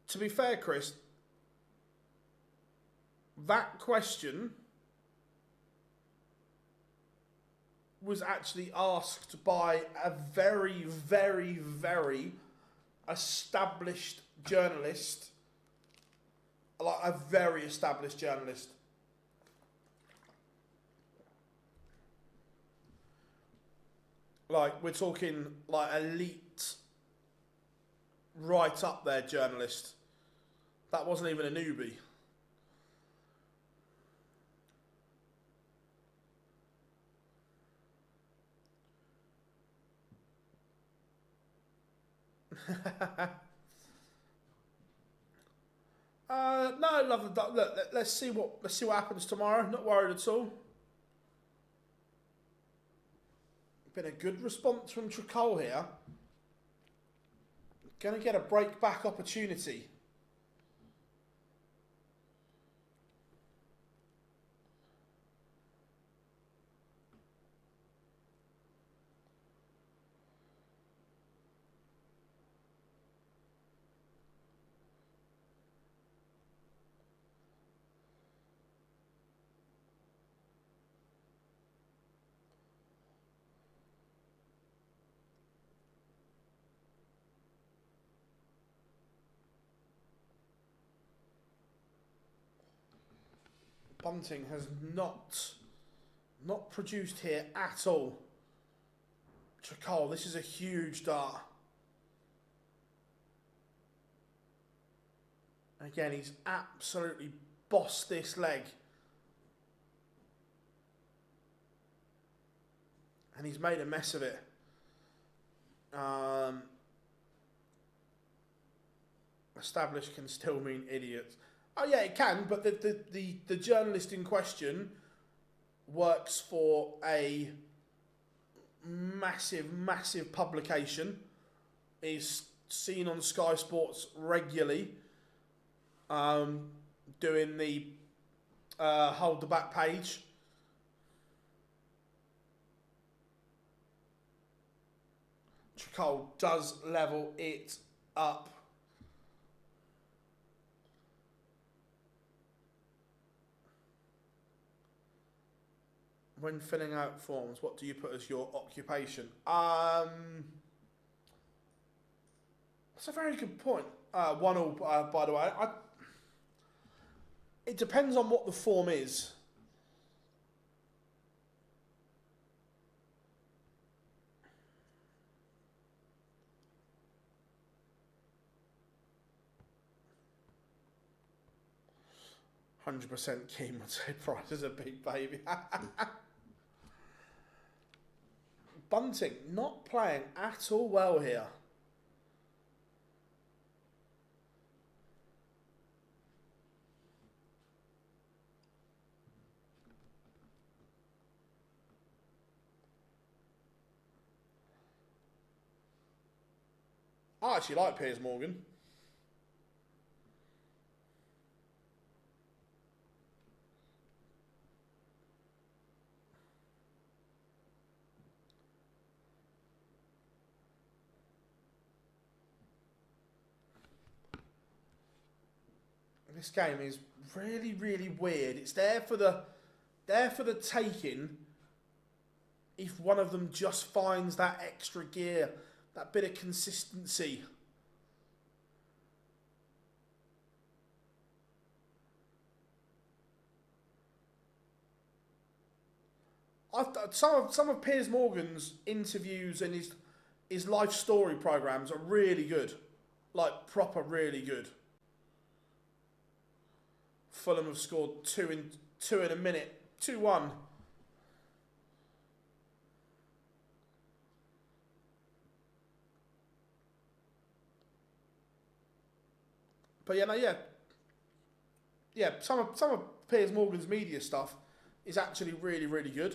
To be fair, Chris, that question was actually asked by a very, very, very established journalist. Like a very established journalist. Like, we're talking like elite, right up there journalist. That wasn't even a newbie. No, love the look. Let's see what happens tomorrow. Not worried at all. Been a good response from Tricole here. Going to get a break back opportunity. Bunting has not produced here at all. Tricole, this is a huge dart. Again, he's absolutely bossed this leg. And he's made a mess of it. Established can still mean idiots. Oh yeah, it can, but the journalist in question works for a massive publication, is seen on Sky Sports regularly, doing the Hold the Back page. Tricole does level it up. When filling out forms, what do you put as your occupation? That's a very good point. 1-1, by the way. It depends on what the form is. %, Keane would say Price is a big baby. Bunting not playing at all well here. I actually like Piers Morgan. This game is really weird. It's there for the taking if one of them just finds that extra gear, that bit of consistency. Some of Piers Morgan's interviews and his life story programs are really good, like proper really good. Fulham have scored two in a minute, 2-1. But yeah. Some of Piers Morgan's media stuff is actually really good.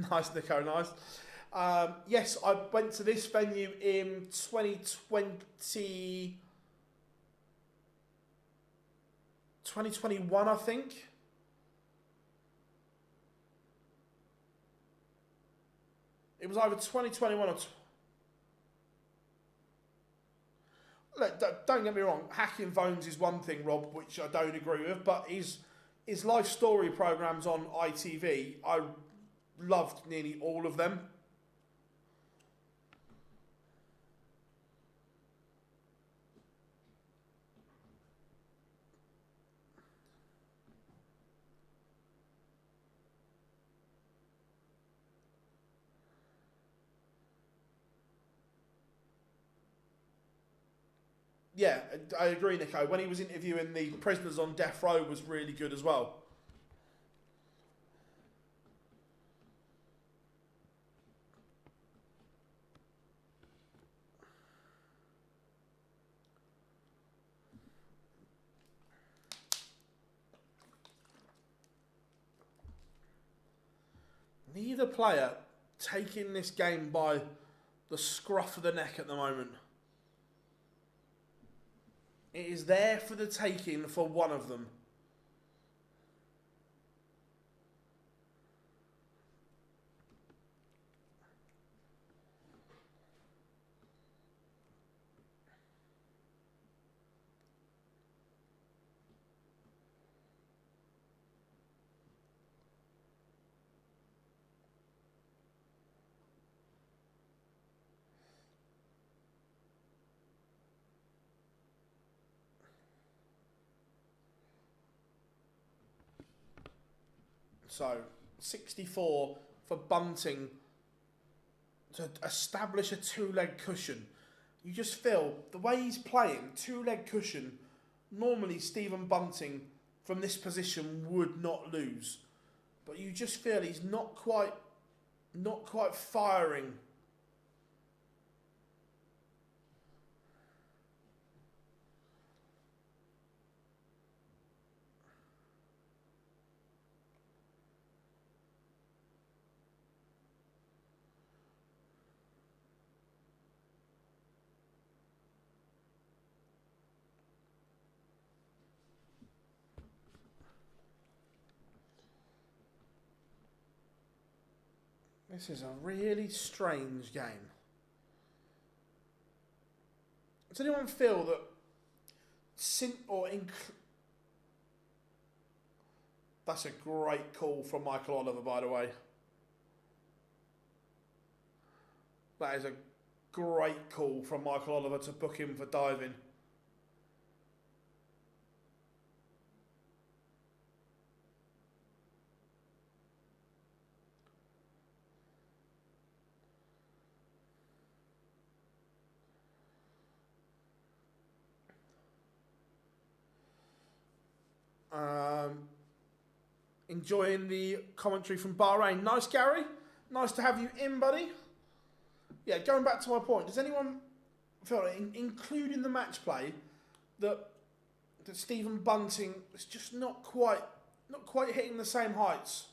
Nice, Nico, nice. Yes, I went to this venue in 2021, I think. It was either 2021 or... Look, don't get me wrong, hacking phones is one thing, Rob, which I don't agree with, but his life story programmes on ITV, I loved nearly all of them. Yeah, I agree, Nico. When he was interviewing the prisoners on death row was really good as well. Neither player taking this game by the scruff of the neck at the moment. It is there for the taking for one of them. So, 64 for Bunting to establish a two-leg cushion. You just feel, the way he's playing, two-leg cushion, normally Stephen Bunting from this position would not lose. But you just feel he's not quite firing. This is a really strange game. Does anyone feel that that's a great call from Michael Oliver, by the way. That is a great call from Michael Oliver to book him for diving. Enjoying the commentary from Bahrain. Nice, Gary. Nice to have you in, buddy. Yeah, going back to my point, does anyone feel like, including the match play, that Stephen Bunting is just not quite hitting the same heights?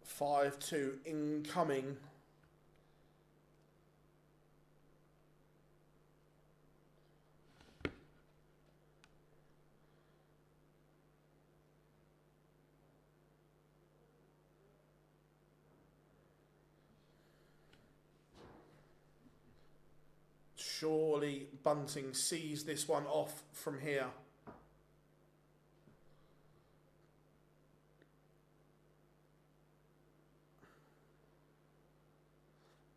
Five-two incoming. Surely Bunting sees this one off from here.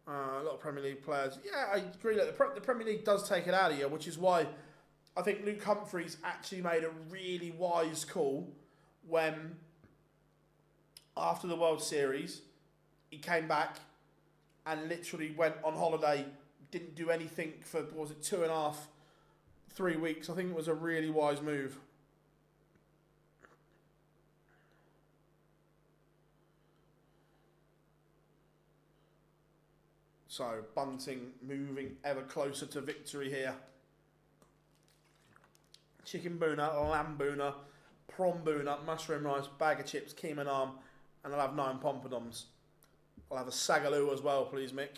A lot of Premier League players. Yeah, I agree. That the Premier League does take it out of you, which is why I think Luke Humphries actually made a really wise call when, after the World Series, he came back and literally went on holiday, didn't do anything for, what was it, 2.5, 3 weeks. I think it was a really wise move. So, Bunting moving ever closer to victory here. Chicken boona, lamb boona, prawn boona, mushroom rice, bag of chips, keema naan, and I'll have 9 pompadums. I'll have a sagaloo as well, please, Mick.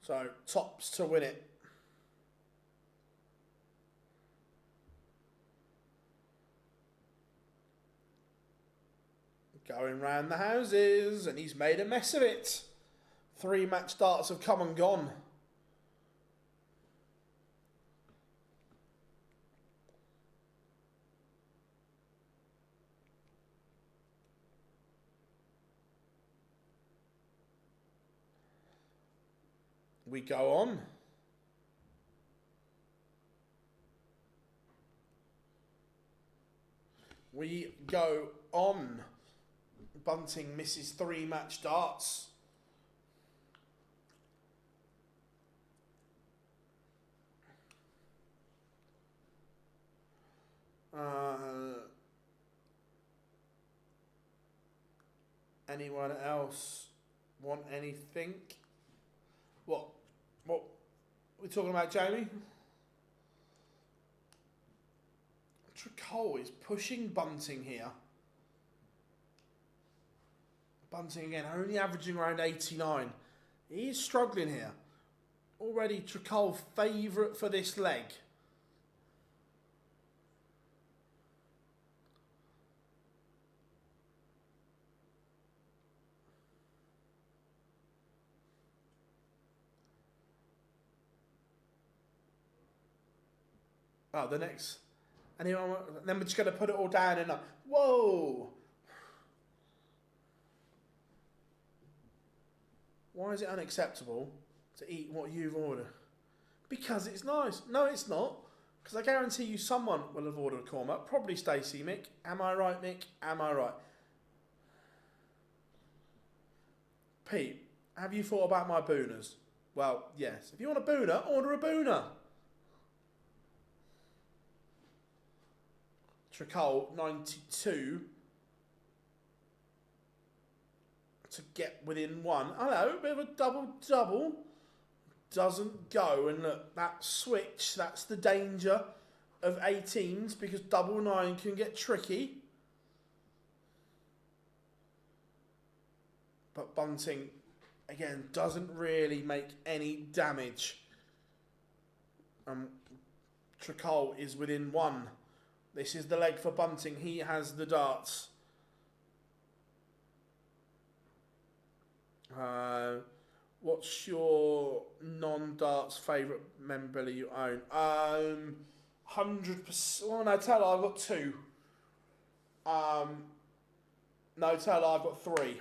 So, tops to win it. Going round the houses, and he's made a mess of it. 3 match darts have come and gone. We go on. We go on. Bunting misses 3 match darts. Anyone else want anything? What we're talking about, Jamie? Tricole is pushing Bunting here. Bunting again, only averaging around 89. He is struggling here. Already Tricole favourite for this leg. Oh, the next. Anyone? Then we're just going to put it all down and whoa! Why is it unacceptable to eat what you've ordered? Because it's nice. No, it's not. Because I guarantee you someone will have ordered a korma. Probably Stacey, Mick. Am I right, Mick? Am I right? Pete, have you thought about my booners? Well, yes. If you want a booner, order a booner. Tricole, 92. To get within 1. Hello, a bit of a double-double. Doesn't go. And look, that switch, that's the danger of 18s because double 9 can get tricky. But Bunting, again, doesn't really make any damage. Tricole is within 1. This is the leg for Bunting. He has the darts. What's your non-darts favourite memorabilia you own? 100%. Well, no, tell her I've got 2. No, tell her I've got 3.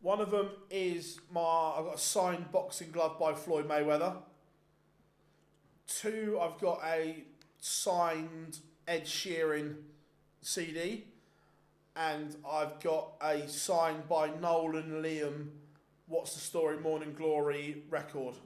One of them is I've got a signed boxing glove by Floyd Mayweather. 2, I've got a signed Ed Sheeran CD. And I've got a signed by Nolan Liam, What's the Story, Morning Glory record.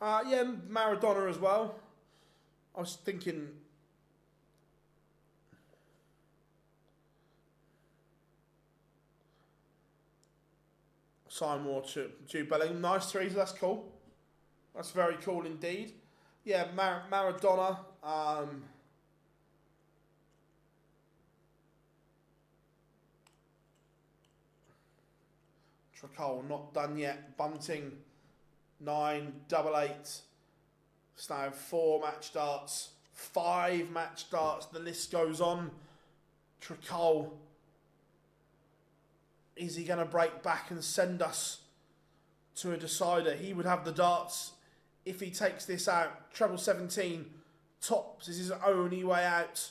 Yeah, Maradona as well. I was thinking... Sign more to Jude Bellingham. Nice, Teresa. That's cool. That's very cool indeed. Yeah, Maradona. Tricole not done yet. Bunting 9, 8. It's now 4 match darts, 5 match darts. The list goes on. Tricole. Is he going to break back and send us to a decider? He would have the darts if he takes this out. Treble 17, tops is his only way out.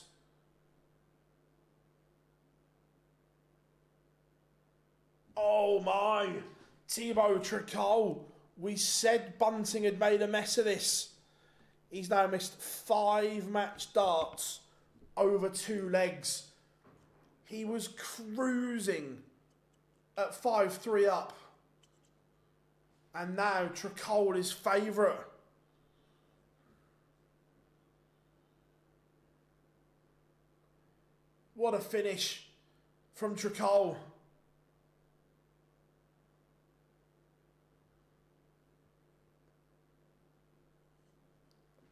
Oh my, Thibaut Tricole. We said Bunting had made a mess of this. He's now missed 5 match darts over 2 legs. He was cruising at 5-3 up. And now Tricole is favourite. What a finish from Tricole.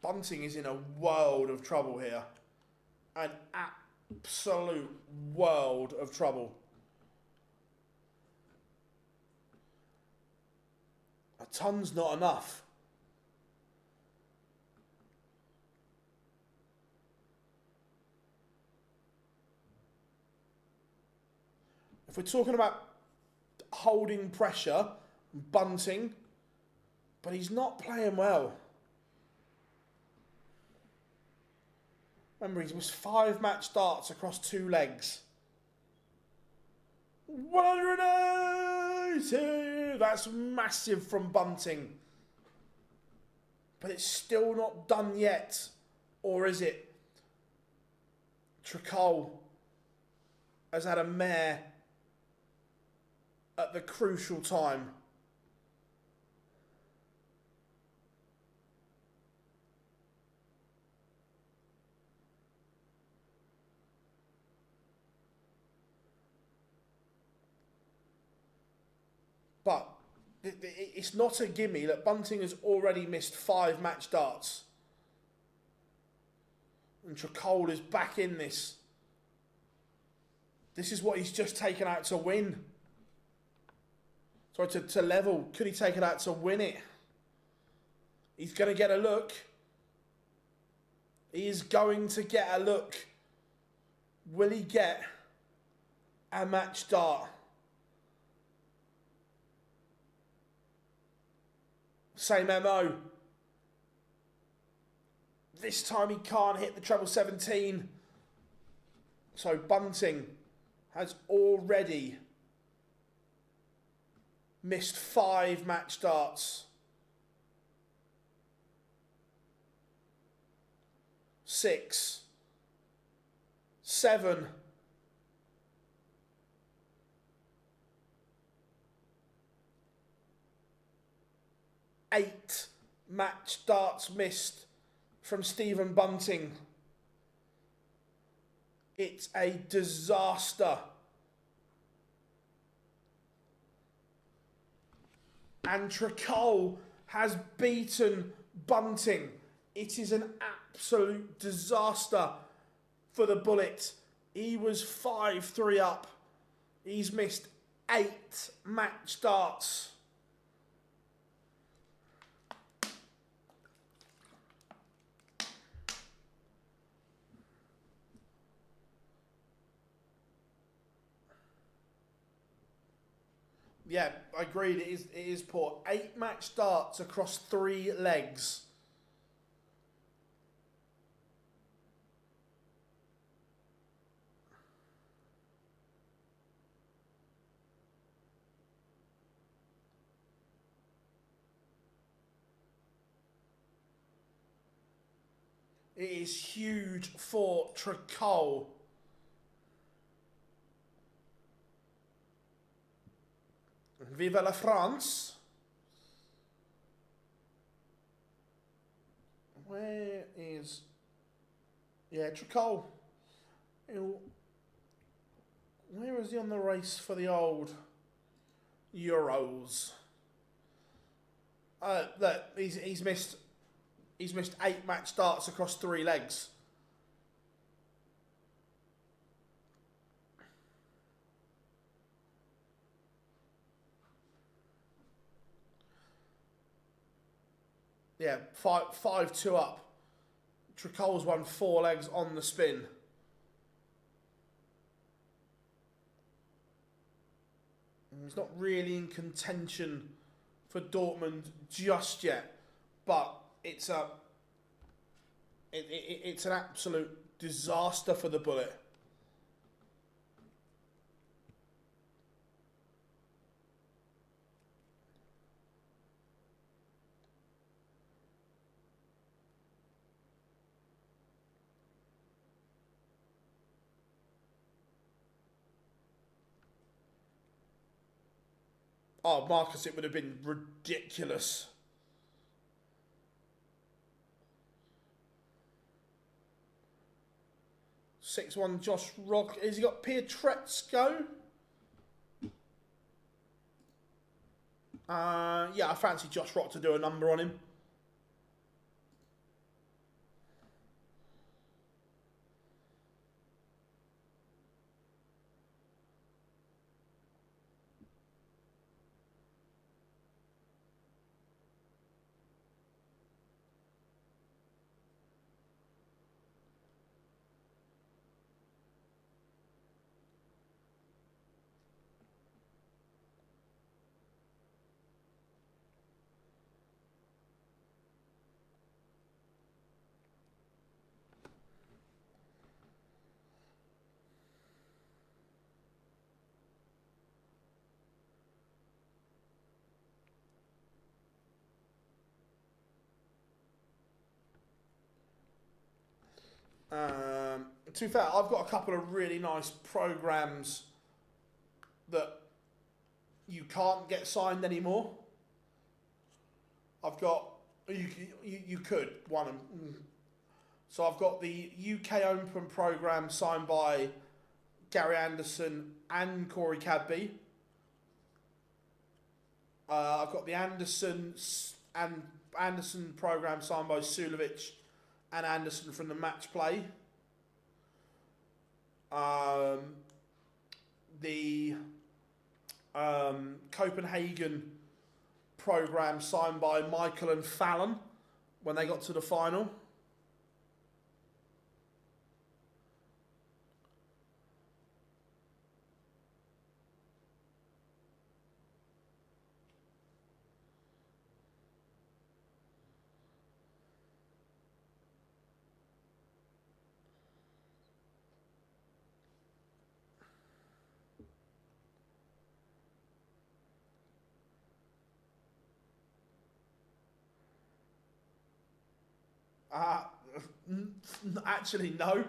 Bunting is in a world of trouble here. An absolute world of trouble. A ton's not enough. If we're talking about holding pressure, Bunting, but he's not playing well. Remember, he's missed 5 match starts across 2 legs. 180! That's massive from Bunting. But it's still not done yet. Or is it? Tricole has had a mare at the crucial time. But it's not a gimme that Bunting has already missed 5 match darts. And Tricole is back in this. This is what he's just taken out to win. Sorry, to level. Could he take it out to win it? He's going to get a look. He is going to get a look. Will he get a match dart? Same MO. This time he can't hit the treble 17. So Bunting has already missed 5 match darts. 6. 7. 8 match darts missed from Stephen Bunting. It's a disaster. And Tricole has beaten Bunting. It is an absolute disaster for the Bullet. He was 5-3 up. He's missed 8 match darts. Yeah, I agreed. It is poor. 8 match starts across 3 legs. It is huge for Tricole. Vive la France. Where is... Yeah, Tricole. Where is he on the race for the old Euros? Look, he's missed 8 match starts across 3 legs. Yeah, 5-2 up. Tricole's won 4 legs on the spin. He's not really in contention for Dortmund just yet, but it's an absolute disaster for the Bullet. Oh, Marcus, it would have been ridiculous. (6-1) Josh Rock. Has he got Pietreczko? Yeah, I fancy Josh Rock to do a number on him. To be fair, I've got a couple of really nice programs that you can't get signed anymore. I've got you could one. So I've got the UK Open program signed by Gary Anderson and Corey Cadby. I've got the Anderson program signed by Sulovic and Anderson from the match play. The Copenhagen program signed by Michael and Fallon when they got to the final. Actually, no.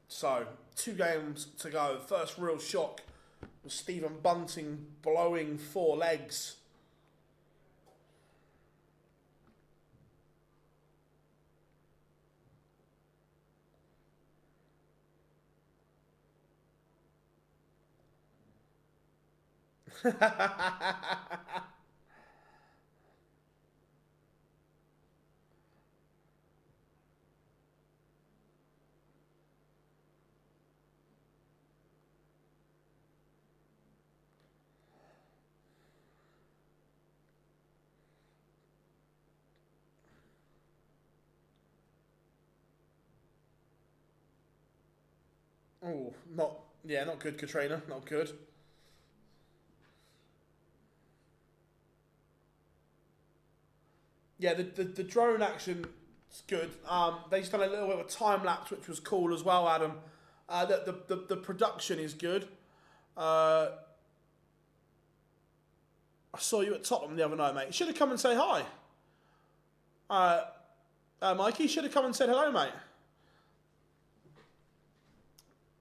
So, 2 games to go. First real shock was Stephen Bunting blowing 4 legs. Oh, not good, Katrina. Not good. Yeah, the drone action is good. They just done a little bit of a time lapse, which was cool as well, Adam. The production is good. I saw you at Tottenham the other night, mate. You should have come and say hi. Mikey, should have come and said hello, mate.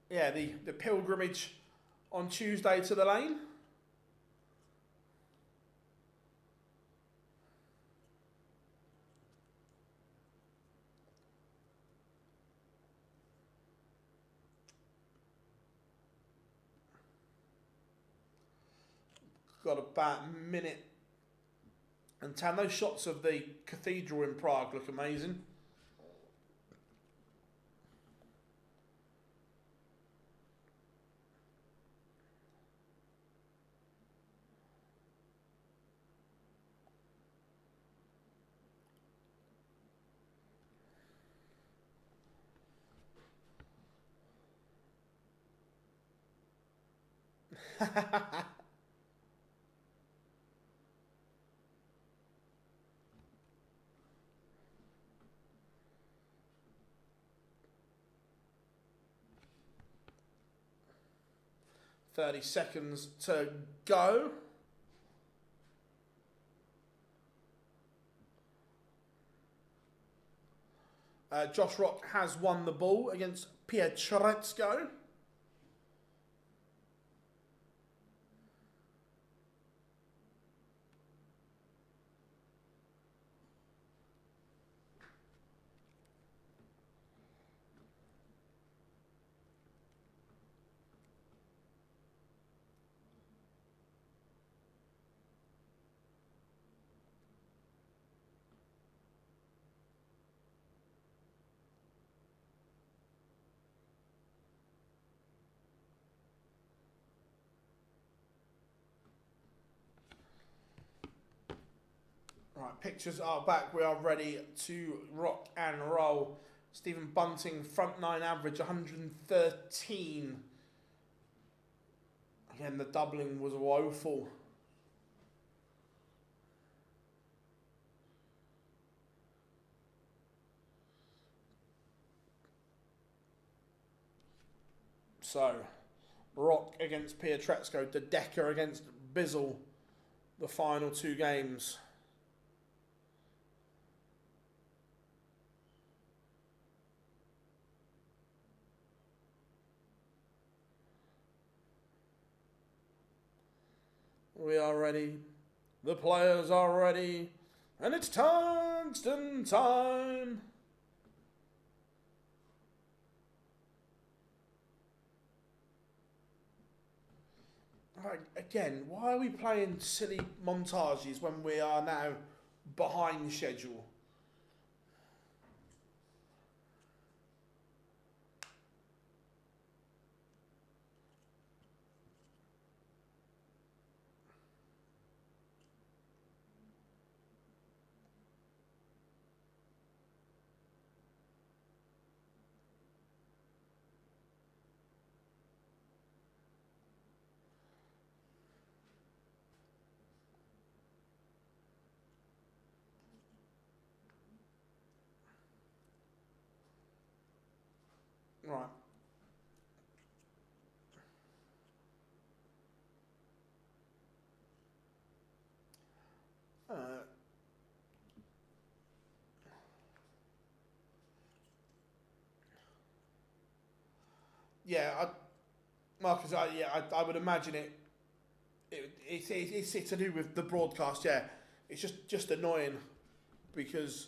Yeah, the pilgrimage on Tuesday to the lane. Got about a minute and 10. Those shots of the cathedral in Prague look amazing. "30 seconds to go." Josh Rock has won the ball against Pietreczko. Right, pictures are back. We are ready to rock and roll. Stephen Bunting, front 9 average, 113. Again, the doubling was woeful. So, Rock against Pietreczko, De Decker against Bizzle. the final 2 games. We are ready. The players are ready. And it's tungsten time. Right, again, why are we playing silly montages when we are now behind schedule? Right. Yeah, Marcus, I would imagine it's to do with the broadcast. Yeah, it's just annoying because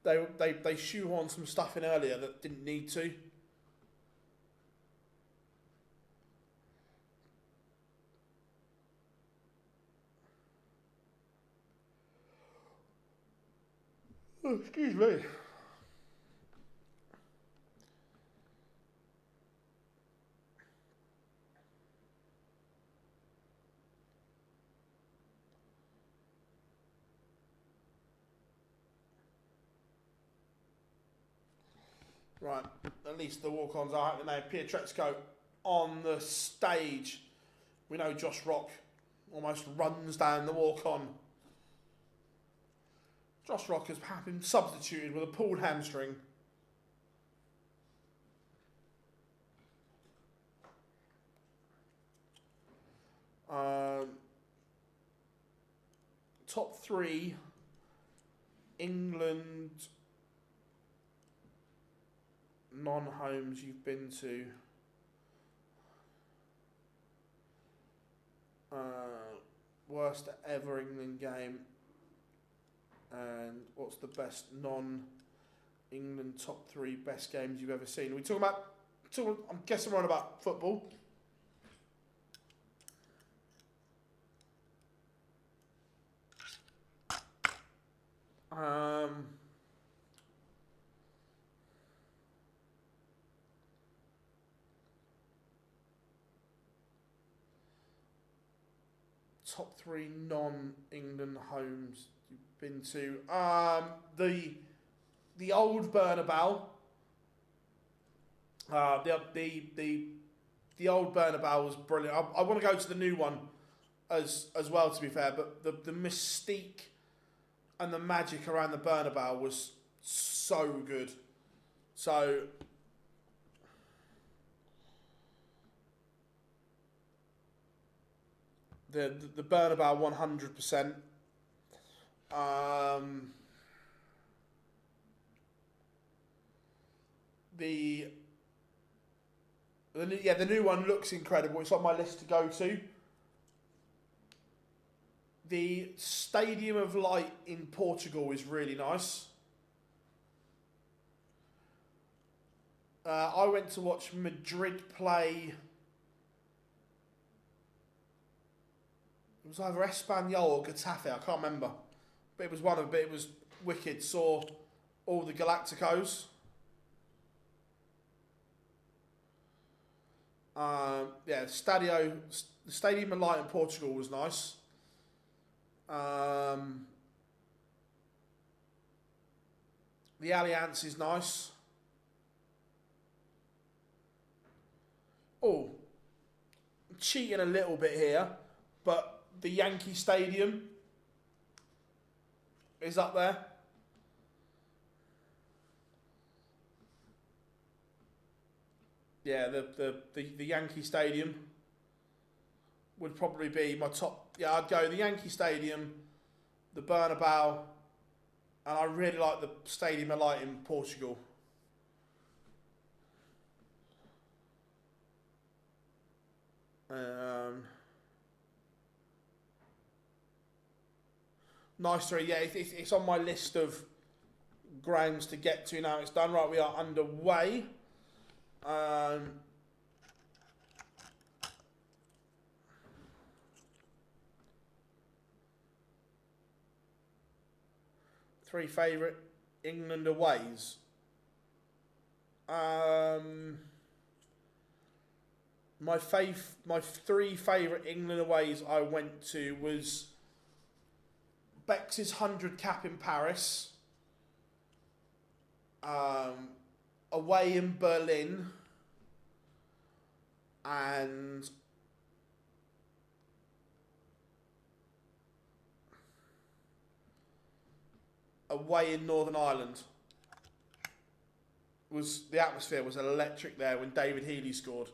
they shoehorned some stuff in earlier that didn't need to. Oh, excuse me. Right, at least the walk-ons are happening now. Pietreczko on the stage. We know Josh Rock almost runs down the walk-on. Josh Rock has been substituted with a pulled hamstring. Top 3 England non-homes you've been to. Worst ever England game. And what's the best non-England top 3 best games you've ever seen? Are we talking about, I'm guessing we're on about football. Top 3 non-England homes you've been to. The old Bernabeu. The old Bernabeu was brilliant. I want to go to the new one as well, to be fair. But the mystique and the magic around the Bernabeu was so good. So the Bernabeu 100%. The new one looks incredible. It's on my list to go to. The Stadium of Light in Portugal is really nice. I went to watch Madrid play. It was either Aspinall or Getafe. I can't remember, but it was one of. But it was wicked. Saw all the Galacticos. The Stadium of Light in Portugal was nice. The Allianz is nice. Oh, I'm cheating a little bit here, but the Yankee Stadium is up there. Yeah, the Yankee Stadium would probably be my top. Yeah, I'd go the Yankee Stadium, the Bernabeu, and I really like the Stadium of Light in Portugal. Nice three, yeah. It's on my list of grounds to get to now. It's done. Right, we are underway. Three favourite England aways. My three favourite England aways I went to was Bex's 100 cap in Paris, away in Berlin, and away in Northern Ireland. The atmosphere was electric there when David Healy scored.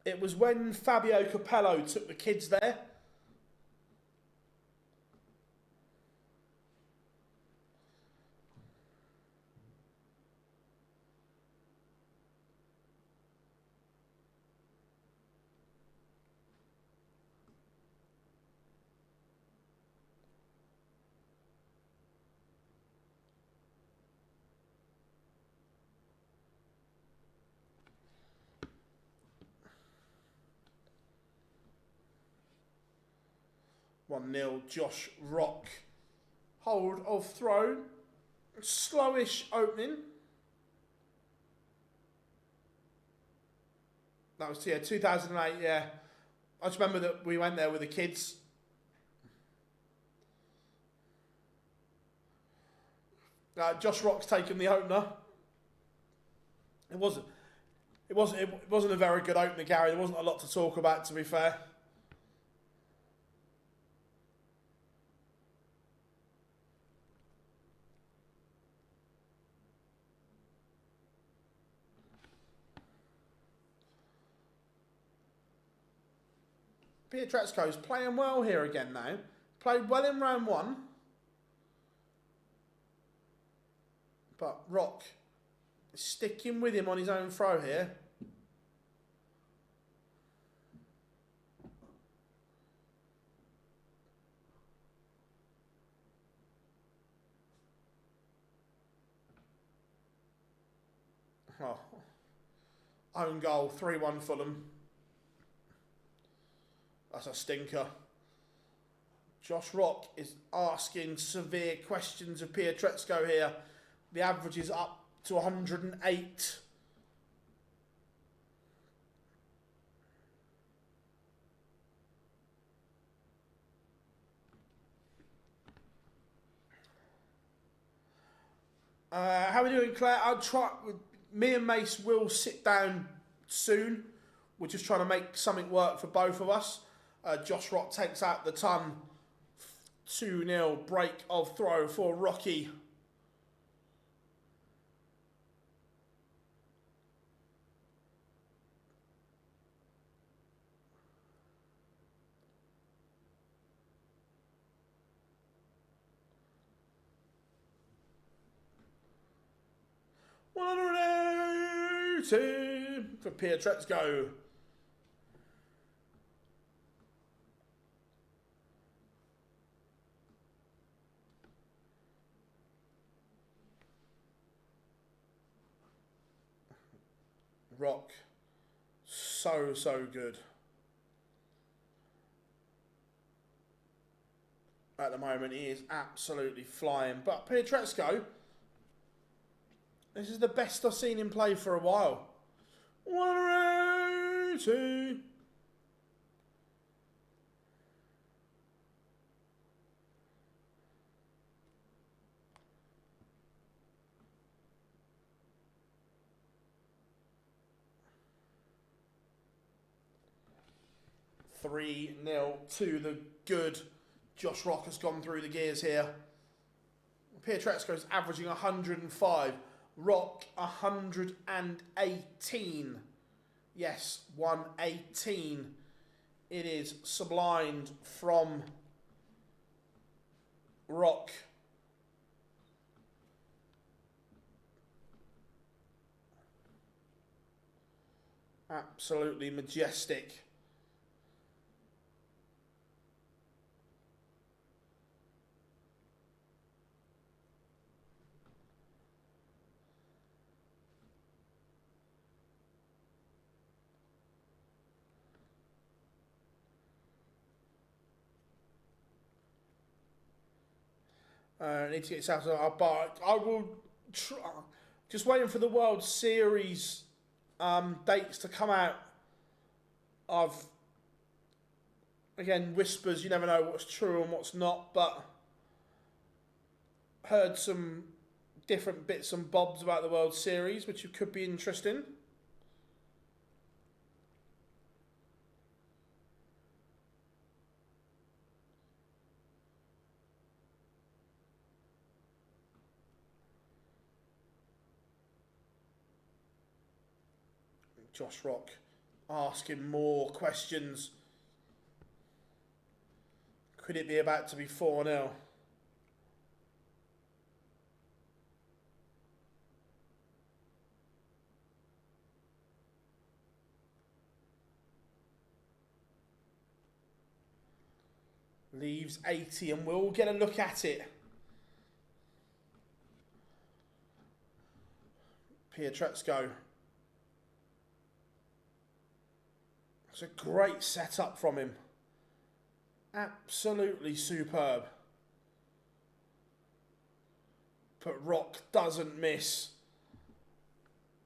It was when Fabio Capello took the kids there. One 0. Josh Rock. Hold of throw. Slowish opening. That was 2008. Yeah, I just remember that we went there with the kids. Josh Rock's taken the opener. It wasn't a very good opener, Gary. There wasn't a lot to talk about, to be fair. Pietreczko's playing well here again now. Played well in round one. But Rock is sticking with him on his own throw here. Oh. Own goal, 3-1 Fulham. That's a stinker. Josh Rock is asking severe questions of Pietreczko here. The average is up to 108. How are we doing, Claire? Me and Mace will sit down soon. We're just trying to make something work for both of us. Josh Rock takes out the ton. 2-0 break of throw for Rocky. For Pietreczko. Rock, so good. At the moment, he is absolutely flying. But Pietreczko, this is the best I've seen him play for a while. 180. 3-0 to the good. Josh Rock has gone through the gears here. Pietreczko is averaging 105. Rock 118. Yes, 118. It is sublimed from Rock. Absolutely majestic. Need to get South but I will just waiting for the World Series dates to come out. I've again whispers, you never know what's true and what's not, but heard some different bits and bobs about the World Series, which could be interesting. Josh Rock asking more questions. Could it be about to be 4-0? Leaves 80 and we'll get a look at it. Pietreczko. It's a great setup from him. Absolutely superb. But Rock doesn't miss.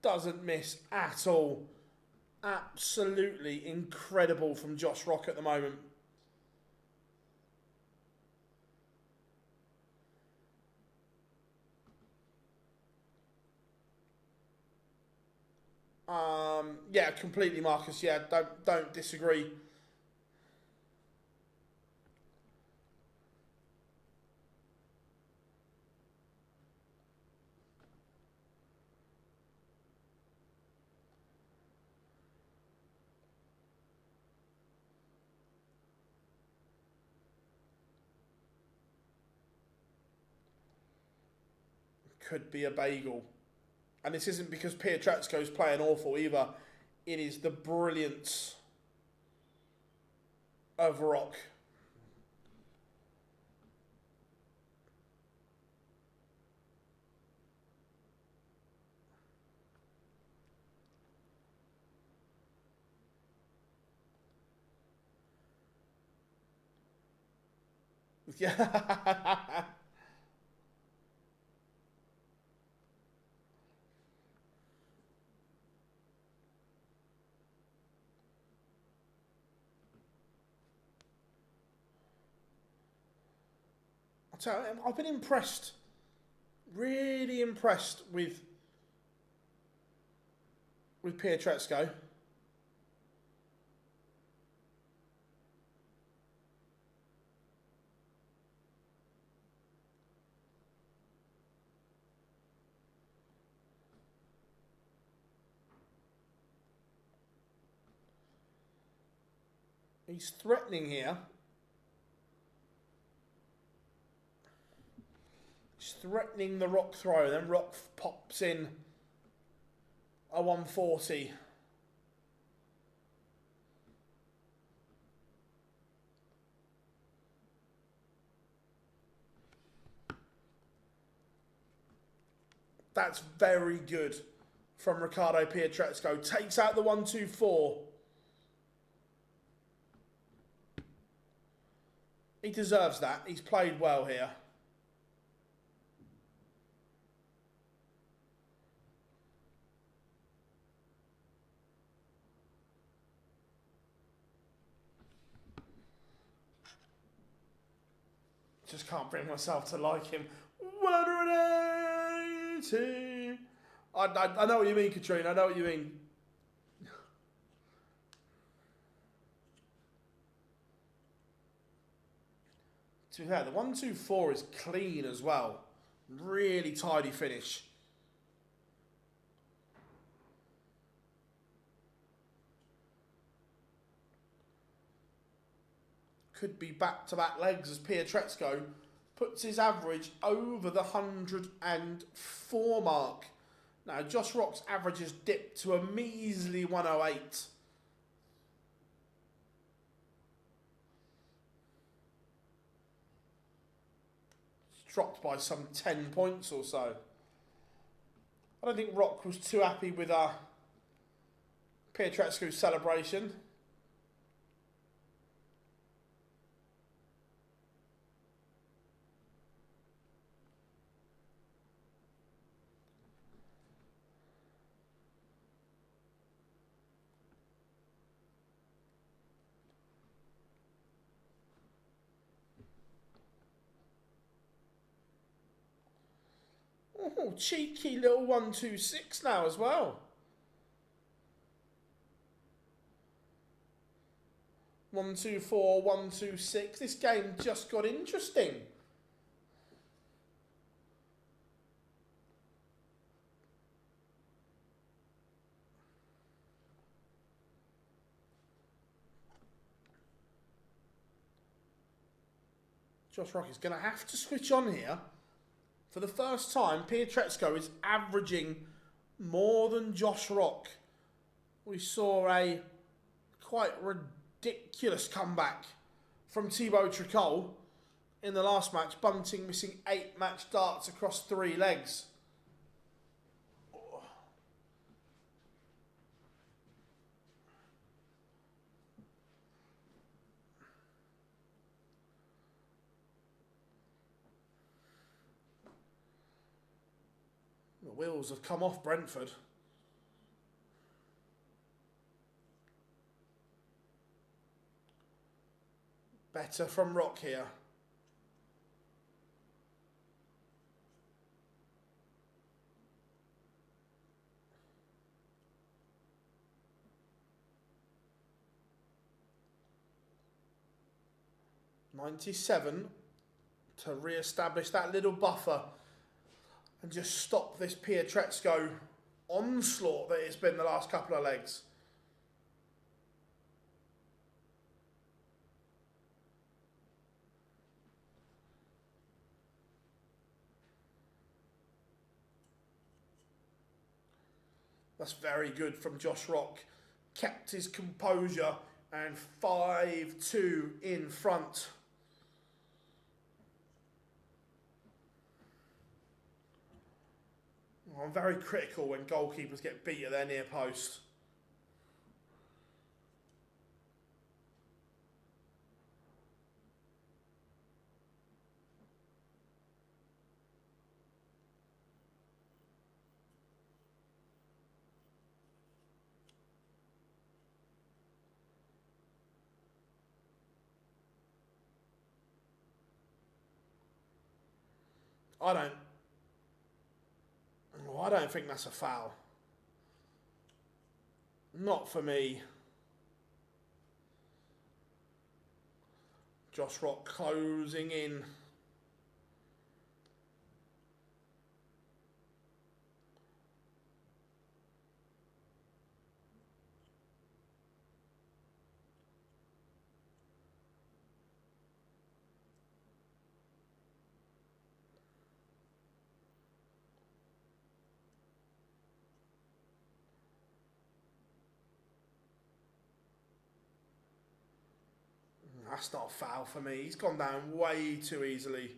Doesn't miss at all. Absolutely incredible from Josh Rock at the moment. Yeah, completely, Marcus. Yeah, don't disagree. Could be a bagel. And this isn't because Pietreczko's playing awful either. It is the brilliance of Rock. Yeah. I'll tell you, I've been impressed, really impressed with Pietreczko. He's threatening here. He's threatening the Rock throw. Then Rock pops in a 140. That's very good from Ricardo Pietreczko. Takes out the 1-2-4. He deserves that. He's played well here. Just can't bring myself to like him. 180. I know what you mean, Katrina. I know what you mean. To be fair, the 1-2-4 is clean as well. Really tidy finish. Could be back-to-back legs as Pietreczko puts his average over the 104 mark. Now, Josh Rock's average has dipped to a measly 108. It's dropped by some 10 points or so. I don't think Rock was too happy with Pietreczko's celebration. Oh, cheeky little 1-2-6 now as well. 1-2-4, 1-2-6. This game just got interesting. Josh Rock is going to have to switch on here. For the first time, Pietreczko is averaging more than Josh Rock. We saw a quite ridiculous comeback from Thibaut Tricole in the last match. Bunting missing 8 match darts across 3 legs. The wheels have come off Brentford. Better from Rock here. .97 to re-establish that little buffer and just stop this Pietreczko onslaught that it's been the last couple of legs. That's very good from Josh Rock. Kept his composure and 5-2 in front. I'm very critical when goalkeepers get beat at their near post. I don't think that's a foul. Not for me. Josh Rock closing in. That's not a foul for me. He's gone down way too easily.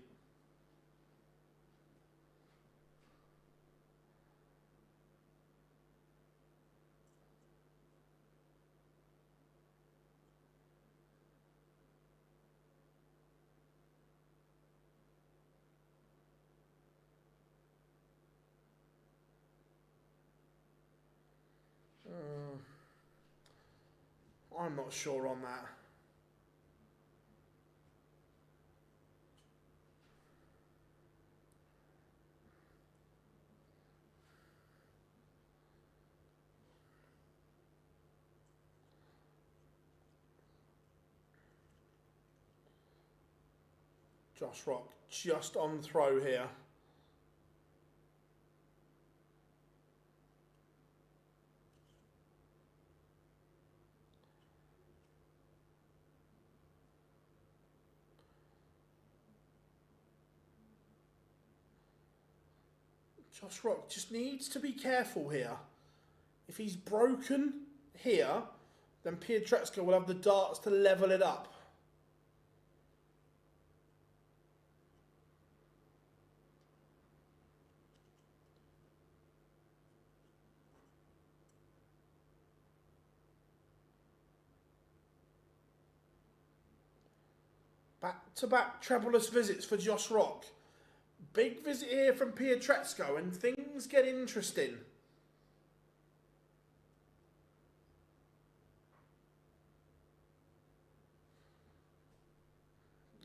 I'm not sure on that. Josh Rock just on throw here. Josh Rock just needs to be careful here. If he's broken here, then Pietreczko will have the darts to level it up. Back-to-back trebleless visits for Josh Rock. Big visit here from Pietreczko and things get interesting.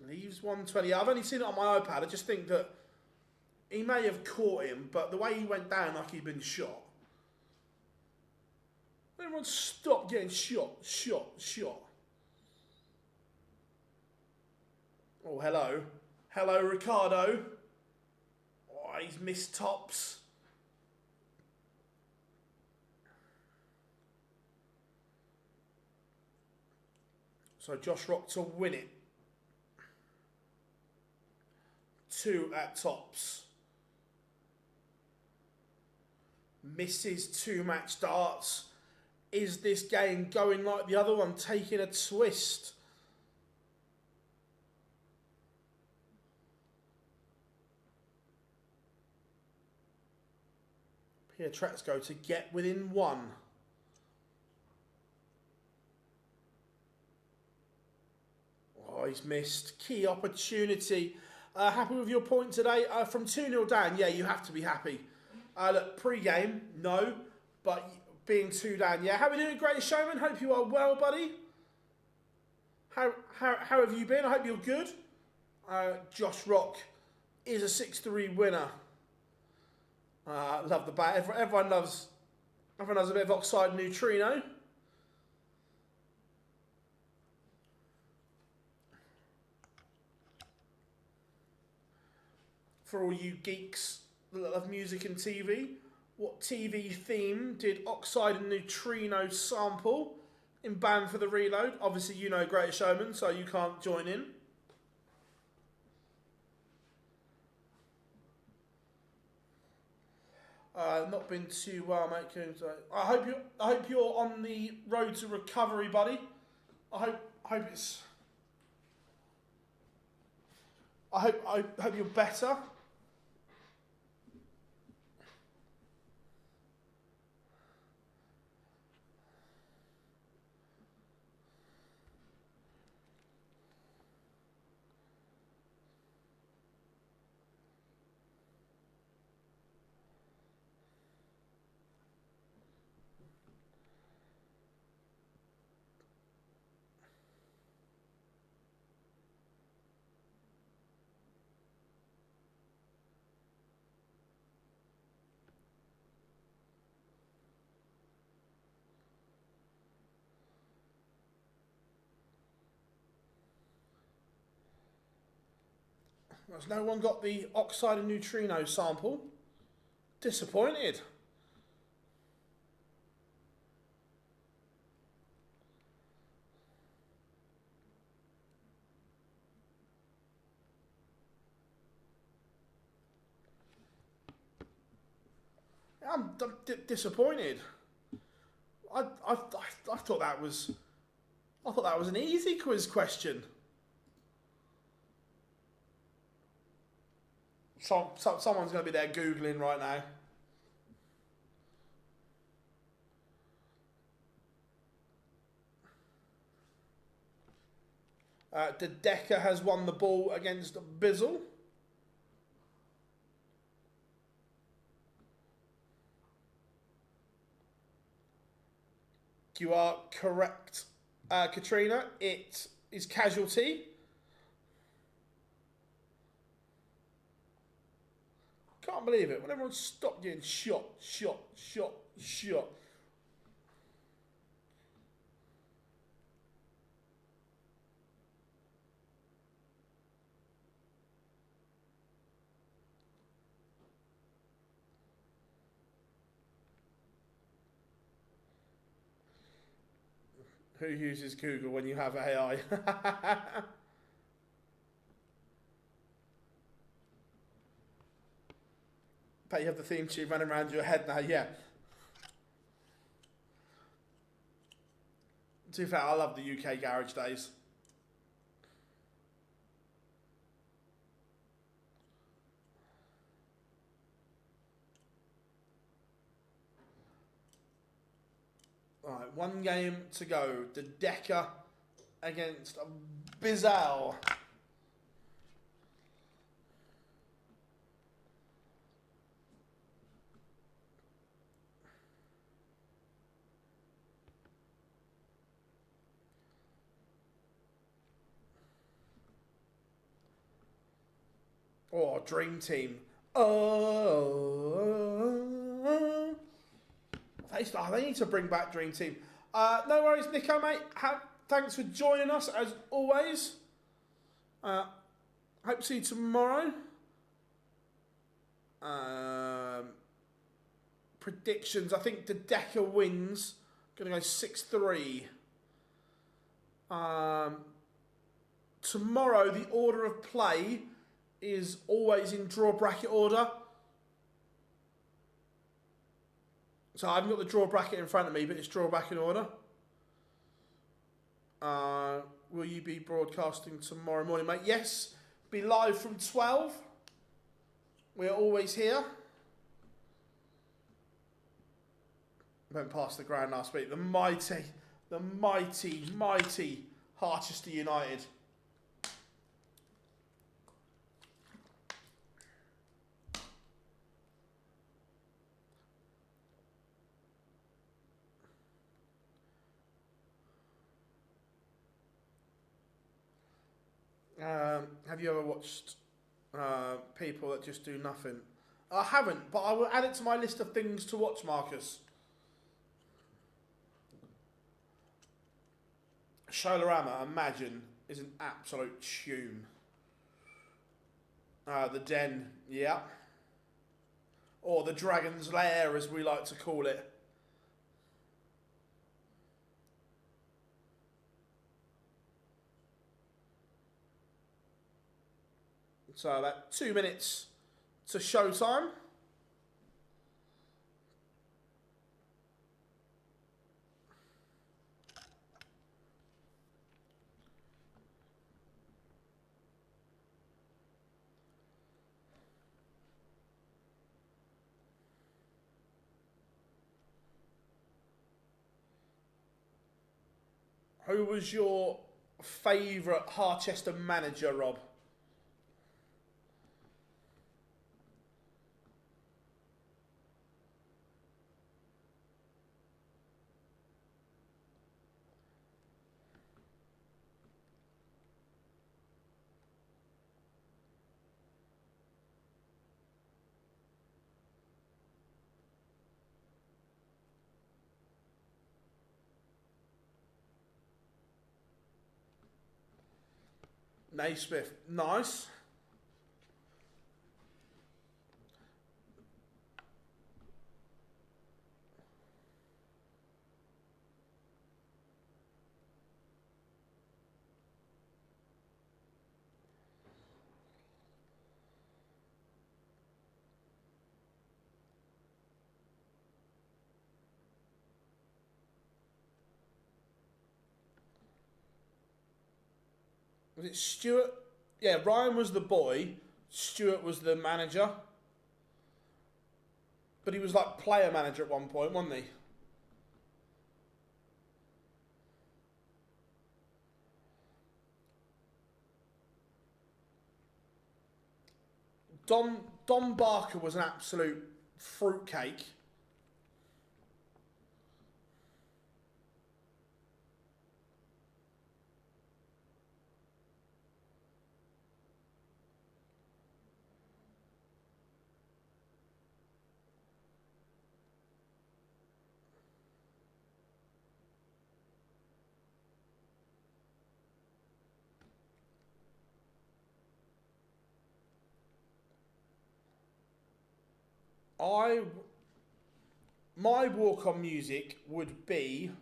Leaves 120. I've only seen it on my iPad. I just think that he may have caught him, but the way he went down like he'd been shot. Everyone stop getting shot. Oh, hello. Hello, Ricardo. Oh, he's missed tops. So Josh Rock to win it. 2 at tops. Misses 2 match darts. Is this game going like the other one, taking a twist? Pietreczko to get within 1. Oh, he's missed. Key opportunity. Happy with your point today? From 2-0 down, yeah, you have to be happy. Look, pre-game, no. But being 2 down, yeah. How are we doing, Great Showman? Hope you are well, buddy. How have you been? I hope you're good. Josh Rock is a 6-3 winner. Love the bat. Everyone loves a bit of oxide neutrino. For all you geeks that love music and TV, what TV theme did oxide and neutrino sample in Band for the Reload? Obviously, you know Great Showman, so you can't join in. Not been too well, mate. I hope you're on the road to recovery, buddy. I hope you're better. Has no one got the oxide and neutrino sample? Disappointed. I'm disappointed. I thought that was an easy quiz question. Someone's going to be there Googling right now. De Decker has won the ball against Bizzle. You are correct, Katrina. It is Casualty. Can't believe it. When everyone stopped getting shot. Who uses Google when you have AI? Bet you have the theme tune running around your head now, yeah. To be fair, I love the UK garage days. Alright, one game to go. The Decker against Bizzle. Oh, Dream Team. Oh. They need to bring back Dream Team. No worries, Nico, mate. Thanks for joining us, as always. Hope to see you tomorrow. Predictions. I think the Decker wins. Going to go 6-3. Tomorrow, the order of play is always in draw bracket order. So I haven't got the draw bracket in front of me, but it's draw bracket order. Will you be broadcasting tomorrow morning, mate? Yes. Be live from 12. We're always here. Went past the ground last week. The mighty Harchester United. Have you ever watched people that just do nothing? I haven't, but I will add it to my list of things to watch, Marcus. Sholarama, Imagine, is an absolute tune. The Den, yeah. Or the Dragon's Lair, as we like to call it. So about 2 minutes to showtime. Who was your favourite Harchester manager, Rob? Naismith, nice. Was it Stuart? Yeah, Ryan was the boy. Stuart was the manager. But he was like player manager at one point, wasn't he? Don Barker was an absolute fruitcake. My walk-on music would be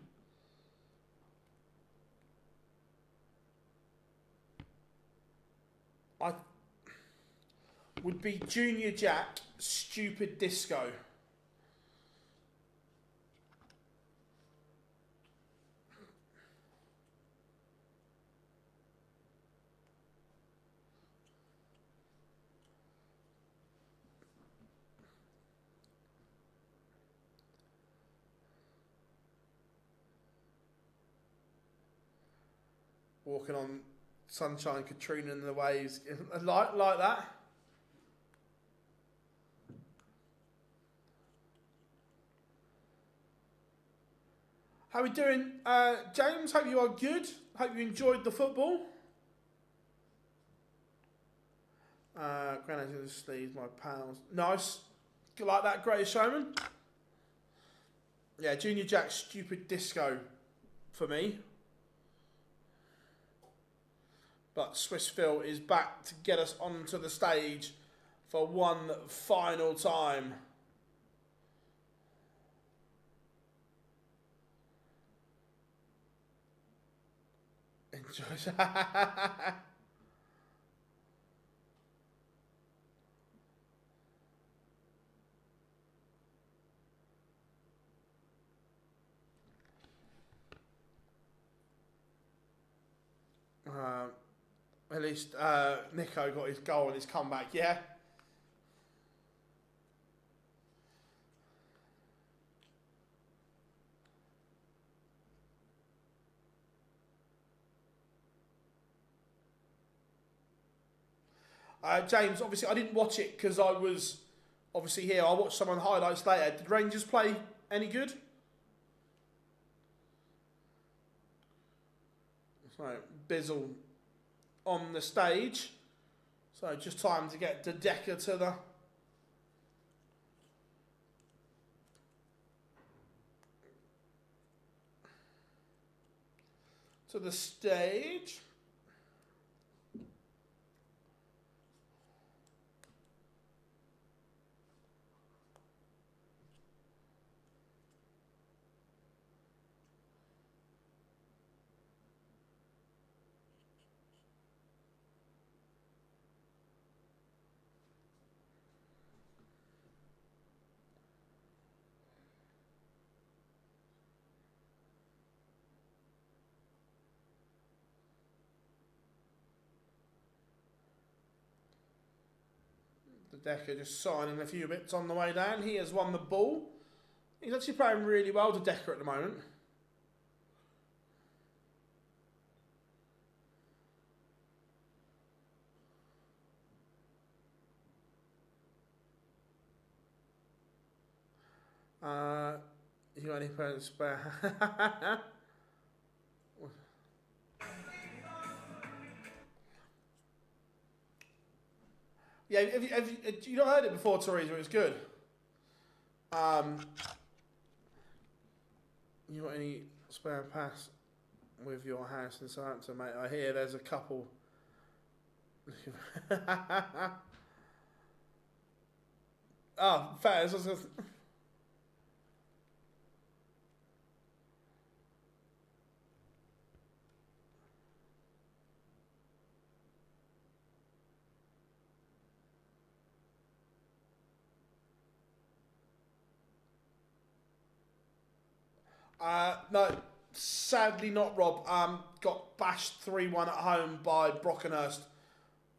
would be Junior Jack, Stupid Disco. Walking on sunshine, Katrina and the waves, like that. How are we doing, James? Hope you are good. Hope you enjoyed the football. Granite in the sleeves, my pals. Nice. You like that, Greatest Showman? Yeah, Junior Jack, Stupid Disco for me. But Swiss Phil is back to get us onto the stage for one final time. Enjoy. At least Nico got his goal and his comeback, yeah? James, obviously I didn't watch it because I was obviously here. I watched some of the highlights later. Did Rangers play any good? So, Bizzle on the stage. So just time to get the Decker to the stage. The Decker just signing a few bits on the way down. He has won the ball. He's actually playing really well, the Decker, at the moment. You got any players spare? Yeah, have you not heard it before, Teresa? It was good. You got any spare pass with your house in Southampton, mate? I hear there's a couple. Oh, fair. No, sadly not, Rob. Got bashed 3-1 at home by Brockenhurst.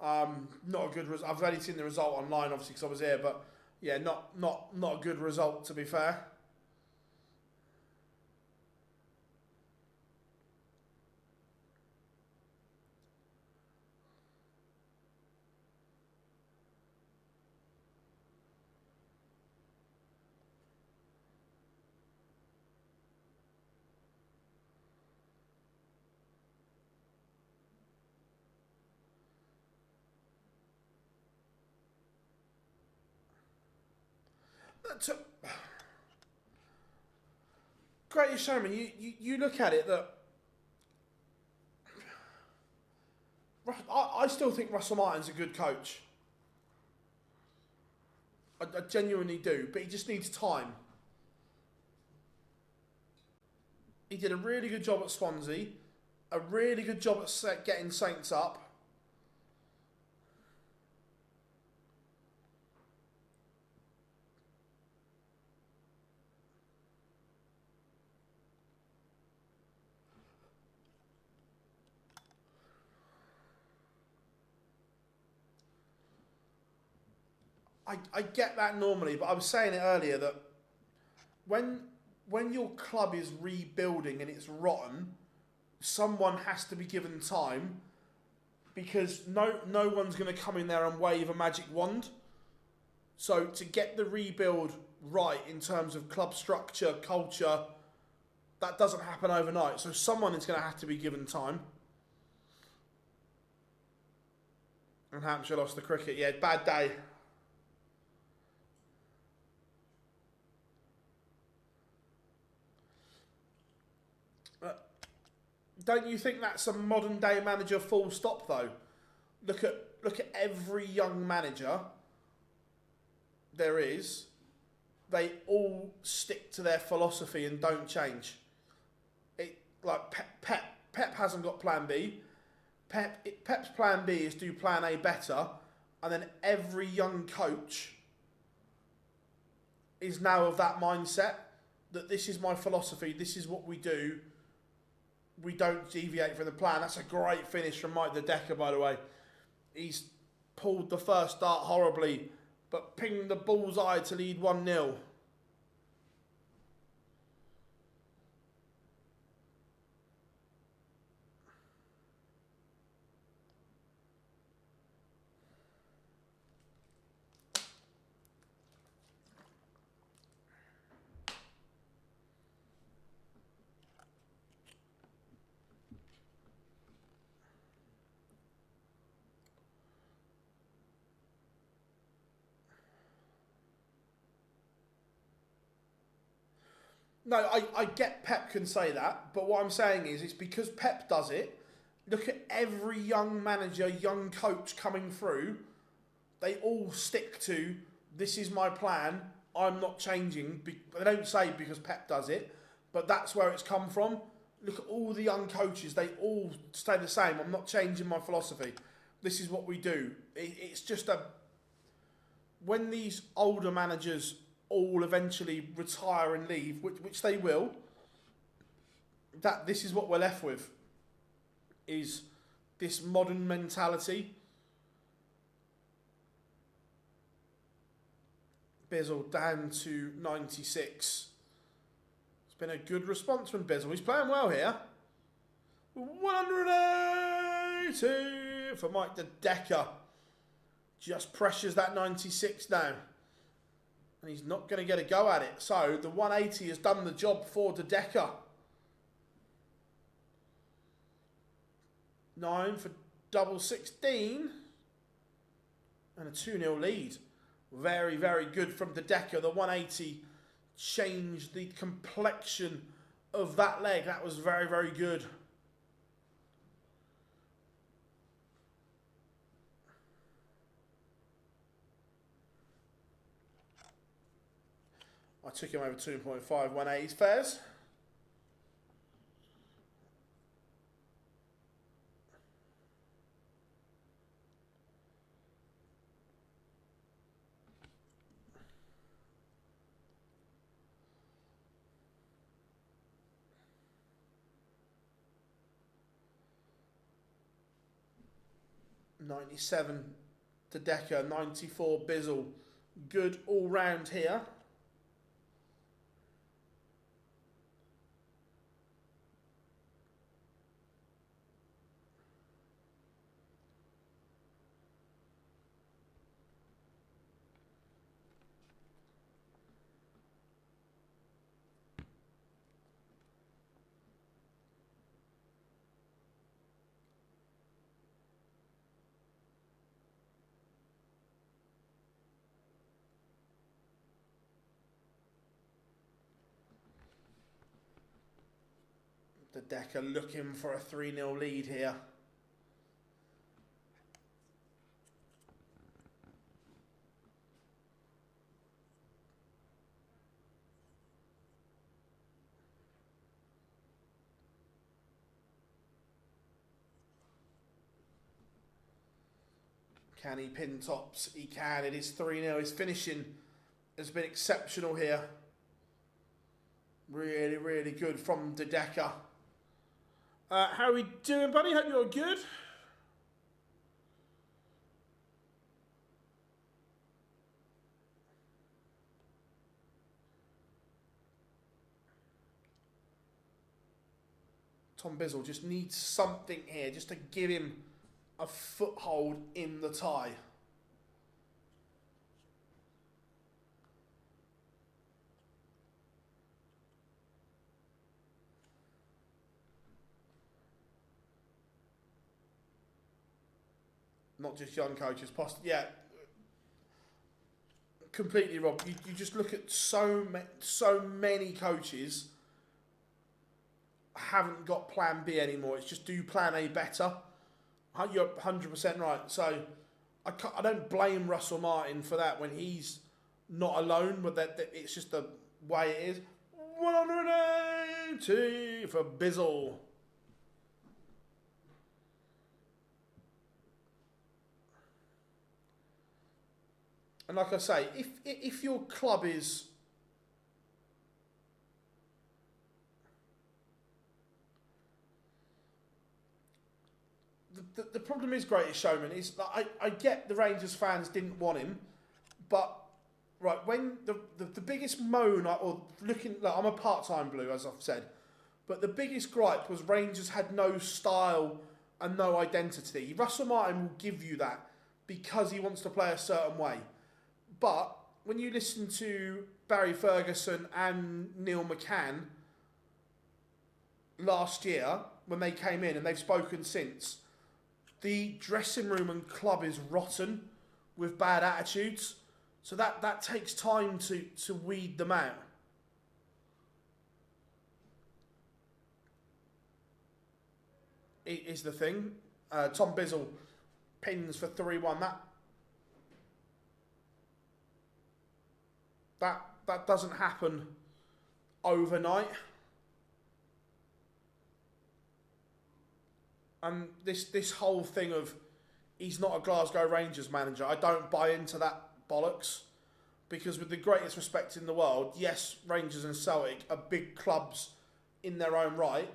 Not a good result. I've only seen the result online, obviously, because I was here, but yeah, not a good result, to be fair. That's a Greatest Showman. You look at it that I still think Russell Martin's a good coach. I genuinely do, but he just needs time. He did a really good job at Swansea, a really good job at getting Saints up. I get that normally, but I was saying it earlier that when your club is rebuilding and it's rotten, someone has to be given time, because no one's going to come in there and wave a magic wand. So to get the rebuild right in terms of club structure, culture, that doesn't happen overnight. So someone is going to have to be given time. And Hampshire lost the cricket. Yeah, bad day. Don't you think that's a modern day manager full stop though? Look at every young manager there is. They all stick to their philosophy and don't change. Pep hasn't got plan B. Pep's plan B is do plan A better, and then every young coach is now of that mindset that this is my philosophy, this is what we do. We don't deviate from the plan. That's a great finish from Mike the Decker, by the way. He's pulled the first start horribly, but pinged the bullseye to lead 1-0. No, I get Pep can say that, but what I'm saying is it's because Pep does it. Look at every young manager, young coach coming through. They all stick to, this is my plan, I'm not changing. They don't say because Pep does it, but that's where it's come from. Look at all the young coaches, they all stay the same. I'm not changing my philosophy. This is what we do. It's just when these older managers all eventually retire and leave, which they will, this is what we're left with, is this modern mentality. Bizzle down to 96. It's been a good response from Bizzle. He's playing well here. 182 for Mike the Decker. Just pressures that 96 now. And he's not going to get a go at it. So the 180 has done the job for De Decker. 9 for double 16. And a 2-0 lead. Very, very good from De Decker. The 180 changed the complexion of that leg. That was very, very good. I took him over 2.5, 180 fares. $97 to Decker, 94 Bizzle. Good all round here. De Decker looking for a 3-0 lead here. Can he pin tops? He can. It is 3-0. His finishing has been exceptional here. Really, really good from De Decker. How are we doing, buddy? Hope you're good. Tom Bizzle just needs something here just to give him a foothold in the tie. Not just young coaches, yeah, completely, Rob. You just look at so many coaches haven't got plan B anymore. It's just do plan A better. You're 100% right. So I don't blame Russell Martin for that when he's not alone, but that it's just the way it is. 180 for Bizzle. And like I say, if your club is the problem is Greatest Showman is that I get the Rangers fans didn't want him, but right when the biggest moan I'm a part-time Blue, as I've said, but the biggest gripe was Rangers had no style and no identity. Russell Martin will give you that because he wants to play a certain way. But when you listen to Barry Ferguson and Neil McCann last year, when they came in, and they've spoken since, the dressing room and club is rotten with bad attitudes. So that takes time to weed them out. It is the thing. Tom Bizzle pins for 3-1. That doesn't happen overnight. And this whole thing of he's not a Glasgow Rangers manager, I don't buy into that bollocks. Because with the greatest respect in the world, yes, Rangers and Celtic are big clubs in their own right.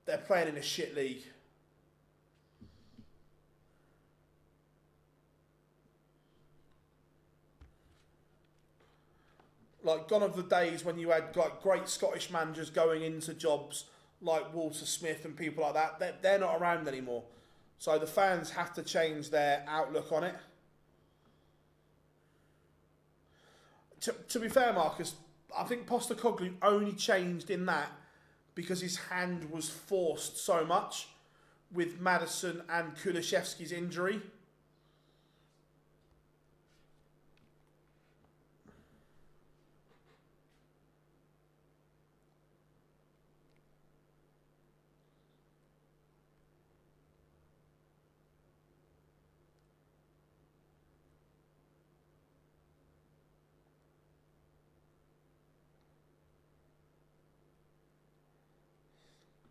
They're playing in a shit league. Like, gone are the days when you had like great Scottish managers going into jobs like Walter Smith and people like that. They're not around anymore. So the fans have to change their outlook on it. To be fair, Marcus, I think Postecoglou only changed in that because his hand was forced so much with Maddison and Kulishevsky's injury.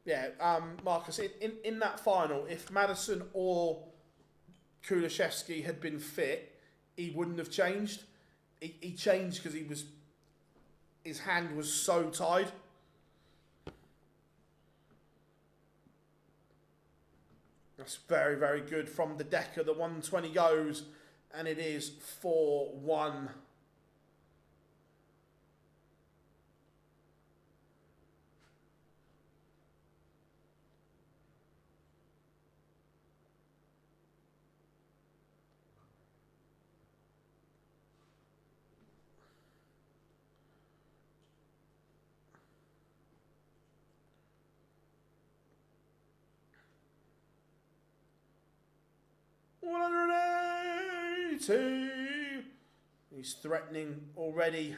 Yeah, Marcus, in that final, if Maddison or Kulishevsky had been fit, he wouldn't have changed. He changed because his hand was so tied. That's very, very good from the Decker. The 120 goes, and it is 4-1. He's threatening already.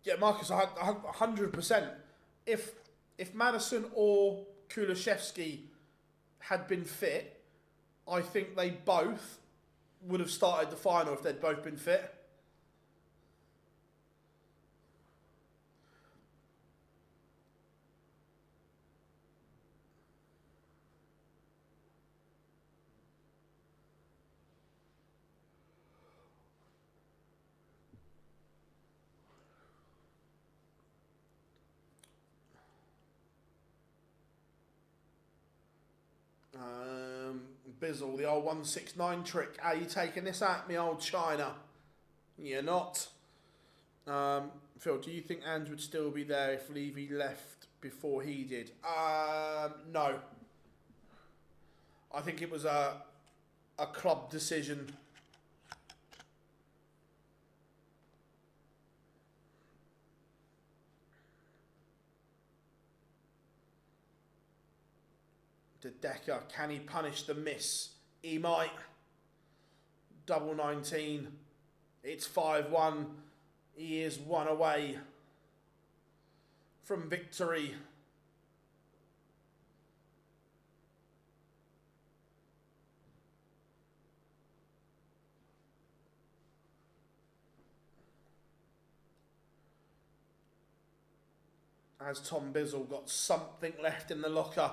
Yeah, Marcus, 100%. If Maddison or Kulishevsky had been fit, I think they both would have started the final if they'd both been fit. Bizzle, the old 169 trick. Are you taking this at me, old China? You're not. Phil, do you think Ange would still be there if Levy left before he did? No. I think it was a club decision. De Decker, can he punish the miss? He might. Double 19. It's 5-1. He is one away from victory. As Tom Bizzle got something left in the locker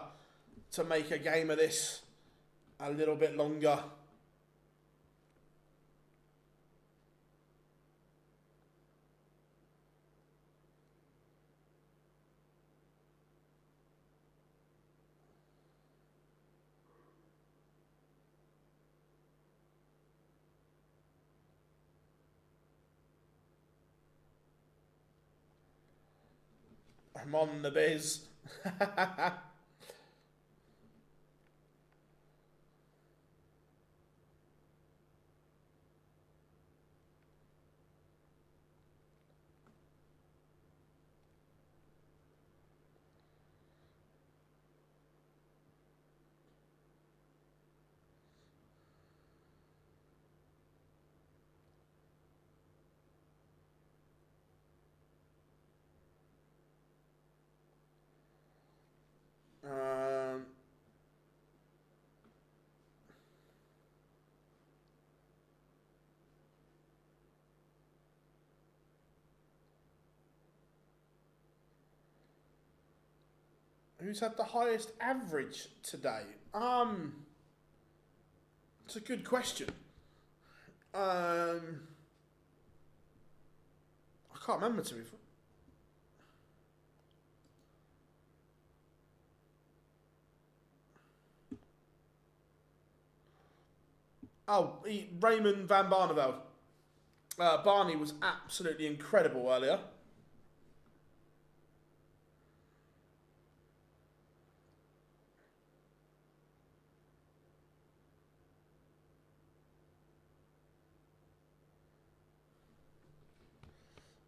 to make a game of this a little bit longer. I'm on the biz. Who's had the highest average today? It's a good question. I can't remember, to be fair. Oh, Raymond van Barneveld. Barney was absolutely incredible earlier.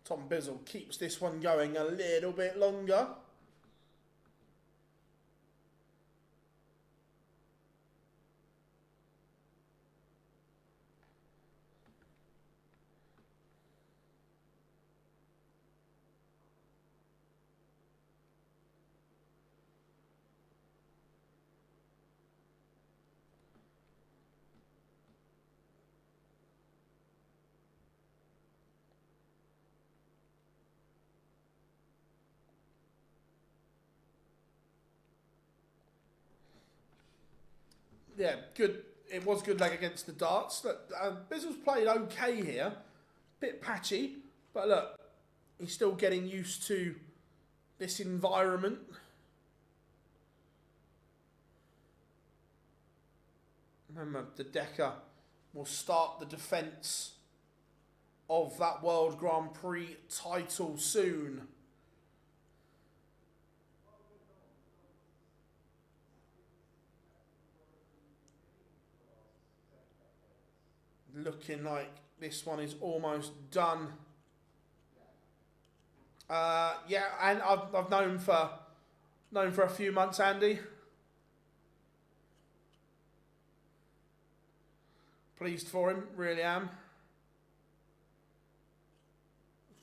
Tom Bizzle keeps this one going a little bit longer. Yeah, good. It was good leg against the darts. Look, Bizzle's played okay here. Bit patchy, but look, he's still getting used to this environment. Remember, De Decker will start the defence of that World Grand Prix title soon. Looking like this one is almost done. Yeah, and I've known for a few months, Andy. Pleased for him, really am.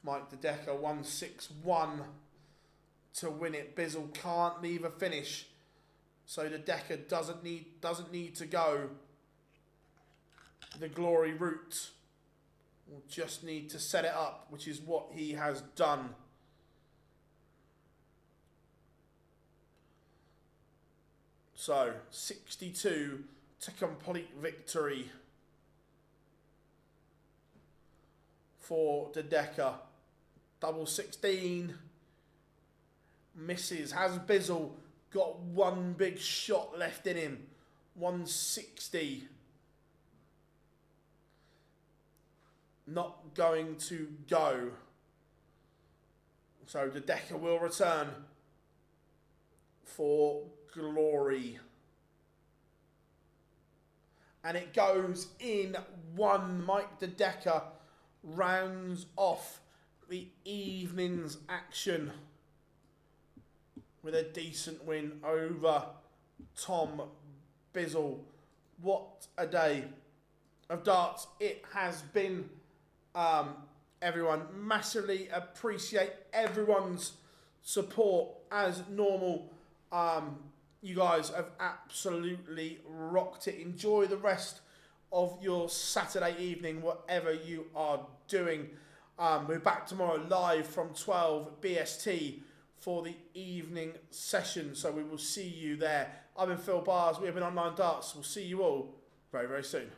Mike De Decker 161 to win it. Bizzle can't leave a finish, so De Decker doesn't need to go the glory route. We'll just need to set it up, which is what he has done. So 62 to complete victory for De Decker. Double 16 misses. Has Bizzle got one big shot left in him? 160. Not going to go. So the Decker will return for glory. And it goes in one. Mike the Decker rounds off the evening's action with a decent win over Tom Bizzle. What a day of darts it has been. Everyone, massively appreciate everyone's support as normal. You guys have absolutely rocked it. Enjoy the rest of your Saturday evening, whatever you are doing. We're back tomorrow live from 12 BST for the evening session. So we will see you there. I've been Phil Bars. We have been Online Darts. We'll see you all very, very soon.